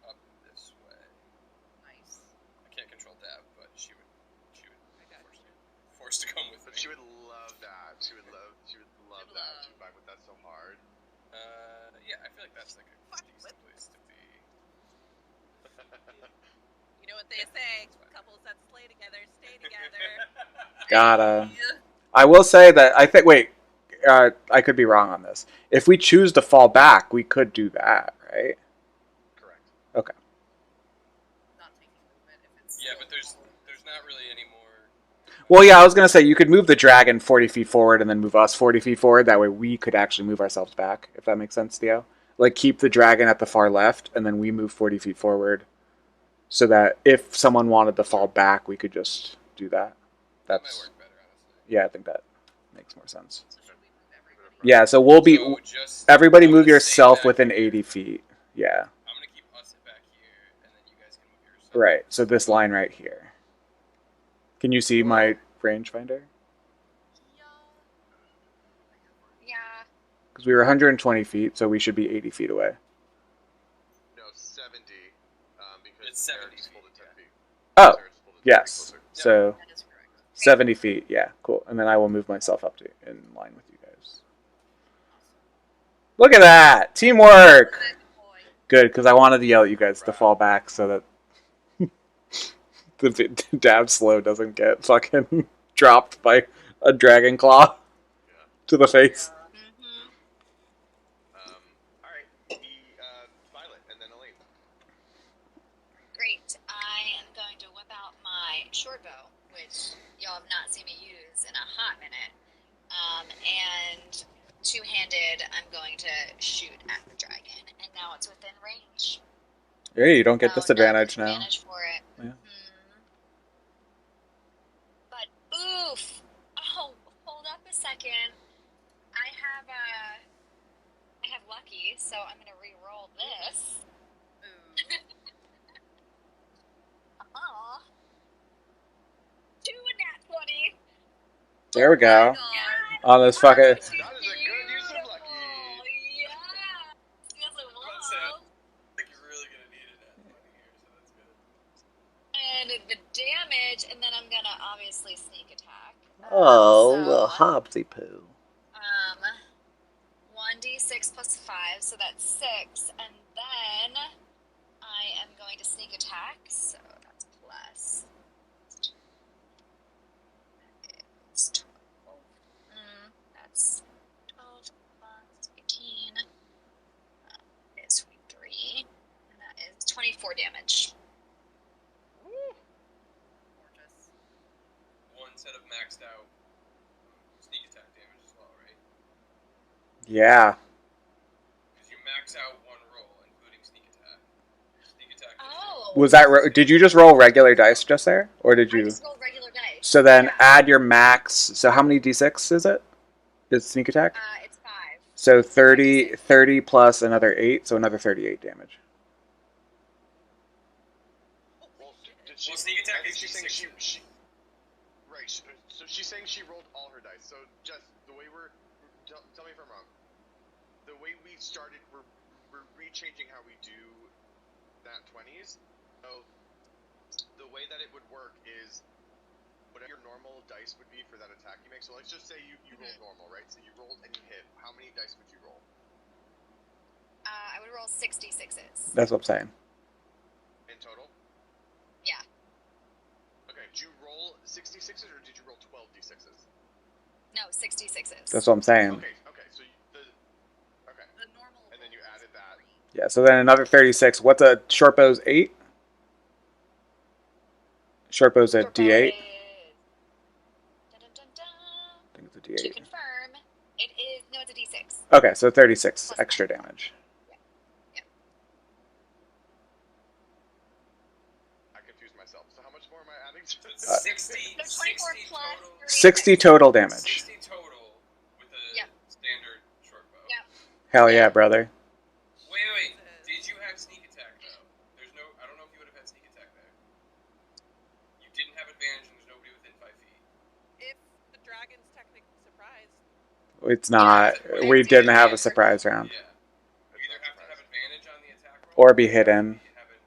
up this way. Nice. I can't control Dab, but she would force to come with But me. she would love that. She would love that. She would vibe with that so hard. Yeah, I feel like that's like a decent place to be. You know what they say? Couples that slay together stay together. Gotta. I will say that I think. Wait, I could be wrong on this. If we choose to fall back, we could do that, right? Correct. Okay. Not taking movement if it's. Yeah, but there's not really any more. Well, yeah, I was gonna say you could move the dragon 40 feet forward and then move us 40 feet forward. That way, we could actually move ourselves back, if that makes sense, Theo. Like, keep the dragon at the far left, and then we move 40 feet forward, so that if someone wanted to fall back, we could just do that. That might That's work better, honestly. yeah, I think that makes more sense. So should we move everybody? Yeah, so we'll be So just everybody I'm move gonna stay yourself back within here. 80 feet. Yeah, I'm gonna keep us back here, and then you guys can move yourself. right. So this line right here. Can you see my rangefinder? Yeah. Because we were 120 feet, so we should be 80 feet away. No, 70. Because It's 70 Eric's feet, pulled it 10 yeah. feet. Oh, Eric's pulled it 10 feet yes. closer. So That is correct. 70 feet. Yeah, cool. And then I will move myself up to in line with you guys. Look at that! Teamwork! Good boy. Good, because I wanted to yell at you guys to fall back so that the dab slow doesn't get fucking dropped by a dragon claw Yeah. to the face. Mm-hmm. Alright. Violet, and then Elaine. Great. I am going to whip out my short bow, which y'all have not seen me use in a hot minute. And two-handed, I'm going to shoot at the dragon. And now it's within range. Hey, you don't get So disadvantage no now. disadvantage for it. Yeah. But oof! Oh, hold up a second. I have lucky, so I'm gonna re-roll this. Ooh. Aw. 2 nat 20. There we go. God. On this fucking. That is a good use of lucky. Yeah. Yes, it Let's say, I was. think you're really gonna need a nat 20 here, so that's good. And the damage, and then I'm gonna obviously sneak attack. Little Hobbsy poo. 1d6 plus 5, so that's 6, and then I am going to sneak attack, so that's plus. It's 12. That's 12 plus 18. That is 23, and that is 24 damage. Gorgeous. One set of maxed out sneak attack damage as well, right? Yeah. Because you max out one roll, including sneak attack. Sneak attack. Oh. Was that? Did you just roll regular dice just there, or did I you? just rolled regular dice. So then Yeah. add your max. So how many d6 is it? Is sneak attack? It's 5. So 30 plus another 8, so another 38 damage. Well, did she? Well, sneak attack I think is she's saying D6. right. So she's saying she rolled all her dice. So just the way tell me if I'm wrong. The way we started, we're rechanging how we do nat 20s. So the way that it would work is whatever your normal dice would be for that attack you make. So let's just say you rolled normal, right? So you rolled and you hit. How many dice would you roll? I would roll 66s. That's what I'm saying. In total? Yeah. Okay, did you roll 66s or did you roll 12 d6s? No, 66s. That's what I'm saying. Okay, so okay. The normal. And then you added that. Yeah. So then another 36. What's a short bow's 8? Short bow's a d8. I think it's a To d8. confirm, it is it's a d6. Okay, so 36 Plus extra 9. damage. I confused myself. So how much more am I adding to this? 60, So 24 60 plus total. 36. 60 total damage. 60 total with a Yep. standard short bow. Yep. Hell yeah, brother. Wait. Did you have sneak attack though? I don't know if you would have had sneak attack there. You didn't have advantage and there's nobody within 5 feet. If the dragon's technically surprised. It's not. We didn't have a surprise round. Yeah. You either have to have advantage on the attack roll Or be hidden. Have an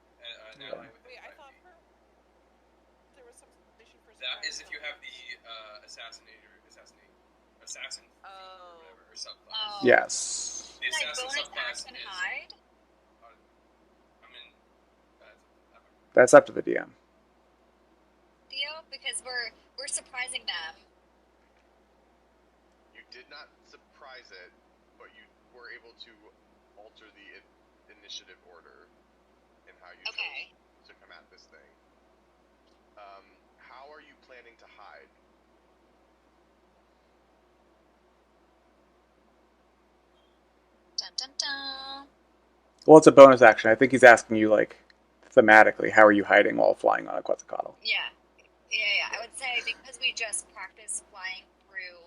ally within Wait, I 5 thought feet. there was some station for That surprise is if you have rounds. the assassin Oh. or whatever, or subclass. Oh. Yes. The Can I assassin bonus subclass action is. hide? I mean, That's up to the DM. Theo? Because we're surprising them. You did not surprise it, but you were able to alter the initiative order in how you Okay. chose to come at this thing. How are you planning to hide? Dun dun dun. Well, it's a bonus action. I think he's asking you, like, thematically, how are you hiding while flying on a Quetzalcoatl? Yeah. I would say because we just practiced flying through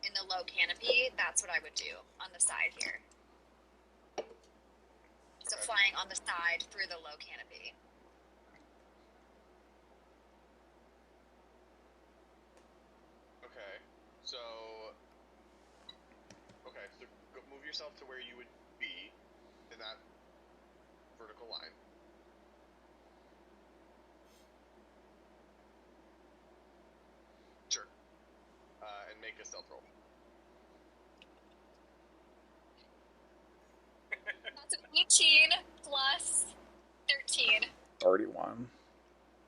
in the low canopy, that's what I would do on the side here. So Okay. flying on the side through the low canopy. Okay, so move yourself to where you would be in that vertical line. Sure. And make a stealth roll. That's an 18 plus 13. 31.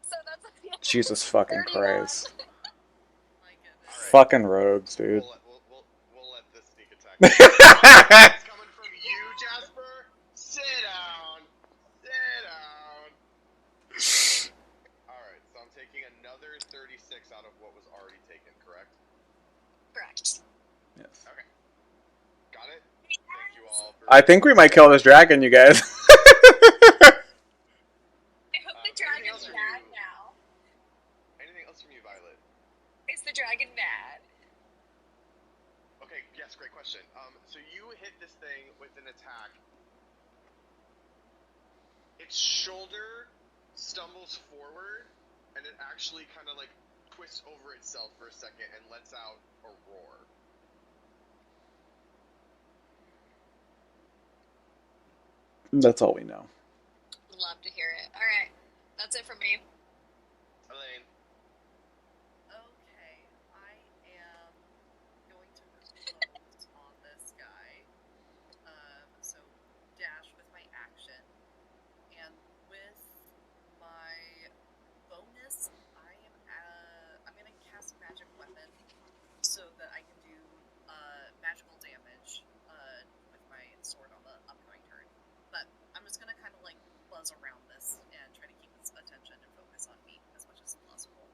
So that's Jesus fucking 31. Christ. My goodness. Alright. Fucking rogues, dude. We'll let this sneak attack. It's coming from you, Jasper. Sit down. Alright, so I'm taking another 36 out of what was already taken, correct? Correct. Yes. Okay. Got it? Thank you all for I think we might kill this dragon, you guys. I hope the dragon's mad now. Anything else from you, Violet? Is the dragon mad? Okay, yes, great question. So you hit this thing with an attack. Its shoulder stumbles forward, and it actually kind of like twists over itself for a second and lets out a roar. That's all we know. Love to hear it. Alright, that's it for me. Elaine. Okay, I am going to propose on this guy. So dash with my action, and with my bonus, I'm gonna cast magic weapon so that I can do magical damage with my sword on the upcoming turn. But I'm just gonna kind of like buzz around this and try to keep its attention and focus on me as much as possible.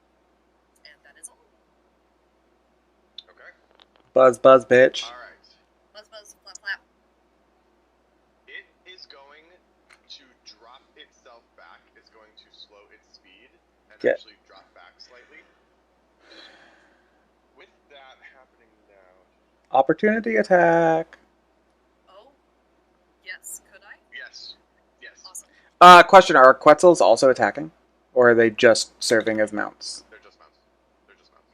And that is all. Okay. Buzz, buzz, bitch. All right. Buzz, buzz, flap, flap. It is going to drop itself back. It's going to slow its speed and actually drop back slightly. With that happening now. Opportunity attack. Oh, yes. Could I? Yes. Yes. Awesome. Question: are Quetzals also attacking, or are they just serving as mounts? They're just mounts. They're just mounts.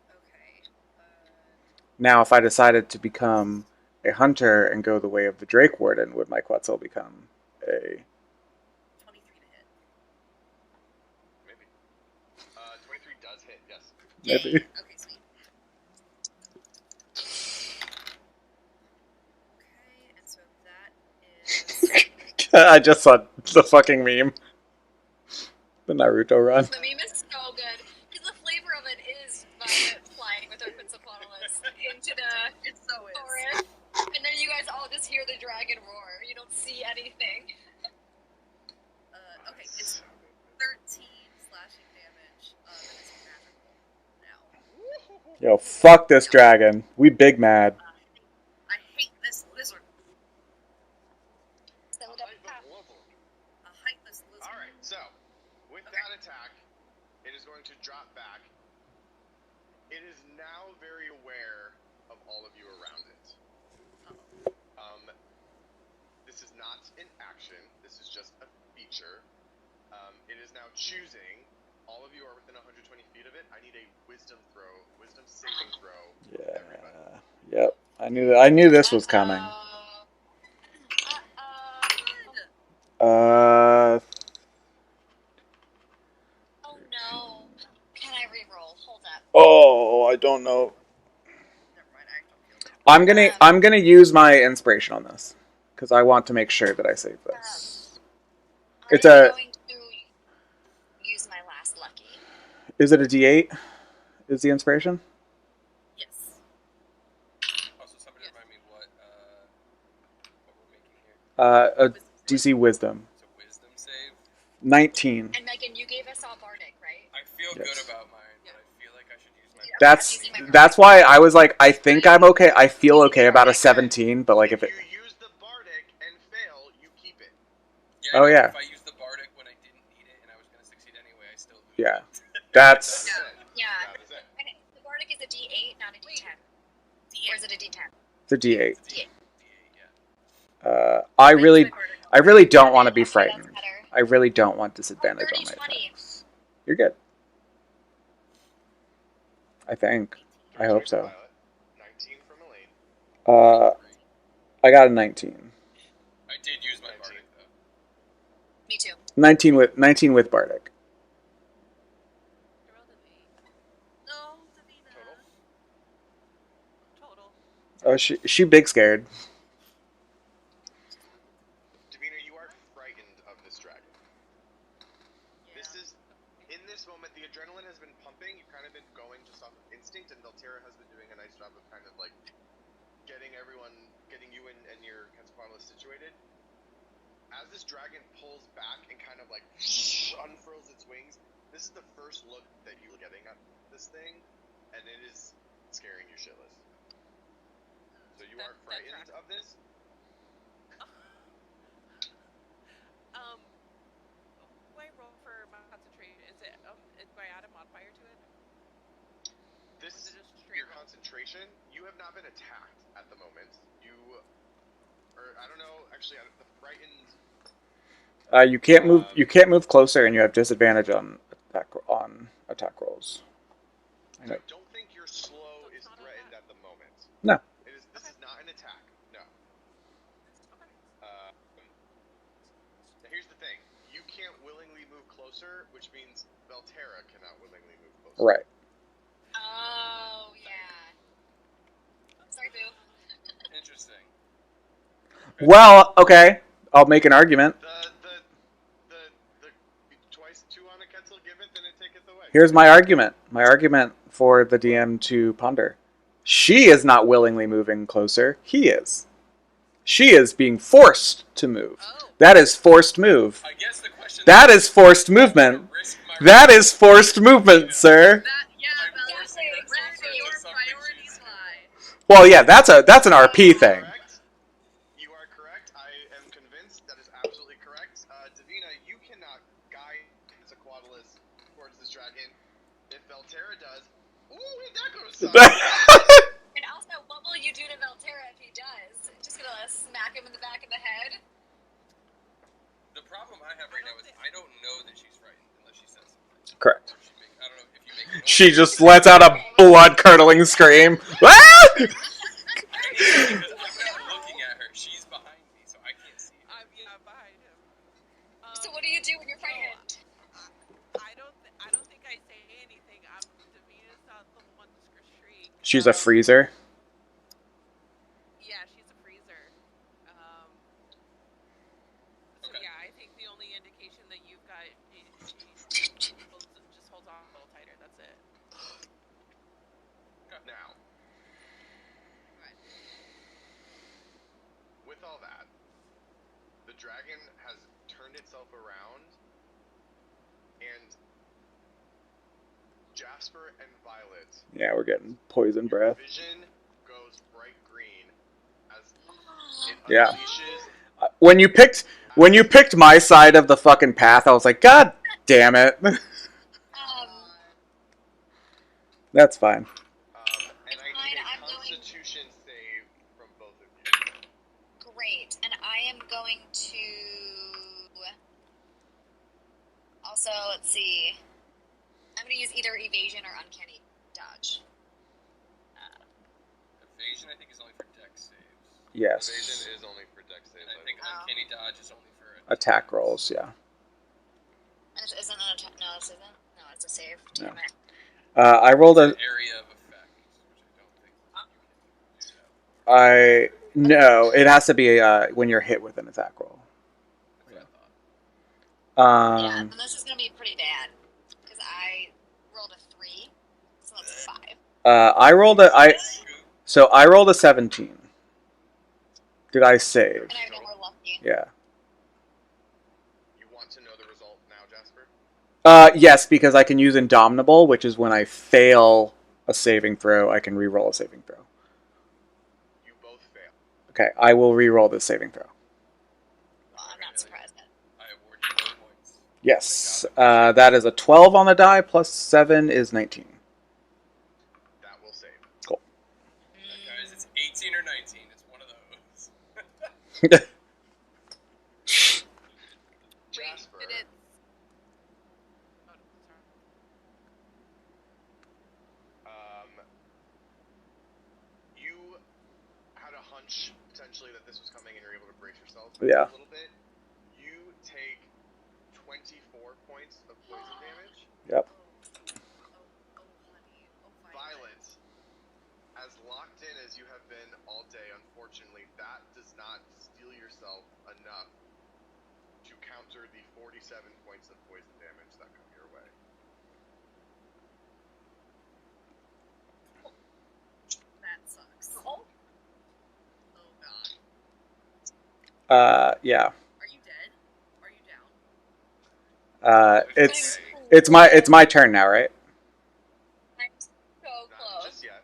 Okay. Now, if I decided to become a hunter and go the way of the Drake Warden, would my Quetzal become a... 23 to hit. Maybe. 23 does hit, yes. Maybe. Okay, sweet. Okay, and so that is... I just saw the fucking meme. The Naruto run. The meme is so good. Because the flavor of it is Violet flying with her Quetzalcoatlus into the It so is. forest. And then you guys all just hear the dragon roar. You don't see anything. Okay, it's 13 slashing damage. That is magical now. Yo, fuck this dragon. We big mad. I hate this lizard. So I like the level. I hate this lizard. Alright, so, with that attack, it is going to drop back. It is now very aware of all of you around it. This is not an action, this is just a feature. It is now choosing. All of you are within 120 feet of it. I need a wisdom saving throw. Yeah. Yep. I knew this was coming. Oh no. Can I re-roll? Hold up. Oh, I don't know. Never mind, I don't feel good. I'm gonna use my inspiration on this because I want to make sure that I save this. It's I'm a. going to use my last lucky. Is it a D8? Is the inspiration? Yes. Also, somebody remind me what we're making here. A DC Wisdom. It's a wisdom save. 19. And Megan, you gave us all Bardic, right? I feel Yes. good about mine, but I feel like I should use my. That's why I was like, I think I'm okay. I feel okay about a 17, but like if it. you use the Bardic and fail, you keep it. Yeah, Oh, no, yeah. If I used the Bardic when I didn't need it and I was going to succeed anyway, I still lose. Yeah. it. That's. Yeah. That is it. Okay, the Bardic is a D8, not a D10. Or is it a D10? It's a D8. It's a D8, yeah. I really don't want to be Okay, that's frightened. better. I really don't want disadvantage on 30, my 20. attacks. You're good. I think. I hope so. Violet, 19 from Elaine. I got a 19. I did use my Bardic, though. Me too. 19 with Bardic. I rolled an 8. No, Davina. Total. Oh, she big scared. Davina, you are frightened of this dragon. Yeah. In this moment, the adrenaline has been pumping. You've kind of been going just off of instinct, and Deltera has been doing a nice job of kind of like getting you and your Quetzalcoatlus situated. As this dragon pulls back and kind of like unfurls its wings, this is the first look that you're getting at this thing, and it is scaring you shitless. So you are That frightened tracks. of this? Do I roll for my concentration? Is it do I add a modifier to it? This Or is it just straight your roll? concentration. You have not been attacked at the moment. Or I don't know. Actually, the frightened. You can't move. You can't move closer, and you have disadvantage on attack rolls. I don't think your slow So it's is not threatened attack. at the moment. No. This Okay. is not an attack. No. Okay. Now here's the thing. You can't willingly move closer, which means Velterra cannot willingly move closer. Right. Oh, yeah. Sorry, Boo. Interesting. Well, okay. I'll make an argument. The twice two on a Ketzel giveth and it taketh away. Here's my argument. My argument for the DM to ponder. She is not willingly moving closer. He is. She is being forced to move. Oh. That is forced move. I guess the question. That is forced movement. That is forced movement, sir. Exactly. Your priorities lie. Well, yeah, that's an RP thing. Correct. You are correct. I am convinced that is absolutely correct. Davina, you cannot guide Quetzalcoatlus towards this dragon. If Velterra does, ooh, where'd that go to side? And also, what will you do to Velterra if he does? Just gonna smack him in the back of the head? The problem I have right now is I don't know that she's frightened unless she says something. Correct. I don't know if you make a noise. She just lets out a blood-curdling scream. Ah! Because I'm not looking at her. She's behind me, so I can't see her. I'm behind him. So what do you do when you're frightened? I don't think I say anything. Davina's not the one to shriek. She's a freezer. Yeah, she's a freezer. So Okay. yeah, I think the only indication that you've got is just holds on a little tighter. That's it. Now, with all that, the dragon has turned itself around, and Jasper and Violet, Yeah, we're getting poison breath. vision goes bright green as it Yeah. unleashes. When you picked my side of the fucking path, I was like, God damn it. That's fine. And I need I'm a going- Constitution save from both of you. Great. And I am going to... Also, let's see. I'm going to use either evasion or uncanny dodge. Evasion, I think, is only for dex saves. Yes. Evasion is only for dex saves. And I think Oh. uncanny dodge is only for Attack rolls, yeah. And this isn't an attack. No, this isn't. No, it's a save. No. Damn it. I rolled a... area of effect, which I don't think you can do that. No, it has to be when you're hit with an attack roll. That's what I thought. Yeah, and this is going to be pretty bad. Because I rolled a 3. So that's a 5. I rolled a 17. Did I save? And I know we're lucky. Yeah. You want to know the result now, Jasper? Yes, because I can use Indomitable, which is when I fail a saving throw, I can re-roll a saving throw. You both fail. Okay, I will re-roll the saving throw. Well, I'm not surprised. I award you 4 points. Yes, that is a 12 on the die, plus 7 is 19. That will save. Cool. Guys, it's 18 or 19. It's one of those. Jasper, Wait, did it... Oh, sorry. you had a hunch potentially that this was coming, and you're able to brace yourself Yeah. a little bit. You take 24 points of poison damage. Yep. Oh, honey. Oh, fine. Violet, as locked in as you have been all day, unfortunately, that does not steel yourself enough to counter the 47 points of poison damage that come your way. That sucks. Oh, Oh, God. Yeah. Are you dead? Are you down? It's my turn now, right? I'm so Not close. just yet.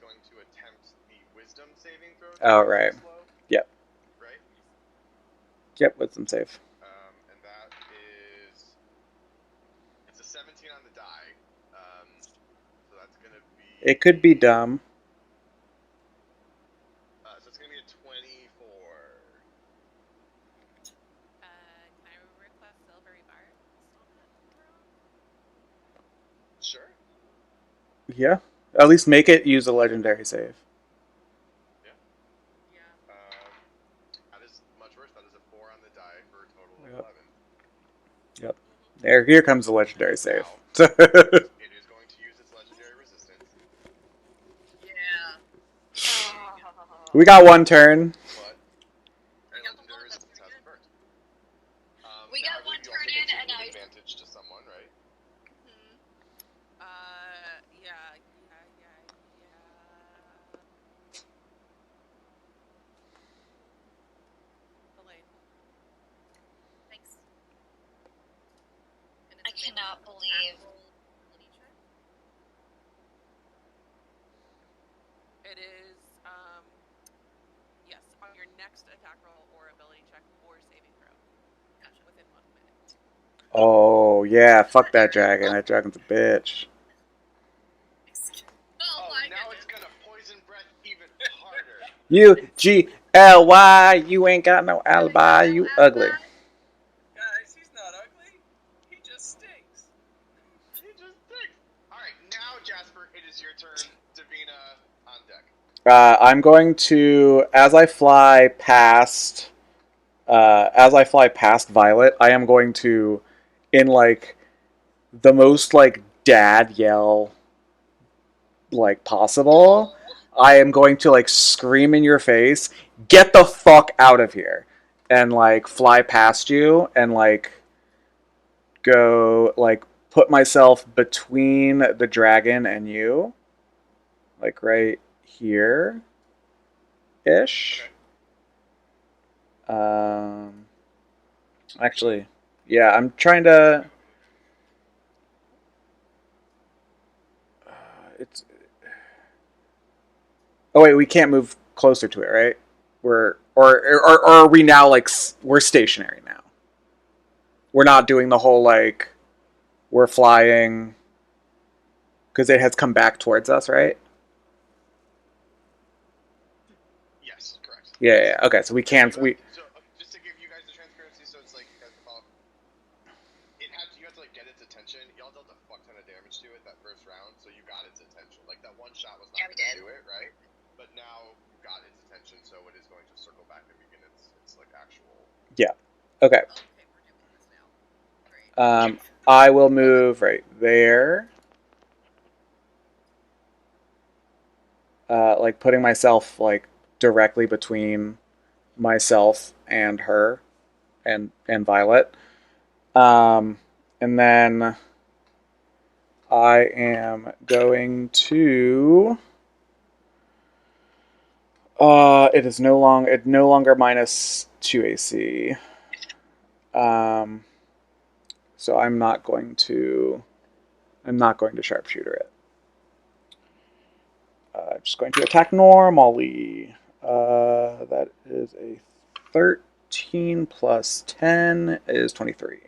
going to attempt the wisdom saving throw. Oh, right. Slow, Yep. right? Yep, wisdom save. And that is... It's a 17 on the die. So that's going to be... It could be dumb. So it's going to be a 24. Can I request silvery bars on that throw? Sure. Yeah. At least make it use a legendary save. Yeah. Yeah. That is much worse. That is a 4 on the die for a total of Yep. 11. Yep. Here comes the legendary save. Now, it is going to use its legendary resistance. Yeah. We got one turn. But We got the legendary one, that's resistance pretty hasn't good. burnt. We Now, got I believe one you also turn get in, to and give I- advantage to someone, right? Hmm. Yeah. Elaine. Thanks. And I it's cannot available believe- attack roll ability check. It is, yes, on your next attack roll or ability check or saving throw. Gotcha. Within 1 minute. Oh, yeah. Fuck that dragon. That dragon's a bitch. Oh, Oh, my now goodness. it's going to poison breath even harder. UGLY. You ain't got no alibi. You ugly. Guys, he's not ugly. He just stinks. He just thinks. Alright, now, Jasper, it is your turn. Davina on deck. I'm going to, as I fly past Violet, I am going to, in like the most like dad yell like possible, I am going to like scream in your face, "Get the fuck out of here!" and like fly past you and like go like put myself between the dragon and you, like right here ish. Okay. Actually, yeah, I'm trying to. It's. Oh wait, we can't move closer to it, right? Or are we now like we're stationary now? We're not doing the whole like we're flying because it has come back towards us, right? Yes, correct. Yeah. Okay, so we can't. So, just to give you guys the transparency, so it's like you guys can follow. You had to like get its attention. Y'all dealt a fuck ton of damage to it that first round, so you got its attention. Like that one shot was not Yeah, we going to did. do it, right? But now you got its attention, so it is going to circle back and begin its like actual. Yeah. Okay. Okay, we're doing this now. Great. I will move right there. Like putting myself like directly between myself and her and Violet. And then I am going to it no longer -2 AC. So I'm not going to sharpshooter it. Just going to attack normally. That is a 13 plus 10 is 23.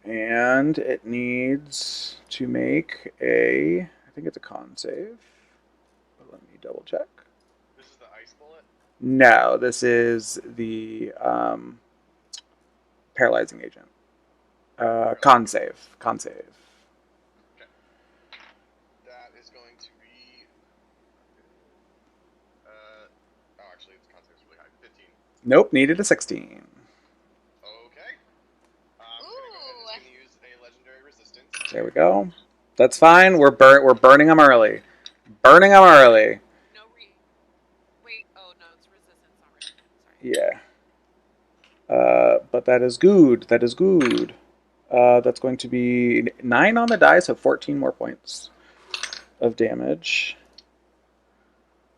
And it needs to make I think it's a con save. But let me double check. This is the ice bullet? No, this is the paralyzing agent. Con save. Okay. That is going to be. Actually, its con save is really high. 15. Nope, needed a 16. Okay. I'm going to use a legendary resistance. There we go. That's fine. We're burning them early. No Wait, oh no, it's resistance, not reaction. Sorry. Yeah. But that is good. That's going to be 9 on the die, so 14 more points of damage.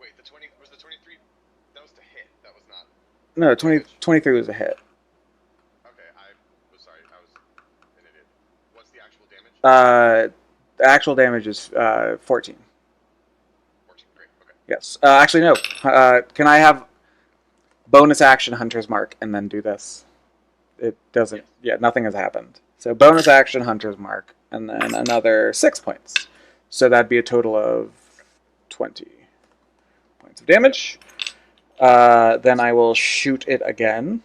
Wait, the 20 was the 23. That was the hit. That was not. No, 23 was a hit. Okay, I was sorry. I was an idiot. What's the actual damage? The actual damage is 14. 14. Great. Okay. Yes. Actually, no. Can I have bonus action Hunter's Mark and then do this? It doesn't. Yes. Yeah, nothing has happened. So bonus action Hunter's Mark and then another 6 points. So that'd be a total of 20 points of damage. Then I will shoot it again.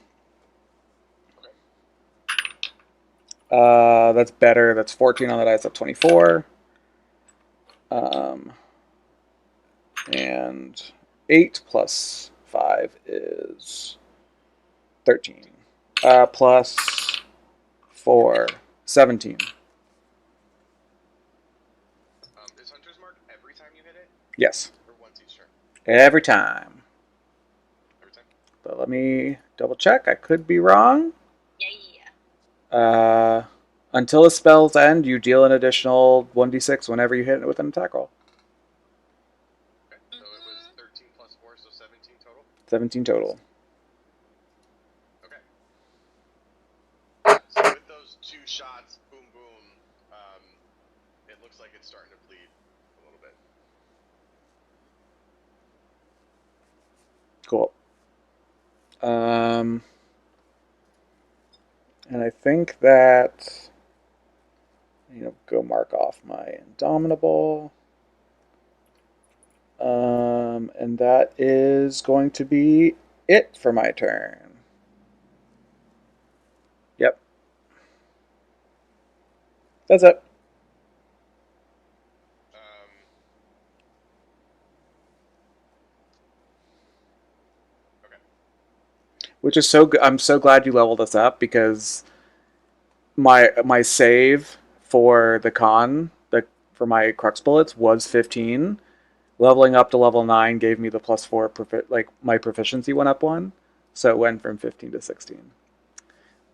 That's better. That's 14 on the dice, up 24. And 8 plus 5 is 13. Plus 4, 17. Is Hunter's Mark every time you hit it? Yes. Or once each turn? Every time. Every time? But let me double check. I could be wrong. Yeah. Until the spell's end, you deal an additional 1d6 whenever you hit it with an attack roll. Okay. So it was 13 plus 4, so 17 total? 17 total. Okay. So with those 2 shots, boom, boom, it looks like it's starting to bleed a little bit. Cool. And I think that, go mark off my Indomitable. And that is going to be it for my turn. Yep. That's it. Okay. Which is so good. I'm so glad you leveled us up because my save for the for my crux bullets was 15. Leveling up to level 9 gave me the plus 4 my proficiency went up 1, so it went from 15 to 16.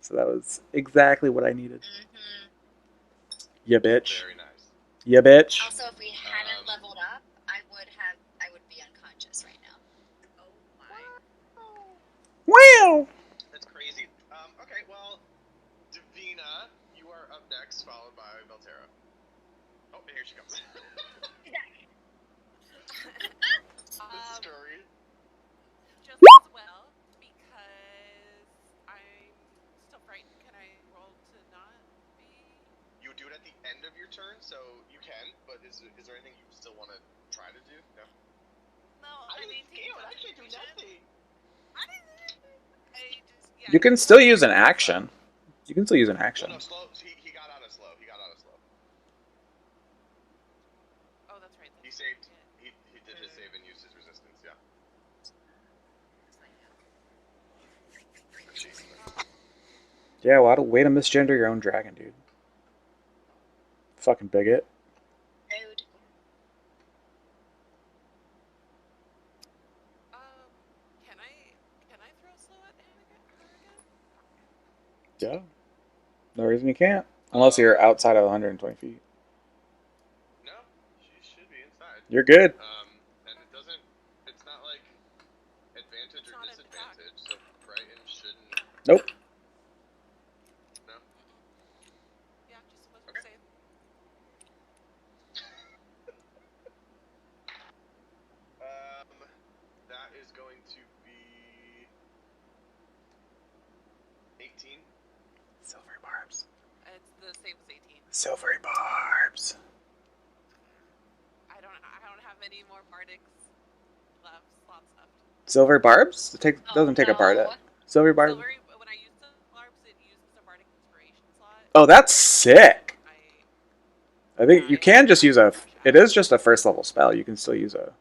So that was exactly what I needed. Mm-hmm. Ya bitch. Very nice. Ya bitch. Also, if we hadn't leveled up, I would be unconscious right now. Oh my. Wow. That's crazy. Okay, well, Davina, you are up next, followed by Belterra. Oh, here she comes. This story. Just as well, because I'm still frightened. Can I roll to not be? You do it at the end of your turn, so you can. But is there anything you still want to try to do? No. No, I maintain I can't do concentration. nothing. You can still use an action. You can still use an action. Well, no, slow. He got out of slow. Oh, that's right. He saved. He did his save and used his resistance. Yeah. Yeah, way to misgender your own dragon, dude. Fucking bigot. Rude. Can I throw slow at him again? Yeah. No reason you can't. Unless you're outside of 120 feet. No, she should be inside. You're good. And it's not like advantage or disadvantage, so Brighton shouldn't. Nope. No? Yeah, just wasn't safe. That is going to be 18. Silvery barbs. It's the same as 18. Silvery barbs. I don't have any more bardics slots left. Silvery barbs? Doesn't take a bard. Silvery barbs. When I use the barbs, it uses a bardic inspiration slot. Oh, that's sick. I think you can just use it is just a first level spell. You can still use a.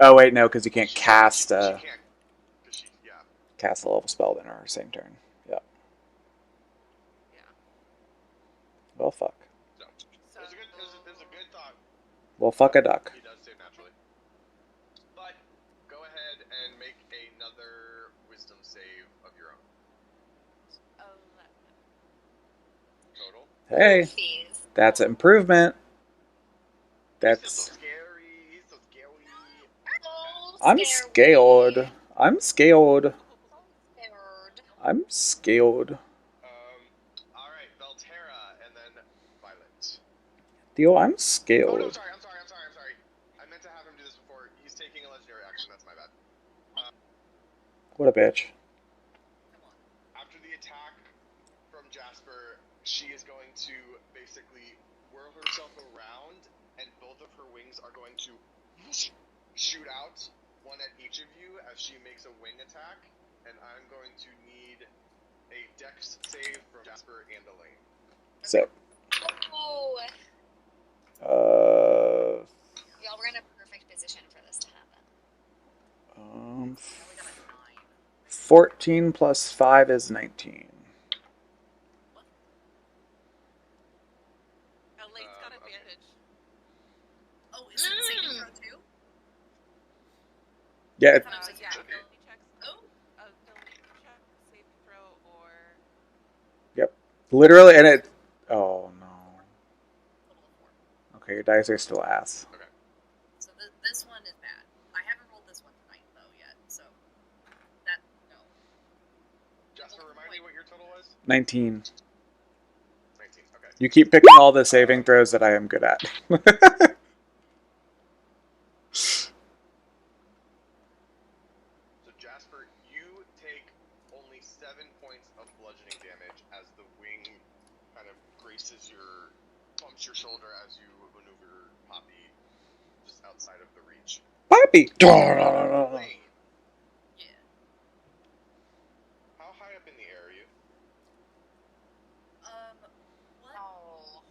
Oh wait, no, because you can't cast cast a level spell in our same turn. Yeah. Well, fuck. So, it was a good thought. Well, fuck a duck. He does save naturally. But go ahead and make another wisdom save of your own. 11. Total. Hey, that's an improvement. That's. So scary. So scary. I'm scared. I'm scared. I'm scared. Alright, Belterra, and then Violet. Theo, I'm Oh no, skilled. sorry. I meant to have him do this before. He's taking a legendary action. That's my bad. What a bitch. Come on. After the attack from Jasper, she is going to basically whirl herself around, and both of her wings are going to shoot out, one at each of you as she makes a wing attack, and I'm going to need a dex save from Jasper and Elaine. Sick. Oh, y'all were in a perfect position for this to happen. I only got a 9. 14 plus 5 is 19. Elaine's got Okay. advantage. Oh, is it saving throw too? Yeah, I thought it was just Yeah, should be. ability checks. Oh. Ability check, saving throw, or literally, and it. Oh no. Total of 4. Okay, your dice are still ass. Okay. So this one is bad. I haven't rolled this one tonight though yet, so that no. Jasper, remind me what your total was? 19. 19. Okay. You keep picking all the saving throws that I am good at. So Jasper, you take only 7 points of bludgeoning damage as the wing kind of bumps your shoulder as you maneuver Poppy just outside of the reach. Poppy! Elaine, Yeah. how high up in the air are you?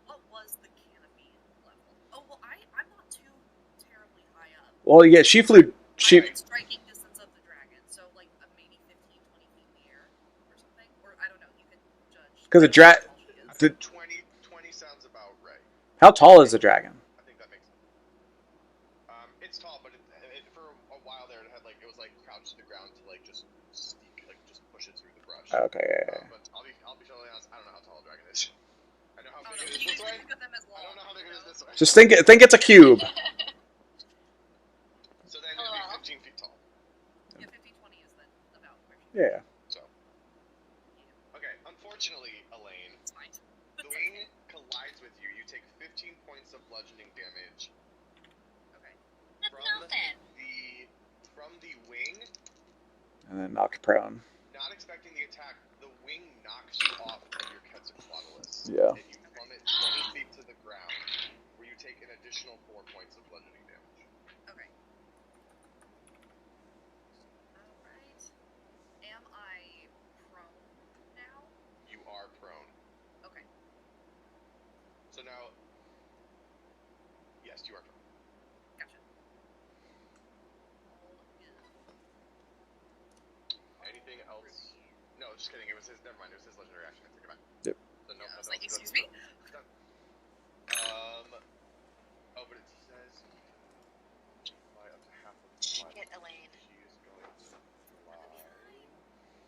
What was the canopy level? Oh well, I'm not too terribly high up. Well, yeah, she flew. I'm She. in striking distance of the dragon, so like maybe 15, 20 feet in the air or something. Or I don't know. You can judge. 'Cause the I don't know how tall she is. I think 20 sounds about right. How tall is the dragon? I think that makes sense. It's tall, but for a while there, it was crouched to the ground to just sneak, just push it through the brush. Okay, yeah. But I'll be totally honest. I don't know how tall a dragon is. I know how I big don't know. it is You this way. think of them as long, I don't know how big it is this way. Just think it's a cube. So then it'd be 15 feet tall. Yeah, 15, 20 is then about where she Yeah. So. Okay. Unfortunately, Elaine, It's fine. the wing collides with you. You take 15 points of bludgeoning damage. Okay. That's nothing. From the wing. And then knocked prone. Not expecting the attack, the wing knocks you off of your Quetzalcoatlus. Yeah. And you plummet 20 feet to the ground, where you take an additional 4 points of bludgeoning damage. Okay. Alright. Am I prone now? You are prone. Okay. So now, yes, you are prone. Gotcha. Anything else? No, just kidding. It was his. Never mind. It was his legendary action. I take it back. Yep. So no, I was no, like, no, excuse me? Done. Oh, but it says fly up to half of the flight. Get Elaine. She is going to fly.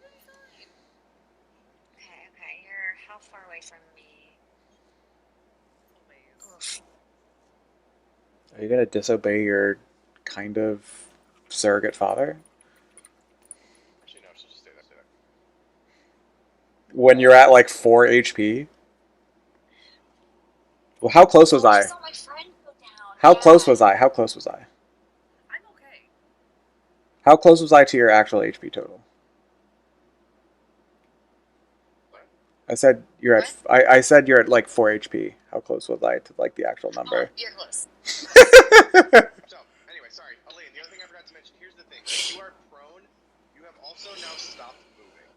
You'll be fine. Okay. You're how far away from me? Always. Oof. Are you gonna disobey your kind of surrogate father? Actually, no. She'll just stay there. When you're at 4 HP? Well, how close was I? I saw my friend go down. How close was I? How close was I? I'm okay. How close was I to your actual HP total? What? I said you're at. I said you're at 4 HP. How close was I to the actual number? Oh, you're close. So, anyway, sorry. Elaine, the other thing I forgot to mention, here's the thing. You are prone. You have also now stopped moving.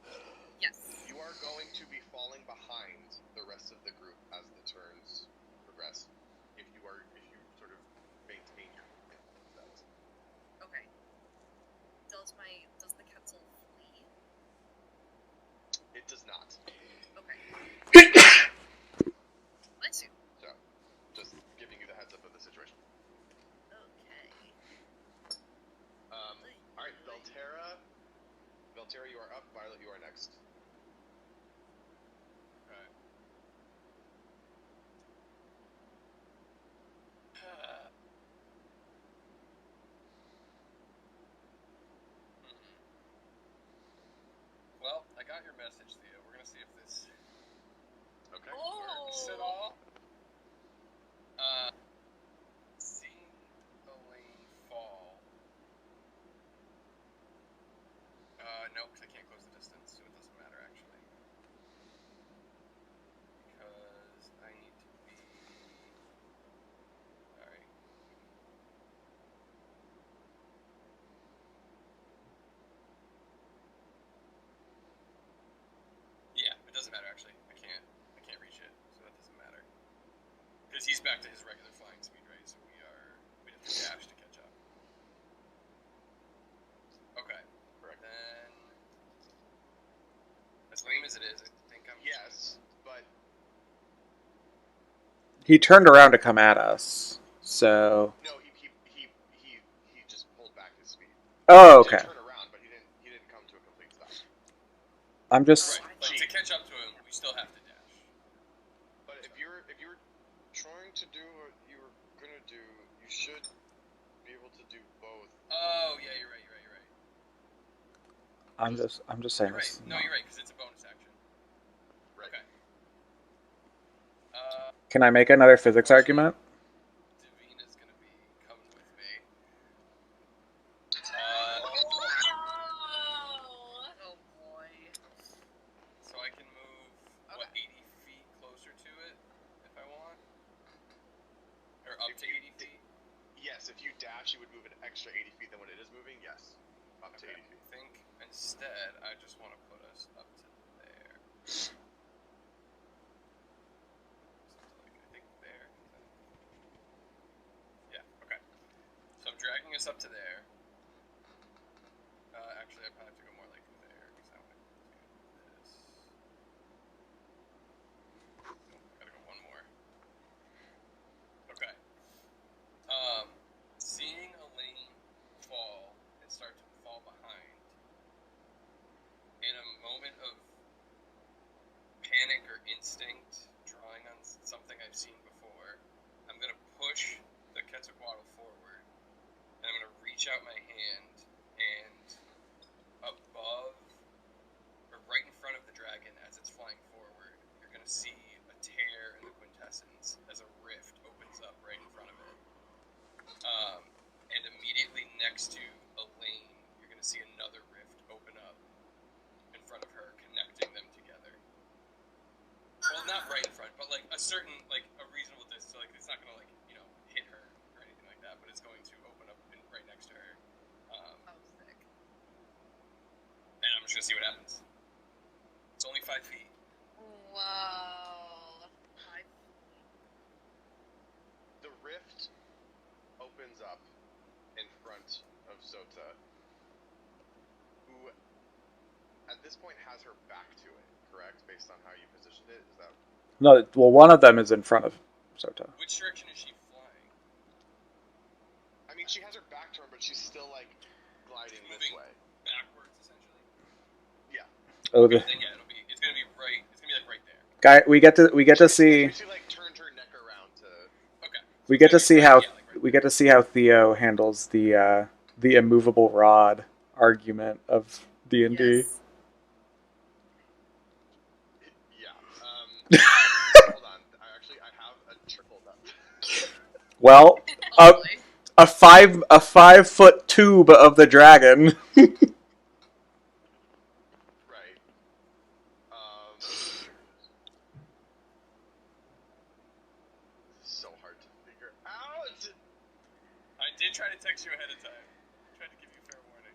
Yes. You are going to be falling behind the rest of the group as the turns progress. If you sort of maintain your movement. Okay. Does the Quetzal flee? It does not. Okay. Let's see. So, just giving you the heads up of the situation. Okay. Alright, Belterra, you are up. Violet, you are next. Okay. Well, I got your message, Theo. We're gonna see if this Okay. works at all. actually. I can't reach it, so that doesn't matter. Because he's back to his regular flying speed, right? So we have to dash to catch up. Okay. Correct. Then, as lame as it is, I think I'm... Yes, but... He turned around to come at us, so... No, he just pulled back his speed. Oh, He okay. didn't turn around, but he didn't come to a complete stop. I'm just... Right, but to catch up to him, we still have to dash. But if you were trying to do what you were gonna do, you should be able to do both. Oh, yeah, you're right. I'm just saying You're right. this. No, you're right, because it's a bonus action. Right. Okay. Can I make another physics argument? Davina's gonna be coming with me. Oh boy. So I can move, what, 80 feet closer to it, if I want? Or up to 80 feet? Yes, if you dash, you would move an extra 80 feet than what it is moving. Yes, up to 80 feet. I think instead, I just want to put us up to there. I think there. Yeah, okay. So I'm dragging us up to there. Actually, I probably have to go more like there, because I want to do this. Nope, gotta go one more. Okay. Seeing Elaine fall and start to fall behind, in a moment of panic or instinct, drawing on something I've seen before, I'm going to push the Quetzalcoatl forward, and I'm going to reach out my hand, and above, or right in front of the dragon as it's flying forward, you're going to see a tear in the quintessence as a rift opens up right in front of it. And immediately next to Elaine, you're going to see another rift open up in front of her, connecting them together. Well, not right in front, but like a certain, like a reasonable distance. So like it's not going to like, you know, hit her or anything like that, but it's going to open up right next to her. Sick. And I'm just going to see what happens. It's only 5 feet. Whoa. The rift opens up in front of Sota, who at this point has her back to it, correct? Based on how you positioned it? Is that... No, well, one of them is in front of Sota. Which direction is she flying? I mean, she has her back to her, but she's still, like, gliding She's this moving way. backwards, essentially. Yeah. Oh, Then yeah, it's gonna be right. It's gonna be like right there. guy, we get to see. She like turned her neck around to... Okay. We get to see how right we get to see how Theo handles the immovable rod argument of D&D. Yes. Yeah. Hold on. I have a triple up. Well, Oh, boy. a 5-foot tube of the dragon. Right. This is so hard to figure out. I did try to text you ahead of time. I tried to give you fair warning.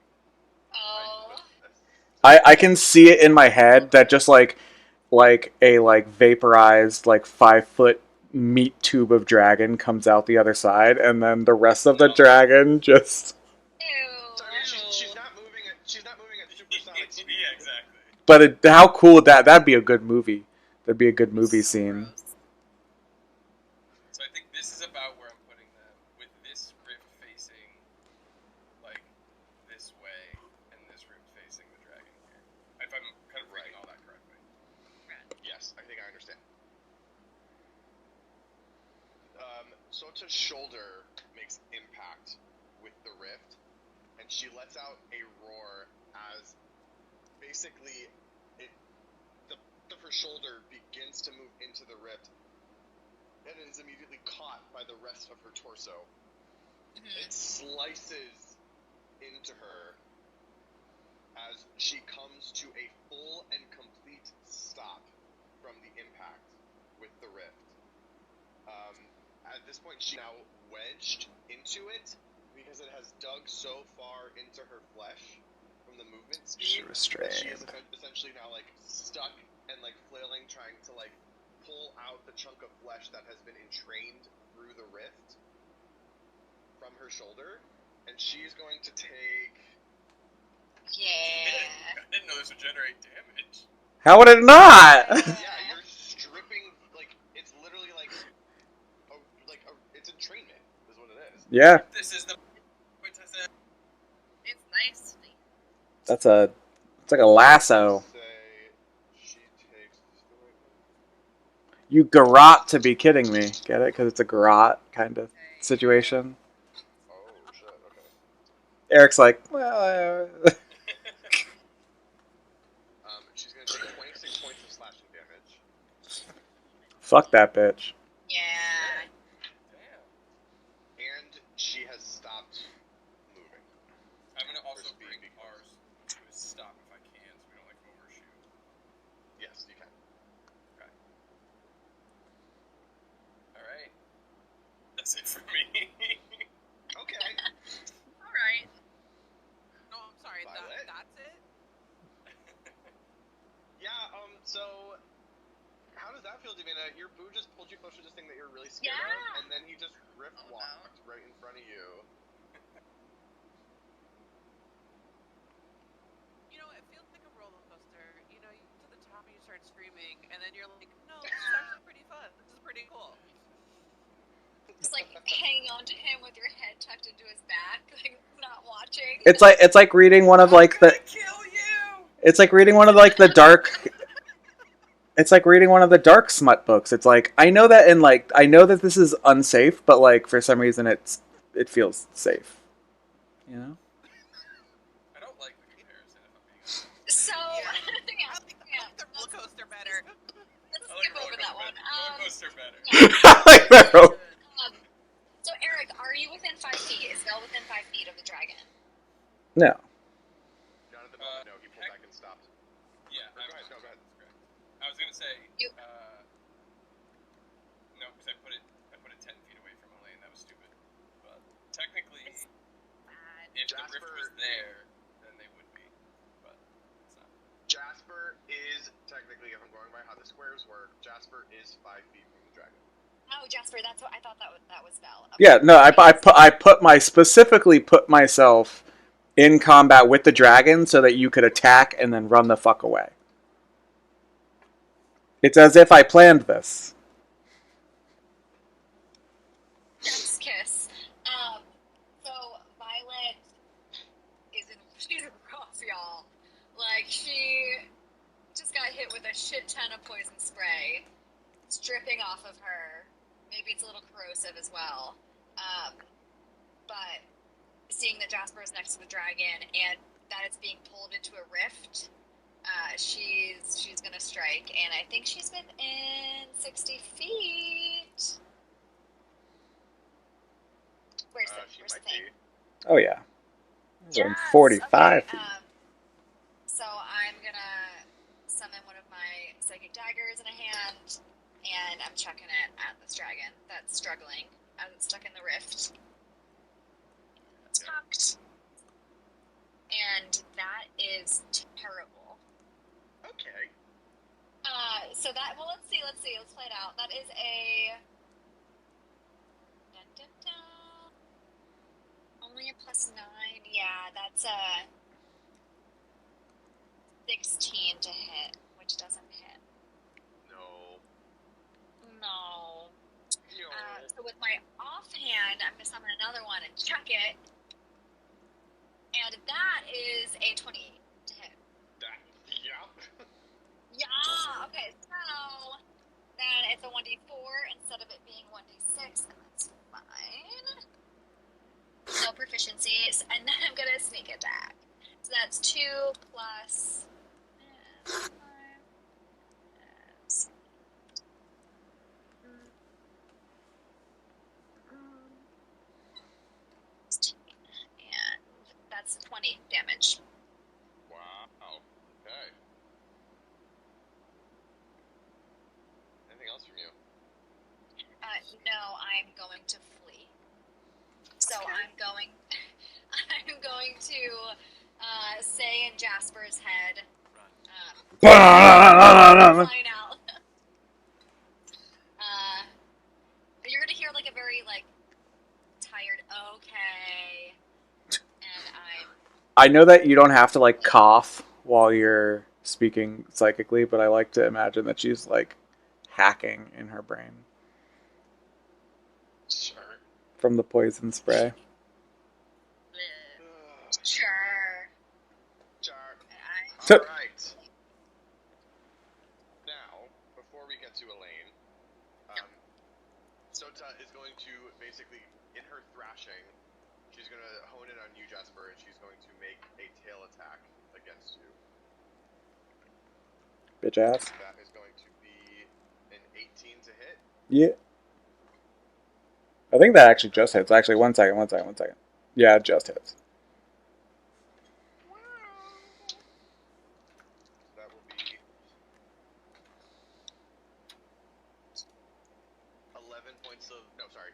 Oh. I can see it in my head that just like a vaporized 5-foot meat tube of dragon comes out the other side, and then the rest of the dragon just. Ew. So, I mean, she's not moving at supersonic speed. Yeah, exactly. But how cool would that'd be a good movie. That'd be a good movie scene. Gross. So I think this is about where I'm putting them, with this rift facing this way, and this rift facing the dragon here. If I'm kind of reading all that correctly. Yes, I think I understand. Sota's shoulder makes impact with the rift, and she lets out a roar as basically the tip of her shoulder begins to move into the rift, and is immediately caught by the rest of her torso. It slices into her as she comes to a full and complete stop from the impact with the rift. At this point, she's now wedged into it because it has dug so far into her flesh from the movement speed. She restrained. That she is essentially now stuck and like flailing, trying to like pull out the chunk of flesh that has been entrained through the rift from her shoulder, and she's going to take. Yeah. I didn't know this would generate damage. How would it not? Yeah, you're stripping like it's literally like it's entrainment is what it is. Yeah, This is the point I said. It's nice. it's like a lasso. Say she takes the right one. You garrot to be kidding me. Get it? Because it's a garrot kind of situation. Oh shit. Okay. Eric's like, well, She's gonna take 26 points of slashing damage. fuck that bitch. Yeah. Damn. And she has stopped moving. I'm gonna also speed bring because- ours to a stop if I can, so we don't like overshoot. Yes, you can. Okay. Alright. That's it for me. Okay. All right. No, I'm sorry. Violet? That's it. Yeah, so how does that feel, Davina? Your boo just pulled you close to this thing that you're really scared of, Yeah. and then he just rift Oh, no. walked right in front of you. You know, it feels like a roller coaster. You know, you get to the top and you start screaming, and then you're like, no, this is actually pretty fun. This is pretty cool. Just like hanging on to him with your head tucked into his back, like not watching. It's like reading one of like the. Kill you! It's like reading one of like the dark. It's like reading one of the dark smut books. It's like I know that this is unsafe, but like for some reason it feels safe. You know. I don't like the comparison, if I'm being honest. So I yeah, like the roller coaster better. let's I like skip over that one. roller coaster better. I like that. So Eric, are you within 5 feet? Is Vel within 5 feet of the dragon? No. Not at the moment, no. He pulled back and stopped. Yeah, Go ahead, no, go ahead. That's correct. I was gonna say, You- no, because I put it 10 feet away from Elaine. That was stupid. But technically, It's bad. if the rift Jasper- was there, then they would be. But it's not. Jasper is technically, if I'm going by how the squares work, Jasper is 5 feet from the dragon. Oh, Jasper, that's what I thought that was Vel. Okay. Yeah, no, I specifically put myself in combat with the dragon so that you could attack and then run the fuck away. It's as if I planned this. Chef's kiss. So Violet she's rough, y'all. Like she just got hit with a shit ton of poison spray. It's dripping off of her. Maybe it's a little corrosive as well. But seeing that Jasper is next to the dragon and that it's being pulled into a rift, she's gonna strike, and I think she's within 60 feet. Where's She the might thing? be. Oh yeah. Yes, 45 okay, so I'm gonna summon one of my psychic daggers in a hand, and I'm chucking it at this dragon that's struggling as it's stuck in the rift. Tucked. And that is terrible. Okay. So that, well, let's see, let's play it out. That is a... Dun, dun, dun. Only a +9, yeah, that's a 16 to hit, which doesn't hit. No. No. No. So with my offhand, I'm going to summon another one and chuck it. And that is a 20 to hit. Yeah. Yeah! Okay, so then it's a 1d4 instead of it being 1d6, and that's fine. No proficiencies, and then I'm going to sneak attack. So that's 2 plus... 5, 6, and that's 20 damage. Wow. Okay. Anything else from you? No, I'm going to flee. So I'm going to say in Jasper's head, flying out. You're gonna hear like a very like tired okay, and I know that you don't have to like cough while you're speaking psychically, but I like to imagine that she's like hacking in her brain Sure. from the poison spray. sure. So- Alright. Now, before we get to Elaine, Sota is going to basically, in her thrashing, she's going to hone in on you, Jasper, and she's going to make a tail attack against you. Bitch ass. That is going to be an 18 to hit. Yeah. I think that actually just hits. Actually, one second. Yeah, it just hits. That will be 11 points of, no, sorry,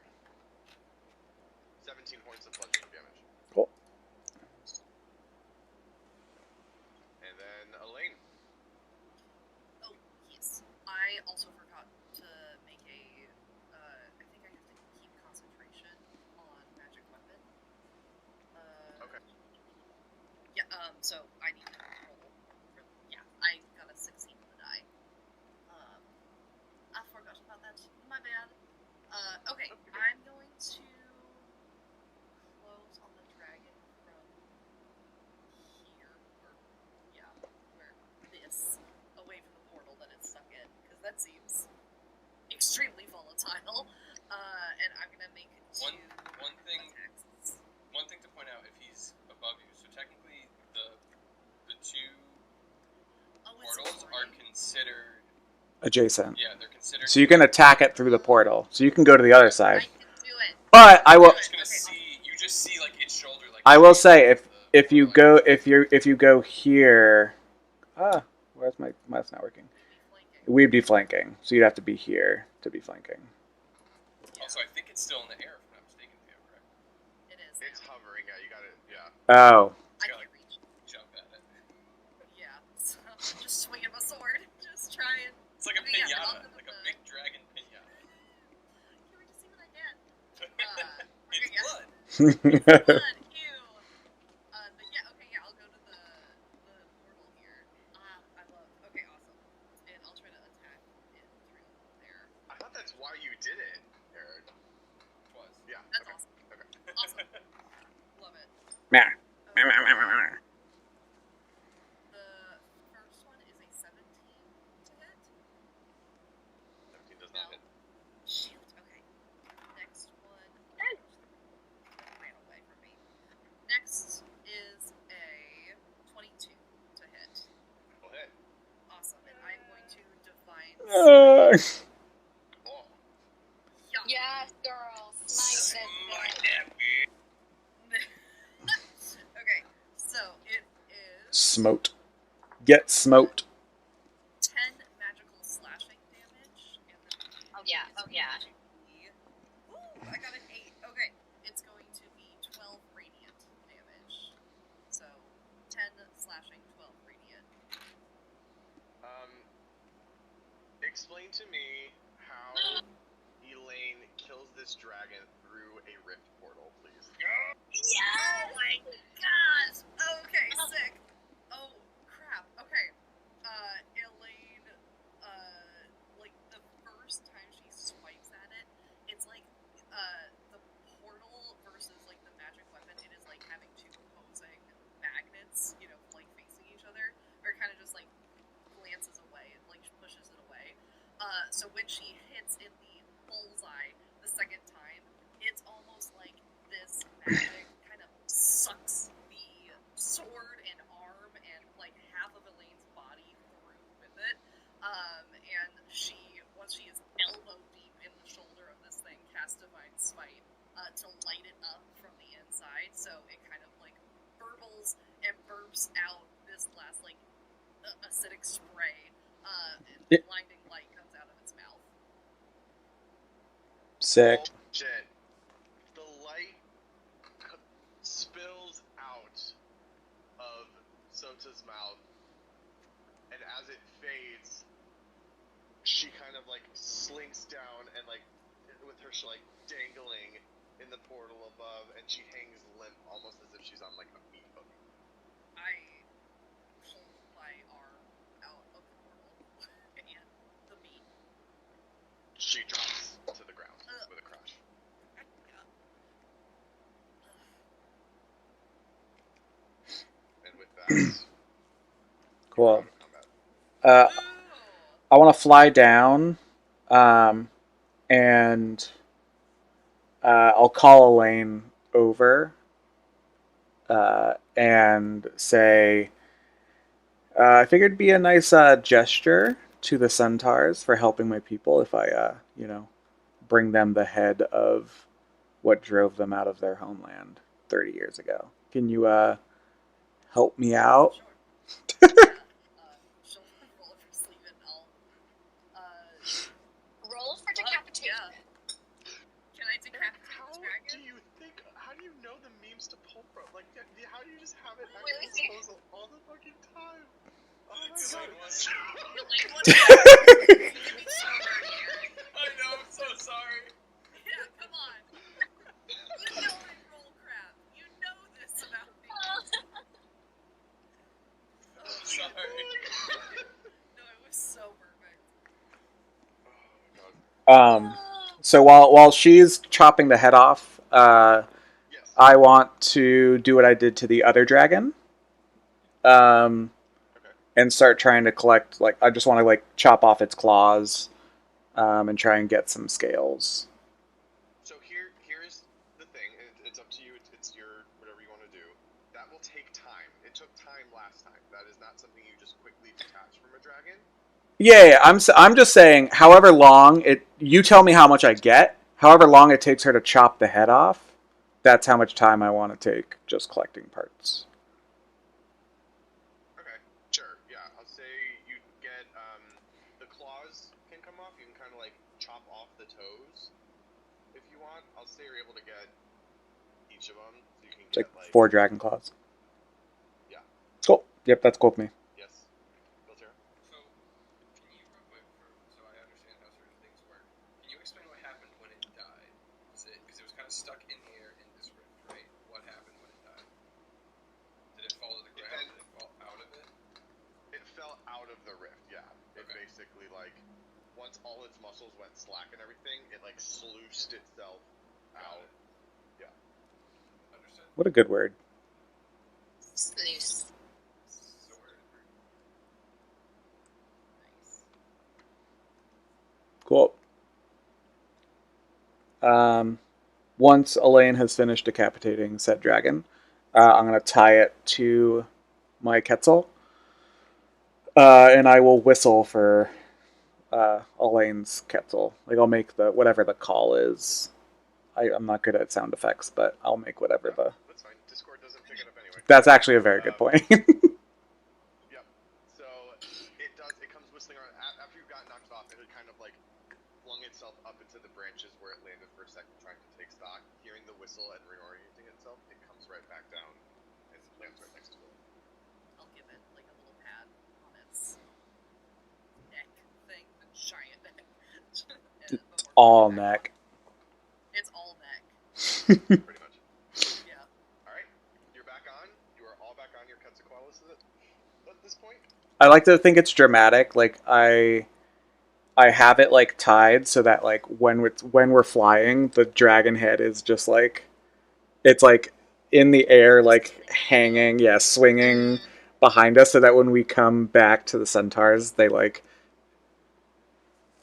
17 points of bludgeoning damage. Cool. And then Elaine. Oh, yes. I also forgot to make a, I think I have to keep concentration on magic weapon. Okay. Yeah, so I need to roll. Yeah, I got a 16 on the die. I forgot about that. My bad. Okay, I'm going to close on the dragon from here, or, yeah, where this, away from the portal that it's stuck in, because that seems extremely volatile. And I'm gonna make two attacks. One thing to point out, if he's above you, so technically the two portals are considered Adjacent. Yeah, they're considered. So you can attack it through the portal. So you can go to the other side. I can do it. But I will. You're just gonna see. You just see like its shoulder. Like I will say if you go here. Where's my mouse not working? We'd be flanking. So you'd have to be here to be flanking. Also, I think it's still in the air, if I'm not mistaken. Correct? It is. It's hovering, yeah, you got it, yeah. Oh. I gotta, can reach. Jump at it. Yeah, so I'm just swinging my sword, just trying. It's like a Okay, yeah, pinata, I'll go like a with big dragon pinata. Can we just see what I get? It's Okay, yeah. blood. Blood, ew. But yeah, okay, yeah, I'll go to the portal here. I love. Okay, awesome. And I'll try to attack it through there. I thought that's why you did it, Aaron. Was. Yeah. That's okay. awesome. Okay. Awesome. Love it. Meh. The first one is a 17 to hit. 17 does not hit. Shoot. Okay. Next one. Ran away from me. Next is a 22 to hit. Will hit. Awesome. And I'm going to divine. Uh, Oh. Yuck. Yes, girl. Smite Like this that, bitch. Okay. So it is smote. Get smote. 10 magical slashing damage. And then Oh yeah. Oh yeah. Ooh, I got an 8. Okay. It's going to be 12 radiant damage. So 10 slashing, 12 radiant. Explain to me how Elaine kills this dragon through a rift portal, please. Yeah! Oh my gosh! Okay, sick. Oh, crap. Okay. Elaine, like, the first time she swipes at it, it's like, the portal versus, like, the magic weapon, it is like having two opposing magnets, you know, like, facing each other, or kind of just, like, glances away and, like, pushes it away. So when she hits in the bullseye the second time, it's almost like this magic kind of sucks the sword and arm and like half of Elaine's body through with it. And she, once she is elbow deep in the shoulder of this thing, casts Divine Smite to light it up from the inside. So it kind of like burbles and burps out this last like acidic spray. And blinding light comes out of its mouth. Sick. Bullshit. The light spills out of Sota's mouth, and as it slinks down and like with her like dangling in the portal above, and she hangs limp, almost as if she's on like a meat hook. I pull my arm out of the portal and the meat. She drops to the ground with a crash. And with that, Cool. combat. I want to fly down, and I'll call Elaine over and say, I figured it'd be a nice gesture to the centaurs for helping my people if I, bring them the head of what drove them out of their homeland 30 years ago. Can you help me out? Sure. She'll roll up her sleeve and I'll Roll for decapitation. yeah. Can I decapitate the dragon? How do you know the memes to pull from? Like, how do you just have it at Wait. your disposal all the fucking time? Oh my god. Elaine wants to give me so dirty, Eric. I know, I'm so sorry. Yeah, come on. You know I roll crap. You know this about me. I'm sorry. No, it was so perfect. Oh my god. So while she's chopping the head off, Yes. I want to do what I did to the other dragon. Okay. And start trying to collect, like, I just want to, like, chop off its claws, and try and get some scales. So here's the thing. It's up to you. It's your whatever you want to do. That will take time. It took time last time. That is not something you just quickly detach from a dragon. Yeah, I'm just saying, however long you tell me how much I get, however long it takes her to chop the head off, that's how much time I want to take just collecting parts. Okay, sure, yeah. I'll say you get, the claws can come off. You can kind of, like, chop off the toes if you want. I'll say you're able to get each of them, so you can It's get, like 4 dragon claws. Yeah. Cool. Yep, that's cool with me. Yes. Filter. So, can you real quick, so I understand how certain things work, can you explain what happened when it died? Because it was kind of stuck in the air in this rift, right? What happened when it died? Did it fall to the ground? Did it fall out of it? It fell out of the rift, yeah. It Okay. basically, like, once all its muscles went slack and everything, it, like, sluiced itself out. Yeah. Understood? What a good word. Sluice. So where Nice. Cool. Once Elaine has finished decapitating said dragon, I'm going to tie it to my Quetzal, and I will whistle for Elaine's Quetzal. Like, I'll make whatever the call is. I'm not good at sound effects, but I'll make whatever the... That's fine. Discord doesn't pick it up anyway. That's actually a very good point. Yep. So it comes whistling around. After you've gotten knocked off, it had kind of like flung itself up into the branches where it landed for a second, trying to take stock. Hearing the whistle and reorienting itself, it comes right back down and lands right next to it. I'll give it like a little pad on its neck thing, the giant neck. It's all neck. It's all neck. Pretty much. Yeah. Alright. You're back on. You are all back on your Quetzalcoatlus at this point. I like to think it's dramatic. Like, I have it, like, tied so that, like, when we're flying, the dragon head is just, like, it's, like, in the air, like, hanging, yeah, swinging behind us, so that when we come back to the centaurs, they, like,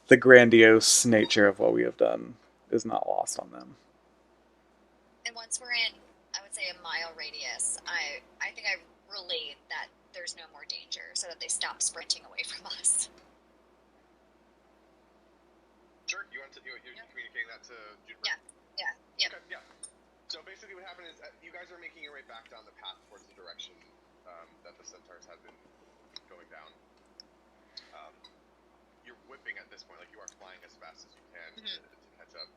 the grandiose nature of what we have done is not lost on them. And once we're in, I would say, a mile radius, I think I relayed that there's no more danger, so that they stop sprinting away from us. Sure. You're communicating that to Juniper? Yeah. Yep. Okay, yeah. So basically what happened is you guys are making your way back down the path towards the direction that the centaurs have been going down. You're whipping at this point, like you are flying as fast as you can to catch up.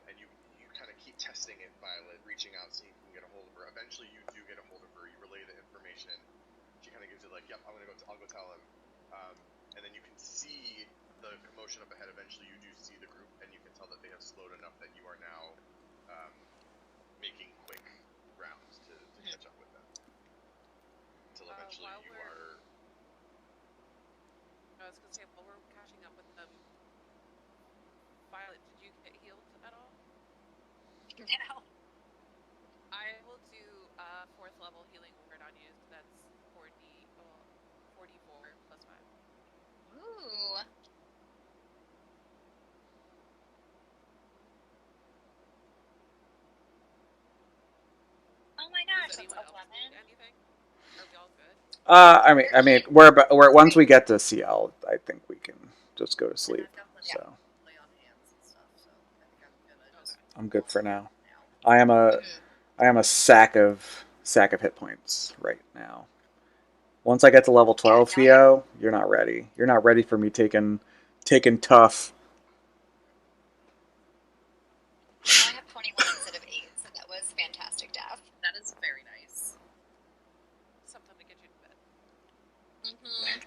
And you kind of keep testing it by reaching out, seeing if you can get a hold of her. Eventually you do get a hold of her, you relay the information. She kind of gives you like, yep, I'll go tell him. And then you can see the commotion up ahead, eventually you do see the group, and you can tell that they have slowed enough that you are now making quick rounds to catch up with them. Until eventually while you we're- are... I was going to say, while we're catching up with them, Violet, did you get healed at all? No. I will do a 4th level healing word on you. So that's 44 plus 5. Ooh. Oh my gosh, Does that's anyone else 11. need anything? Are we all good? I mean, we're once we get to CL, I think we can just go to sleep. And I've got plenty So of lay on hands and stuff, so I think I'm gonna just. I'm good for now. now. I am a sack of hit points right now. Once I get to level 12, Theo, you're not ready. You're not ready for me taking tough. Now I have 21 instead of 8, so that was fantastic, Dav. That is very nice. Something to get you to bed. Mm-hmm.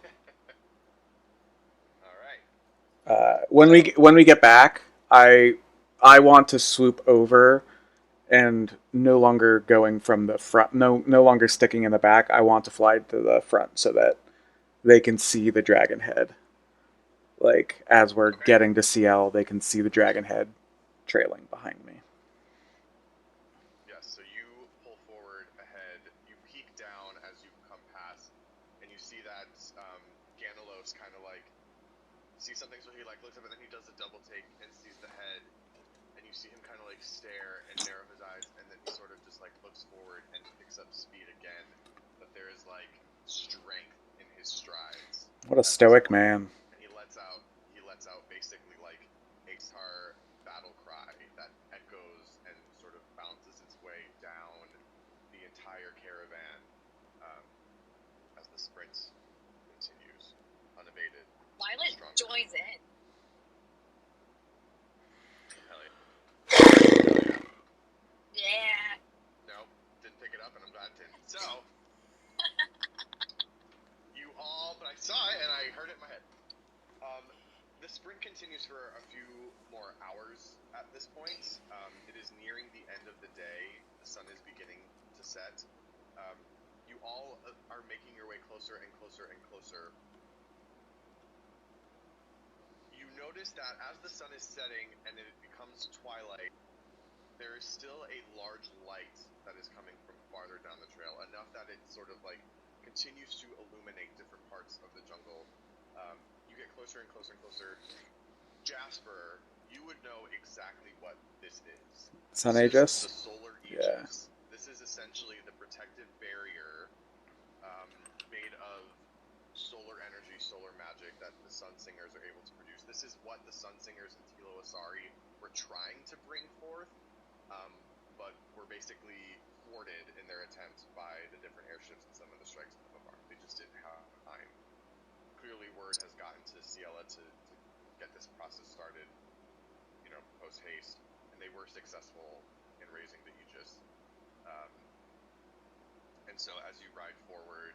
All right. When we get back, I want to swoop over and no longer going from the front, no longer sticking in the back. I want to fly to the front so that they can see the dragon head. Like, as we're getting to CL, they can see the dragon head trailing behind me. Yes, so you pull forward ahead, you peek down as you come past, and you see that Ganelos kind of like sees something, so he like looks up and then he does a double take and sees the head, and you see him kind of like stare and narrow his eyes, and then he sort of just like looks forward and picks up speed again, but there is like strength in his strides. What a stoic man. And he lets out basically like a Star battle cry that echoes and sort of bounces its way down the entire caravan as the sprint continues unabated. Violet Stronger. joins in. Hell yeah. Yeah. No, didn't pick it up, and I'm glad it didn't. So, but I saw it and I heard it in my head. The sprint continues for a few more hours at this point. It is nearing the end of the day. The sun is beginning to set. You all are making your way closer and closer and closer. You notice that as the sun is setting and it becomes twilight, there is still a large light that is coming from farther down the trail, enough that it sort of like continues to illuminate different parts of the jungle. You get closer and closer and closer. Jasper, you would know exactly what this is. Sun This Aegis? is the solar Aegis. Yeah. This is essentially the protective barrier made of solar energy, solar magic that the Sun Singers are able to produce. This is what the Sun Singers and Thilo Asari were trying to bring forth, but were basically thwarted in their attempt by the different airships and some of the strikes of the They just didn't have time. Clearly, word has gotten to Ciela to get this process started, post haste, and they were successful in raising the Aegis. And so, as you ride forward,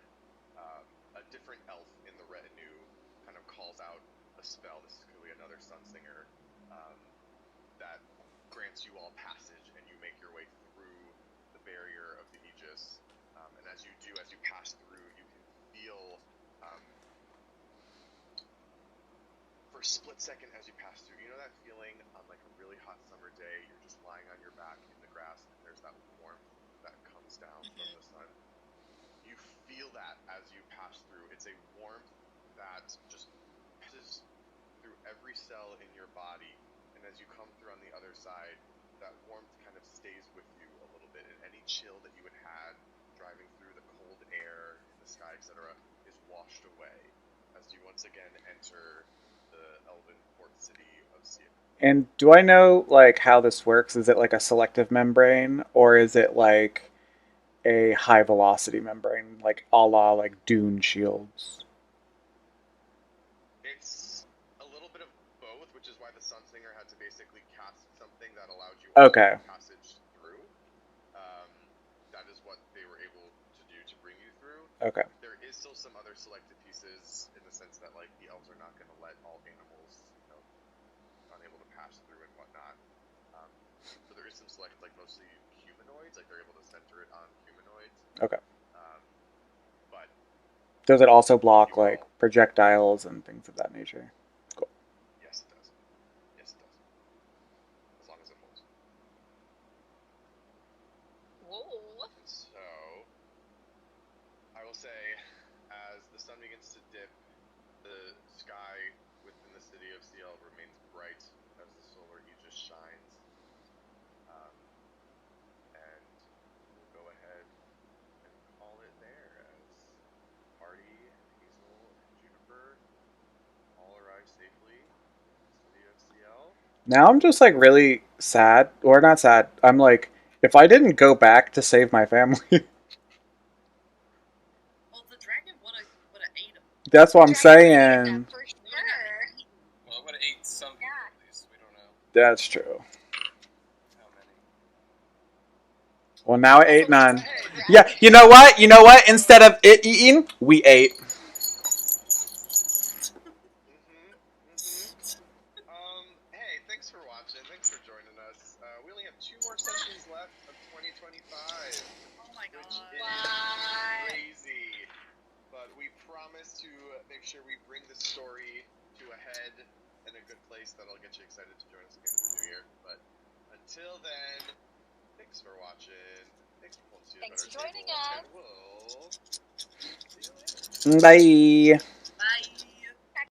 a different elf in the retinue kind of calls out a spell. This is clearly another Sun Singer that grants you all passage, and you make your way through the barrier of the Aegis. And as you pass through, you can feel. For a split second as you pass through, you know that feeling on like a really hot summer day, you're just lying on your back in the grass and there's that warmth that comes down from the sun. You feel that as you pass through. It's a warmth that just passes through every cell in your body, and as you come through on the other side, that warmth kind of stays with you a little bit, and any chill that you had had driving through the cold air in the sky, etc., is washed away as you once again enter the elven port city of Sia. And do I know like how this works? Is it like a selective membrane, or is it like a high velocity membrane, like a la like Dune shields? It's a little bit of both, which is why the Sun Singer had to basically cast something that allowed you passage through. That is what they were able to do to bring you through. Okay. There is still some other selected pieces in the sense that like the elves are not going to let all animals mostly humanoids, like they're able to center it on humanoids. Okay. But Does it also block You will. like projectiles and things of that nature? Cool. yes, it does. Yes, it does. As long as it holds. Whoa. And so, I will say, as the sun begins to dip, the sky within the city of CL remains bright as the solar aegis shines. And we'll go ahead and call it there as Party, Hazel, and Juniper all arrive safely in the city of CL. Now I'm just like really sad, or not sad. I'm like, if I didn't go back to save my family, Well, the dragon would have ate him. that's what I'm Dragon ate them saying. for It sure. Well, it would have ate some people Yeah. at least. We don't know That's true. how many. Well, now it ate That's what none. we said, right? Yeah, you know what? You know what? Instead of it eating, we ate. Hey, thanks for watching. Thanks for joining us. We only have 2 more sessions left of 2025, Oh my which god. is What? crazy. But we promise to make sure we bring the story to a head in a good place that'll get you excited to join us again in the new year. But until then, thanks for watching. Thanks for pulling seat at Thanks our for joining table, us. and we'll see you later. Bye.